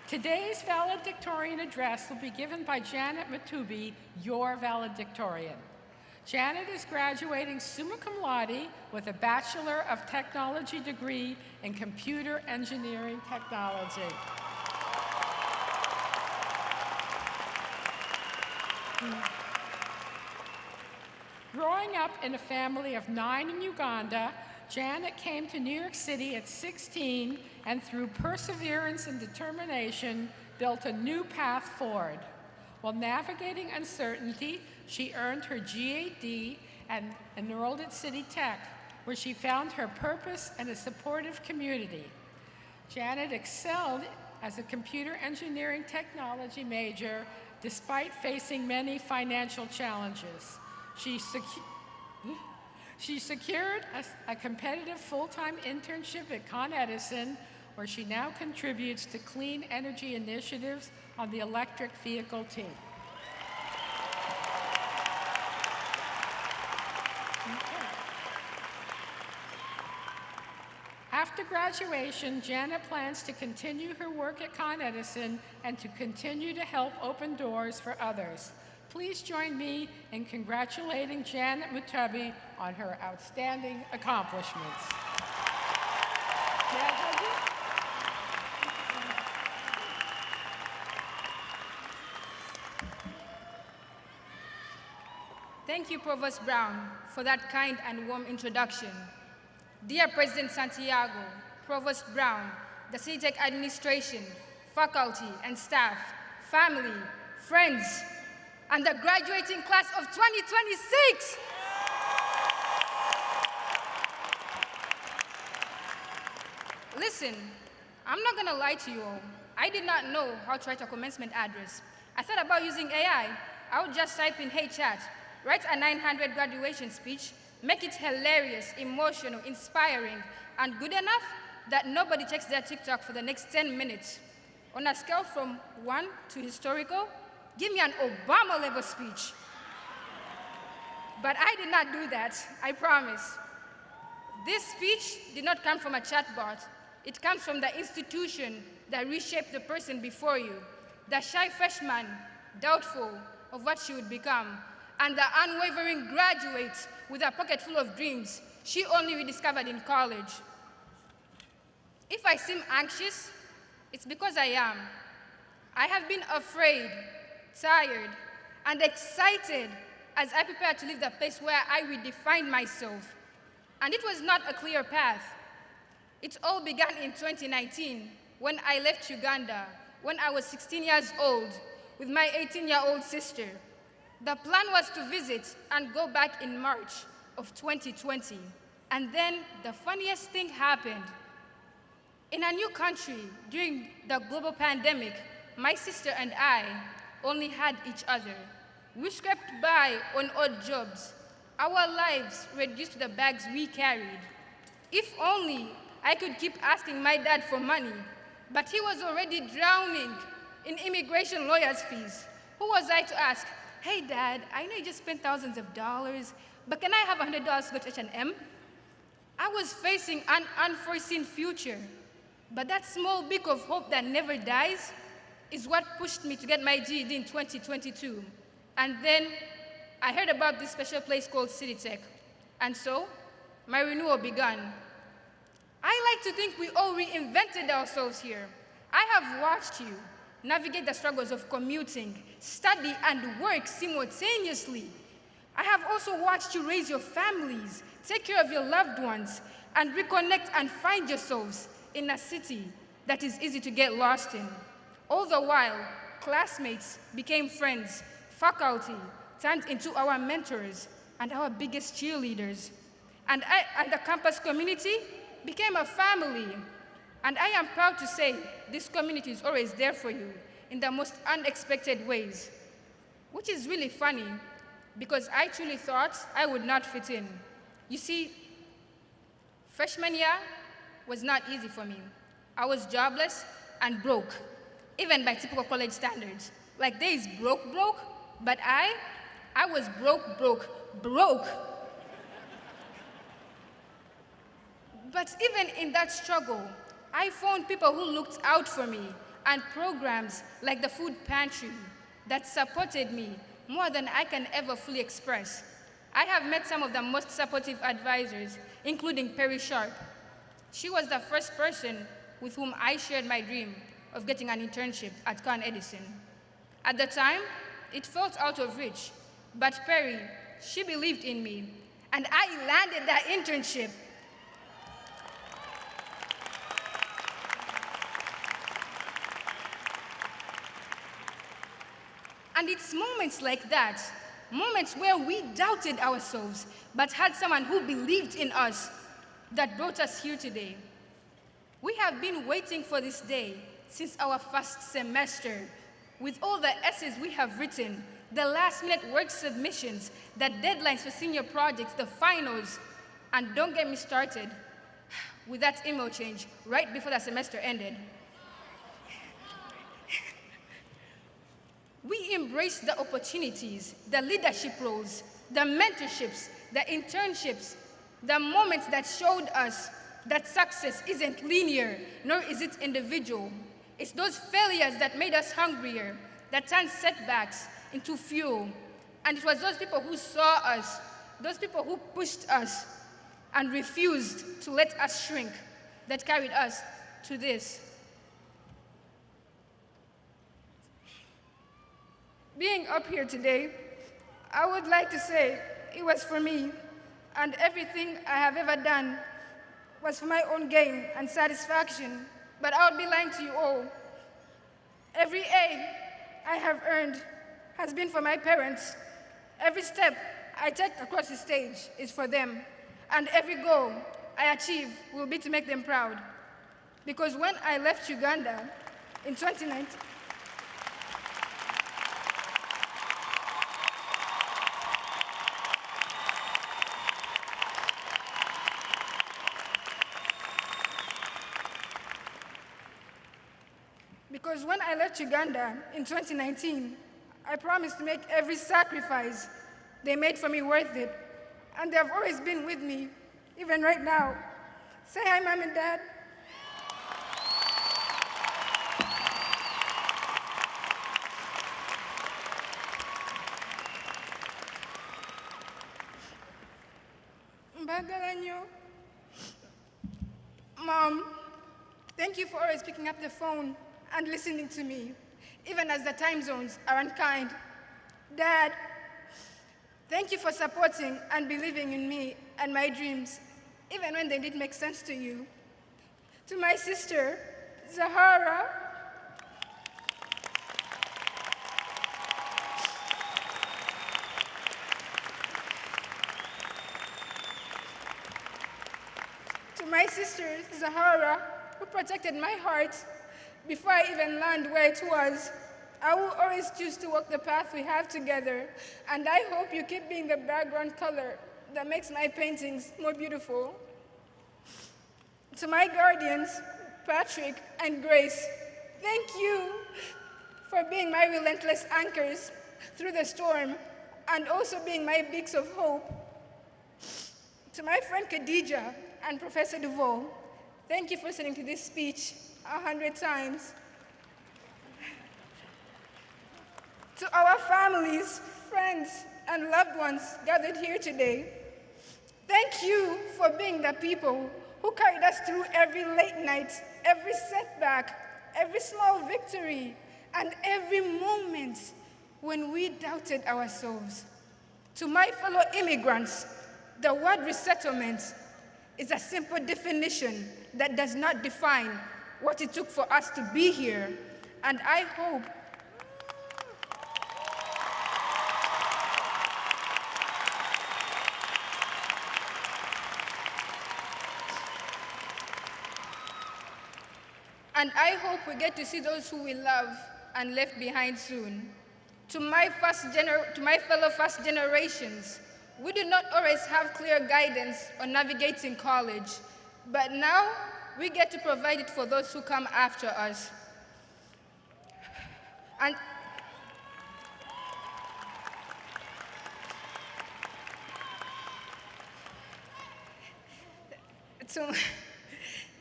Today's valedictorian address will be given by Janet Matubi, your valedictorian. Janet is graduating summa cum laude with a Bachelor of Technology degree in Computer Engineering Technology. Growing up in a family of 9 in Uganda, Janet came to New York City at 16 and through perseverance and determination built a new path forward. While navigating uncertainty, she earned her GED and enrolled at City Tech, where she found her purpose and a supportive community. Janet excelled as a computer engineering technology major despite facing many financial challenges. She secured a competitive full-time internship at Con Edison, where she now contributes to clean energy initiatives on the electric vehicle team. After graduation, Janet plans to continue her work at Con Edison and to continue to help open doors for others. Please join me in congratulating Janet Matubi on her outstanding accomplishments. Thank you, Provost Brown, for that kind and warm introduction. Dear President Santiago, Provost Brown, the City Tech administration, faculty and staff, family, friends, and the graduating class of 2026. Listen, I'm not gonna lie to you all. I did not know how to write a commencement address. I thought about using AI. I would just type in, "Hey chat," write a 900 graduation speech, make it hilarious, emotional, inspiring, and good enough that nobody checks their TikTok for the next 10 minutes. On a scale from 1 to historical, give me an Obama-level speech. But I did not do that, I promise. This speech did not come from a chatbot. It comes from the institution that reshaped the person before you, the shy freshman, doubtful of what she would become, and the unwavering graduate with a pocket full of dreams she only rediscovered in college. If I seem anxious, it's because I am. I have been afraid, tired, and excited as I prepare to leave the place where I redefined myself. And it was not a clear path. It all began in 2019 when I left Uganda when I was 16 years old with my 18-year-old sister. The plan was to visit and go back in March of 2020. And then the funniest thing happened. In a new country, during the global pandemic, my sister and I only had each other. We scraped by on odd jobs. Our lives reduced to the bags we carried. If only I could keep asking my dad for money, but he was already drowning in immigration lawyers' fees. Who was I to ask, hey Dad, I know you just spent thousands of dollars, but can I have $100 to go to H&M? I was facing an unforeseen future, but that small beak of hope that never dies is what pushed me to get my GED in 2022. And then I heard about this special place called City Tech, and so my renewal began. I like to think we all reinvented ourselves here. I have watched you navigate the struggles of commuting, study, and work simultaneously. I have also watched you raise your families, take care of your loved ones, and reconnect and find yourselves in a city that is easy to get lost in. All the while, classmates became friends, faculty turned into our mentors and our biggest cheerleaders. And the campus community became a family. And I am proud to say this community is always there for you in the most unexpected ways, which is really funny because I truly thought I would not fit in. You see, freshman year was not easy for me. I was jobless and broke, even by typical college standards. Like there is broke, but I was broke. But even in that struggle, I found people who looked out for me and programs like the food pantry that supported me more than I can ever fully express. I have met some of the most supportive advisors, including Perry Sharp. She was the first person with whom I shared my dream of getting an internship at Con Edison. At the time, it felt out of reach, but Perry, she believed in me, and I landed that internship. And it's moments like that, moments where we doubted ourselves, but had someone who believed in us, that brought us here today. We have been waiting for this day since our first semester, with all the essays we have written, the last-minute work submissions, the deadlines for senior projects, the finals, and don't get me started with that email change right before the semester ended. We embraced the opportunities, the leadership roles, the mentorships, the internships, the moments that showed us that success isn't linear, nor is it individual. It's those failures that made us hungrier, that turned setbacks into fuel. And it was those people who saw us, those people who pushed us and refused to let us shrink, that carried us to this. Being up here today, I would like to say it was for me, and everything I have ever done was for my own gain and satisfaction, but I would be lying to you all. Every A I have earned has been for my parents. Every step I take across the stage is for them, and every goal I achieve will be to make them proud. Because when I left Uganda in 2019, Because when I left Uganda in 2019, I promised to make every sacrifice they made for me worth it. And they have always been with me, even right now. Say hi, Mom and Dad. Mbagalanyo. Mom, thank you for always picking up the phone and listening to me, even as the time zones are unkind. Dad, thank you for supporting and believing in me and my dreams, even when they didn't make sense to you. To my sister, Zahara, to my sister Zahara, who protected my heart before I even learned where it was. I will always choose to walk the path we have together, and I hope you keep being the background color that makes my paintings more beautiful. To my guardians, Patrick and Grace, thank you for being my relentless anchors through the storm and also being my beacons of hope. To my friend Khadija and Professor Duval, thank you for listening to this speech 100 times. To our families, friends, and loved ones gathered here today, thank you for being the people who carried us through every late night, every setback, every small victory, and every moment when we doubted ourselves. To my fellow immigrants, the word resettlement is a simple definition that does not define what it took for us to be here, and I hope we get to see those who we love and left behind soon. To my fellow first generations, we did not always have clear guidance on navigating college, but now we get to provide it for those who come after us. And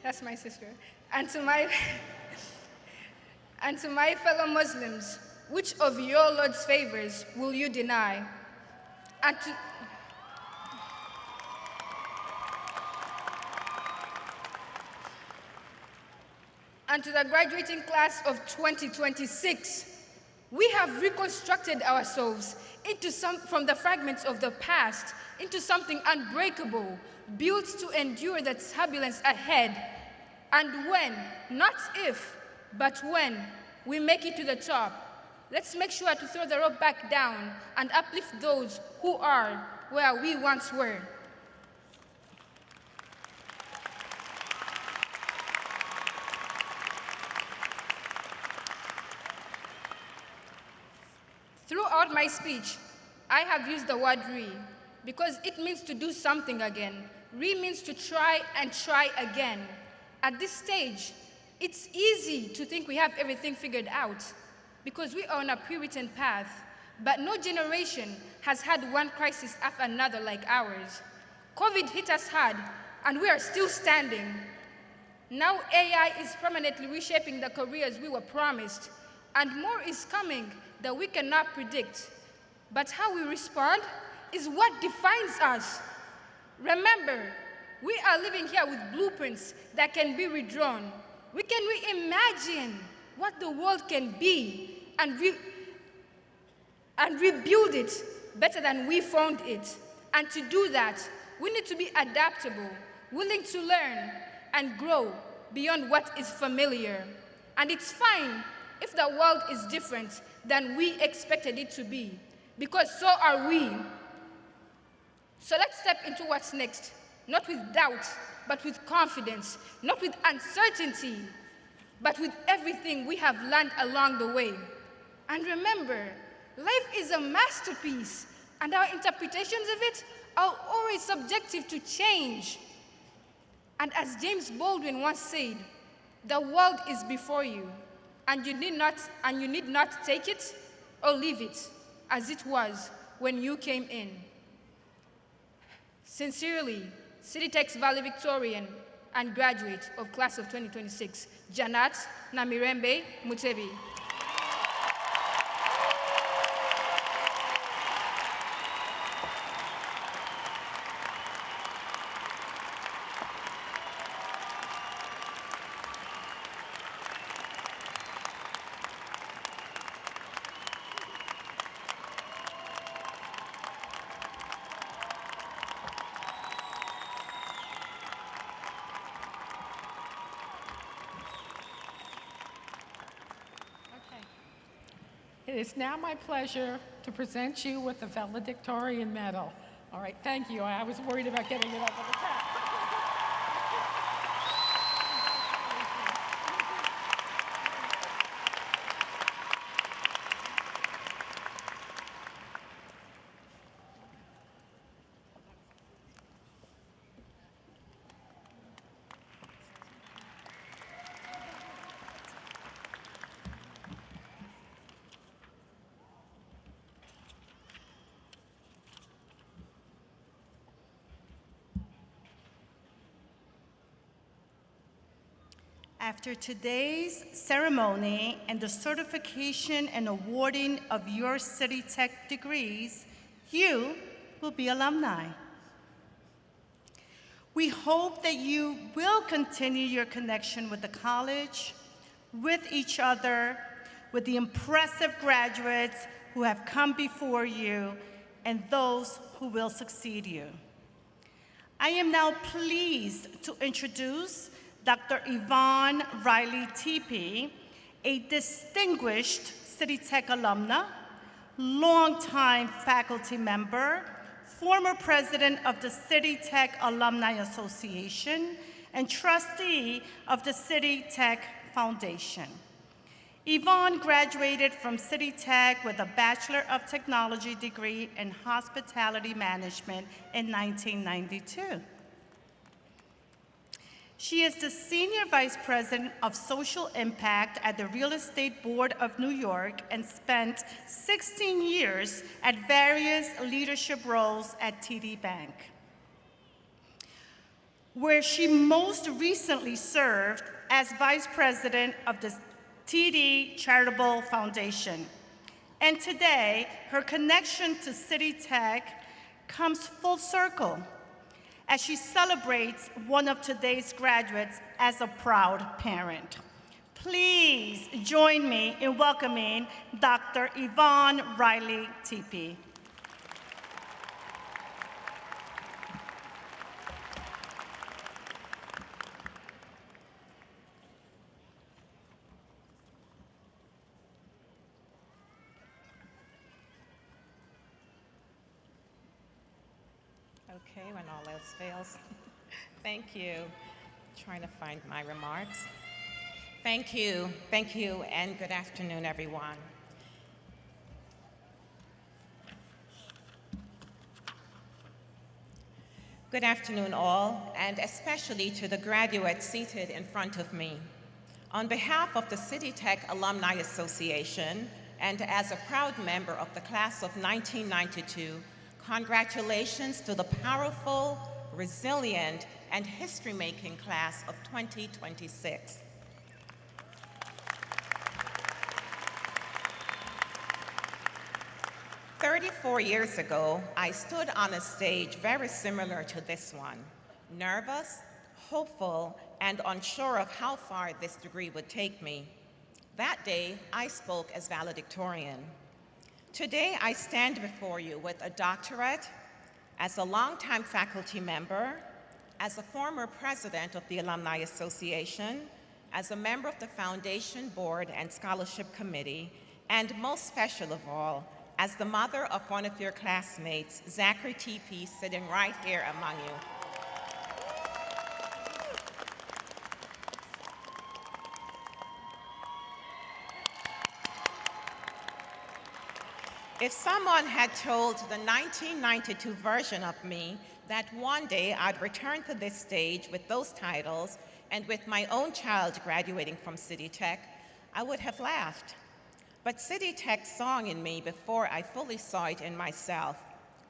that's my sister. And to my fellow Muslims, which of your Lord's favors will you deny? And to the graduating class of 2026, we have reconstructed ourselves from the fragments of the past into something unbreakable, built to endure the turbulence ahead. And when, not if, but when we make it to the top, let's make sure to throw the rope back down and uplift those who are where we once were. Throughout my speech, I have used the word re because it means to do something again. Re means to try and try again. At this stage, it's easy to think we have everything figured out because we are on a pre-written path, but no generation has had one crisis after another like ours. COVID hit us hard, and we are still standing. Now AI is permanently reshaping the careers we were promised, and more is coming that we cannot predict. But how we respond is what defines us. Remember, we are living here with blueprints that can be redrawn. We can reimagine what the world can be and rebuild it better than we found it. And to do that, we need to be adaptable, willing to learn and grow beyond what is familiar. And it's fine if the world is different than we expected it to be, because so are we. So let's step into what's next, not with doubt, but with confidence, not with uncertainty, but with everything we have learned along the way. And remember, life is a masterpiece, and our interpretations of it are always subjective to change. And as James Baldwin once said, the world is before you, and you need not take it or leave it as it was when you came in. Sincerely, CityTech's valedictorian and graduate of class of 2026, Janat Namirembe Mutebi. It is now my pleasure to present you with the valedictorian medal. All right, thank you. I was worried about getting it over the top. After today's ceremony and the certification and awarding of your City Tech degrees, you will be alumni. We hope that you will continue your connection with the college, with each other, with the impressive graduates who have come before you, and those who will succeed you. I am now pleased to introduce Dr. Yvonne Riley Teepee, a distinguished City Tech alumna, longtime faculty member, former president of the City Tech Alumni Association, and trustee of the City Tech Foundation. Yvonne graduated from City Tech with a Bachelor of Technology degree in Hospitality Management in 1992. She is the Senior Vice President of Social Impact at the Real Estate Board of New York and spent 16 years at various leadership roles at TD Bank, where she most recently served as Vice President of the TD Charitable Foundation. And today, her connection to City Tech comes full circle as she celebrates one of today's graduates as a proud parent. Please join me in welcoming Dr. Yvonne Riley Teepee. Okay, when all else fails. Thank you. Trying to find my remarks. Thank you, and good afternoon, everyone. Good afternoon, all, and especially to the graduates seated in front of me. On behalf of the City Tech Alumni Association, and as a proud member of the class of 1992, congratulations to the powerful, resilient, and history-making class of 2026. "34 years ago, I stood on a stage very similar to this one, nervous, hopeful, and unsure of how far this degree would take me. That day, I spoke as valedictorian. Today, I stand before you with a doctorate, as a longtime faculty member, as a former president of the Alumni Association, as a member of the Foundation Board and Scholarship Committee, and most special of all, as the mother of one of your classmates, Zachary Teepee, sitting right here among you. If someone had told the 1992 version of me that one day I'd return to this stage with those titles and with my own child graduating from City Tech, I would have laughed. But City Tech saw in me before I fully saw it in myself.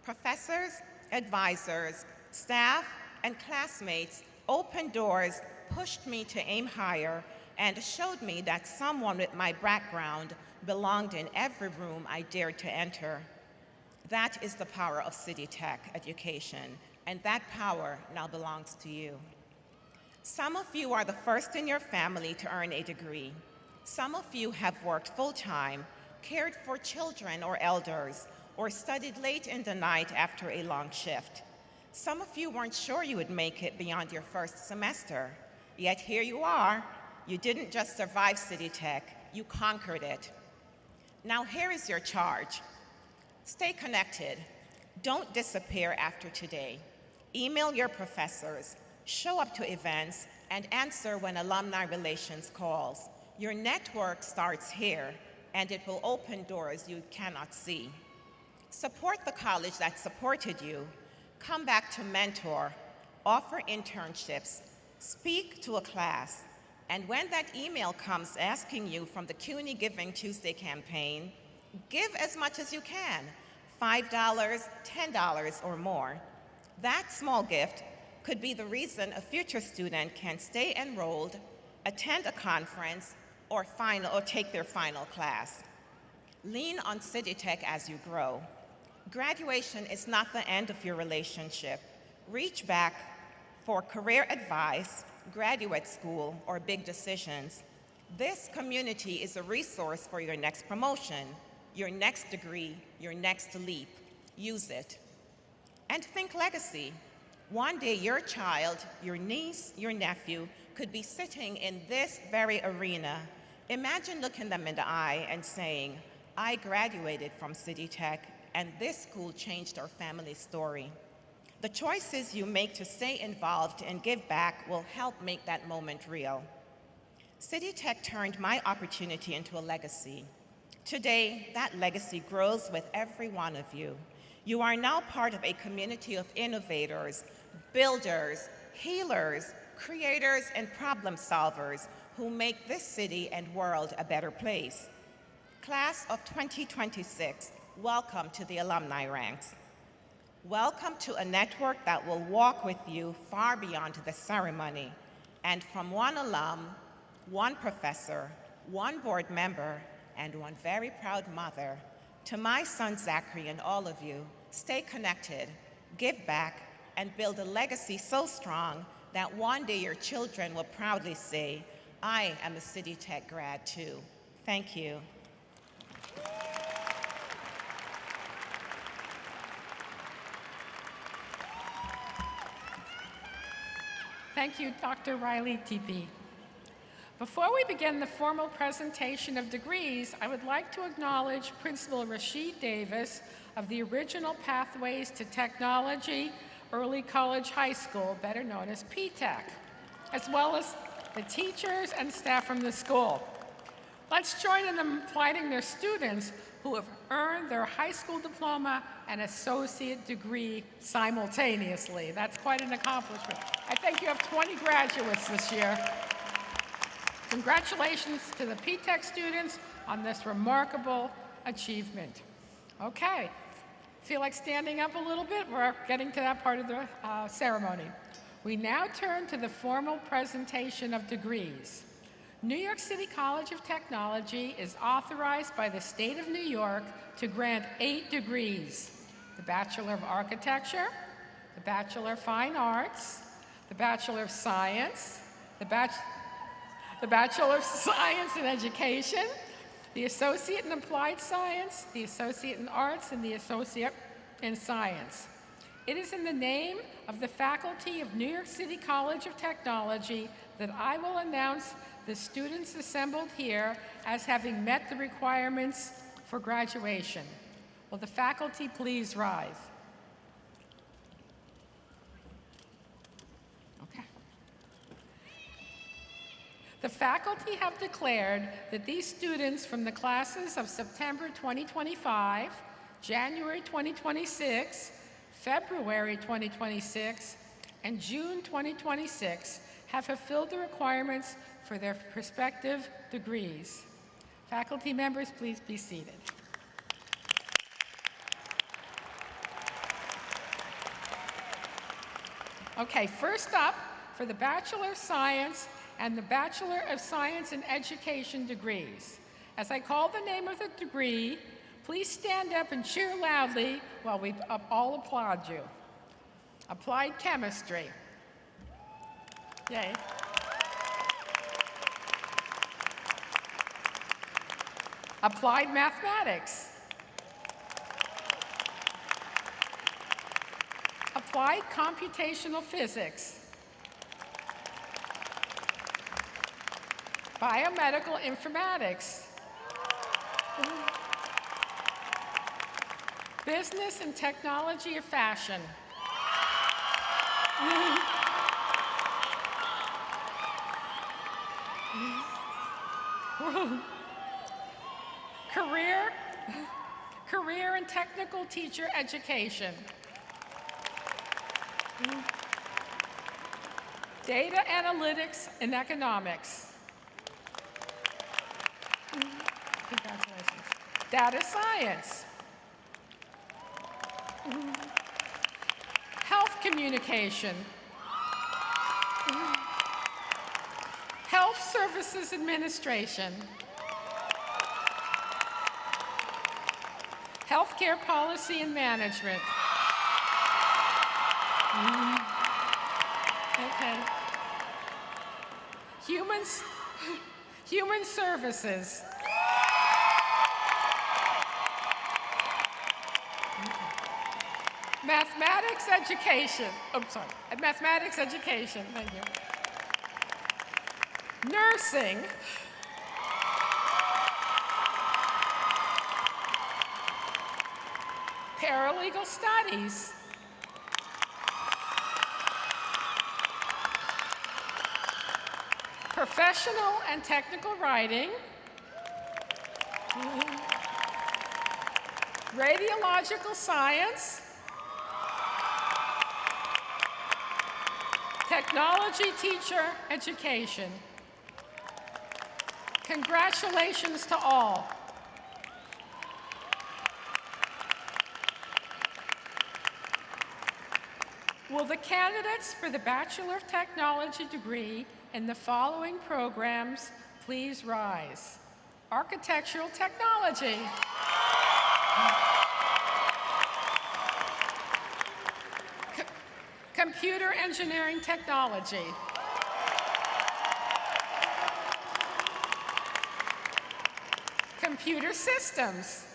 Professors, advisors, staff, and classmates opened doors, pushed me to aim higher, and showed me that someone with my background belonged in every room I dared to enter. That is the power of City Tech education, and that power now belongs to you. Some of you are the first in your family to earn a degree. Some of you have worked full-time, cared for children or elders, or studied late in the night after a long shift. Some of you weren't sure you would make it beyond your first semester, yet here you are. You didn't just survive City Tech, you conquered it. Now here is your charge. Stay connected. Don't disappear after today. Email your professors, show up to events, and answer when alumni relations calls. Your network starts here, and it will open doors you cannot see. Support the college that supported you. Come back to mentor, offer internships, speak to a class, and when that email comes asking you from the CUNY Giving Tuesday campaign, give as much as you can, $5, $10, or more. That small gift could be the reason a future student can stay enrolled, attend a conference, or take their final class. Lean on CityTech as you grow. Graduation is not the end of your relationship. Reach back for career advice, graduate school, or big decisions. This community is a resource for your next promotion, your next degree, your next leap. Use it. And think legacy. One day your child, your niece, your nephew could be sitting in this very arena. Imagine looking them in the eye and saying, I graduated from CityTech, and this school changed our family story. The choices you make to stay involved and give back will help make that moment real. CityTech turned my opportunity into a legacy. Today, that legacy grows with every one of you. You are now part of a community of innovators, builders, healers, creators, and problem solvers who make this city and world a better place. Class of 2026, welcome to the alumni ranks. Welcome to a network that will walk with you far beyond the ceremony. And from one alum, one professor, one board member, and one very proud mother, to my son Zachary and all of you, stay connected, give back, and build a legacy so strong that one day your children will proudly say, I am a CityTech grad too. Thank you. Thank you, Dr. Riley TP. Before we begin the formal presentation of degrees, I would like to acknowledge Principal Rashid Davis of the original Pathways to Technology Early College High School, better known as PTech, as well as the teachers and staff from the school. Let's join in them applauding their students who have earned their high school diploma and associate degree simultaneously. That's quite an accomplishment. I think you have 20 graduates this year. Congratulations to the PTech students on this remarkable achievement. Okay, feel like standing up a little bit? We're getting to that part of the ceremony. We now turn to the formal presentation of degrees. New York City College of Technology is authorized by the state of New York to grant 8 degrees: the Bachelor of Architecture, the Bachelor of Fine Arts, the Bachelor of Science, the Bachelor of Science in Education, the Associate in Applied Science, the Associate in Arts, and the Associate in Science. It is in the name of the faculty of New York City College of Technology that I will announce the students assembled here as having met the requirements for graduation. Will the faculty please rise? Okay. The faculty have declared that these students from the classes of September 2025, January 2026, February 2026, and June 2026 have fulfilled the requirements for their respective degrees. Faculty members, please be seated. Okay, first up, for the Bachelor of Science and the Bachelor of Science in Education degrees. As I call the name of the degree, please stand up and cheer loudly while we all applaud you. Applied Chemistry. Yay. Applied Mathematics. Applied Computational Physics. Biomedical Informatics. Business and Technology of Fashion. Career and Technical Teacher Education. Data Analytics and Economics. Congratulations. Data Science. Health Communication. Health Services Administration. Healthcare Policy and Management. Okay. Human Services. Mathematics Education. Oh, sorry. Mathematics Education. Thank you. Nursing. Paralegal Studies. Professional and Technical Writing. Radiological Science. Technology Teacher Education. Congratulations to all. Will the candidates for the Bachelor of Technology degree in the following programs please rise? Architectural Technology. Computer Engineering Technology. Computer Systems.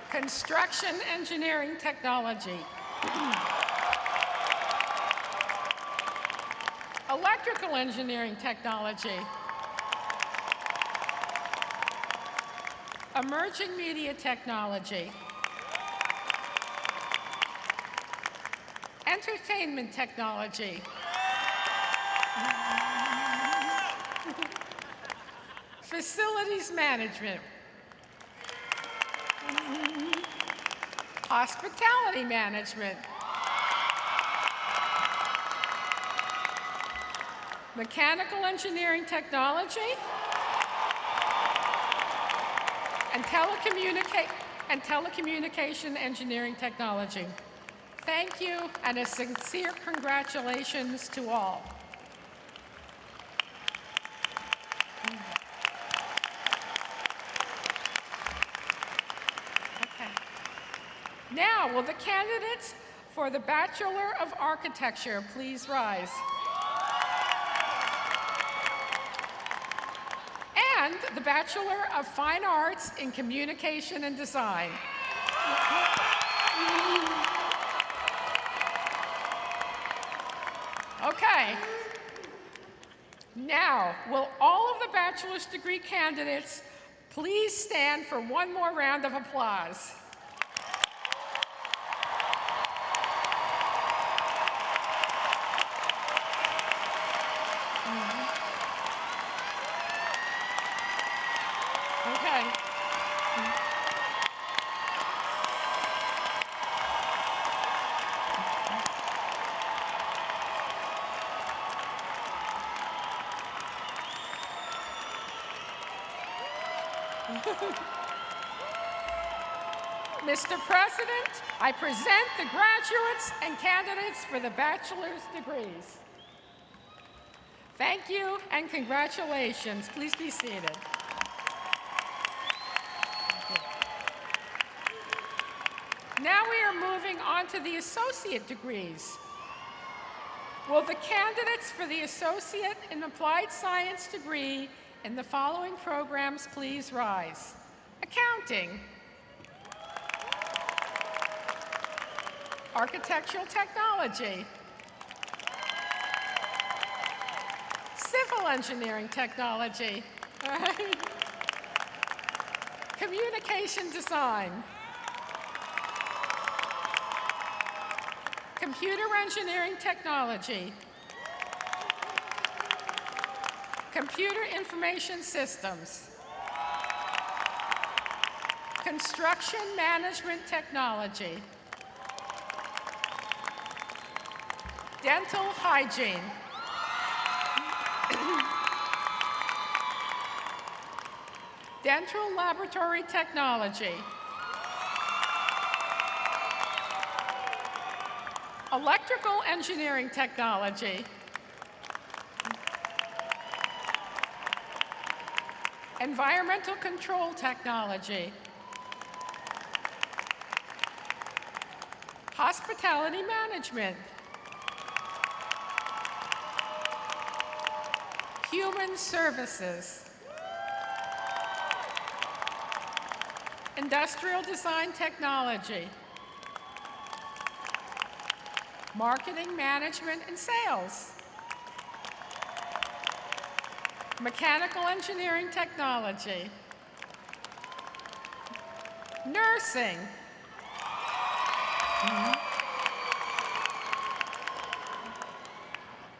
Construction Engineering Technology. Electrical Engineering Technology. Emerging Media Technology. Entertainment Technology. Facilities Management. Hospitality Management. Mechanical Engineering Technology. And Telecommunication Engineering Technology. Thank you, and a sincere congratulations to all. Okay. Now, will the candidates for the Bachelor of Architecture please rise? And the Bachelor of Fine Arts in Communication and Design. Okay. Now, will all of the bachelor's degree candidates please stand for one more round of applause? Okay. Mr. President, I present the graduates and candidates for the bachelor's degrees. Thank you and congratulations. Please be seated. Now we are moving on to the associate degrees. Will the candidates for the Associate in Applied Science degree in the following programs please rise? Accounting. Architectural Technology. Civil Engineering Technology. Communication design. Computer engineering technology. Computer information systems. Construction management technology. Dental hygiene. Dental laboratory technology. Electrical engineering technology. Environmental control technology. Hospitality management. Human services. Industrial design technology. Marketing, management, and sales. Mechanical engineering technology. Nursing.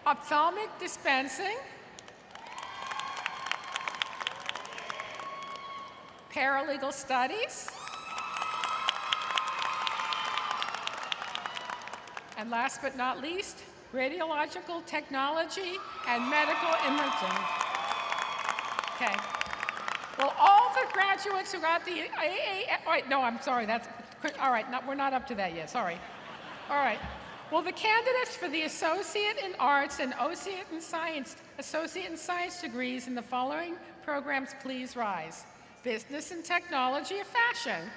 Ophthalmic dispensing. Paralegal studies. And last but not least, radiological technology and medical imaging. Okay. Well, all the graduates who got the wait, no, I'm sorry, that's, all right, no, we're not up to that yet, sorry. All right. Will the candidates for the Associate in Arts and Associate in Science degrees in the following programs please rise? Business and Technology of Fashion.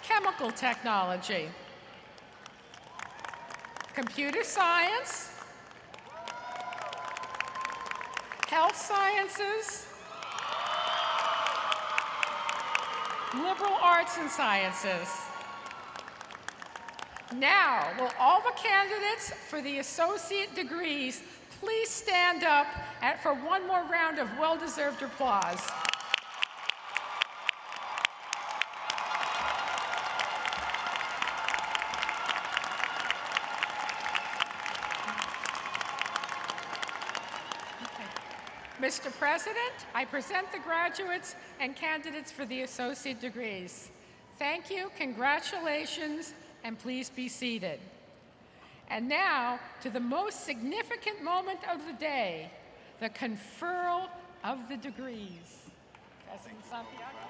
Chemical Technology. Computer Science. Health Sciences. Liberal Arts and Sciences. Now, will all the candidates for the associate degrees please stand up for one more round of well-deserved applause? Mr. President, I present the graduates and candidates for the associate degrees. Thank you, congratulations, and please be seated. And now to the most significant moment of the day, the conferral of the degrees. President Santiago.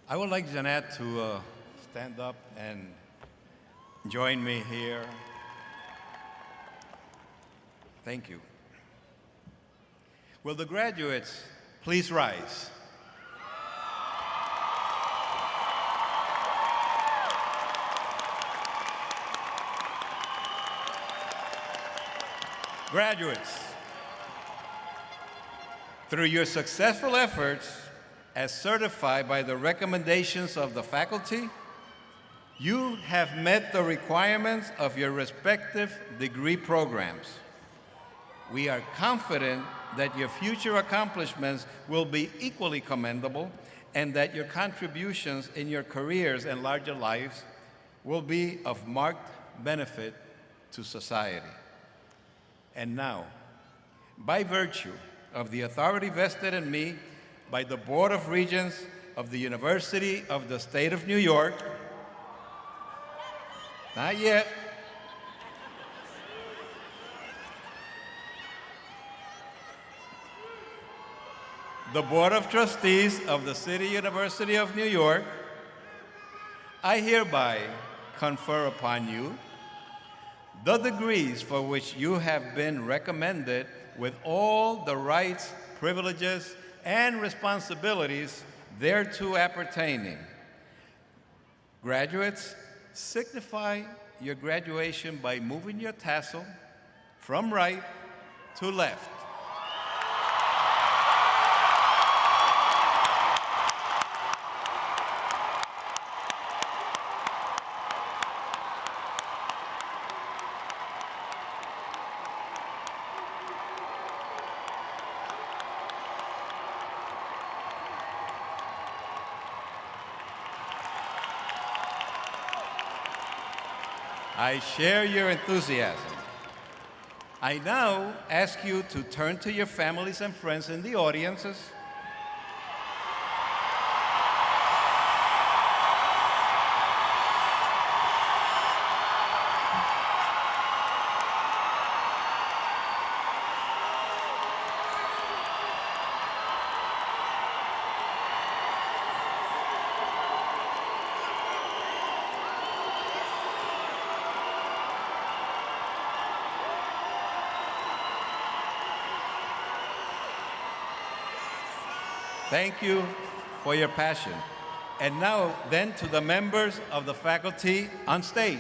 I would like Jeanette to stand up and join me here. Thank you. Will the graduates please rise? Graduates, through your successful efforts as certified by the recommendations of the faculty, you have met the requirements of your respective degree programs. We are confident that your future accomplishments will be equally commendable and that your contributions in your careers and larger lives will be of marked benefit to society. And now, by virtue of the authority vested in me by the Board of Regents of the University of the State of New York, not yet, the Board of Trustees of the City University of New York, I hereby confer upon you the degrees for which you have been recommended with all the rights, privileges, and responsibilities thereto appertaining. Graduates, signify your graduation by moving your tassel from right to left. I share your enthusiasm. I now ask you to turn to your families and friends in the audiences. Thank you for your passion. And now, then, to the members of the faculty on stage.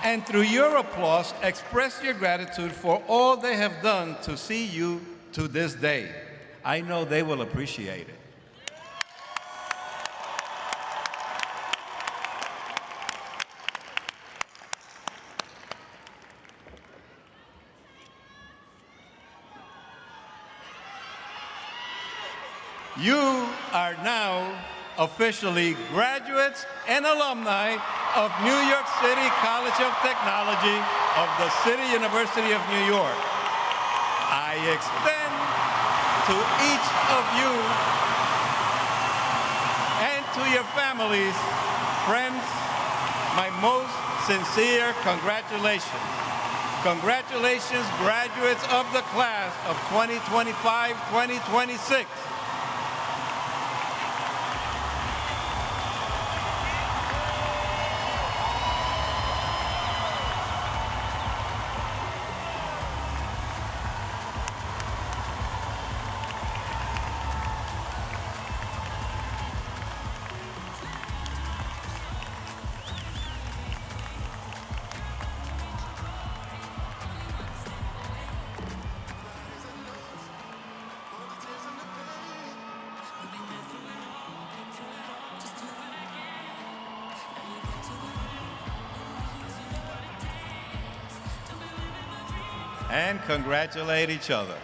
And through your applause, express your gratitude for all they have done to see you to this day. I know they will appreciate it. You are now officially graduates and alumni of New York City College of Technology of the City University of New York. I extend to each of you and to your families, friends, my most sincere congratulations. Congratulations, graduates of the class of 2025-2026. And congratulate each other.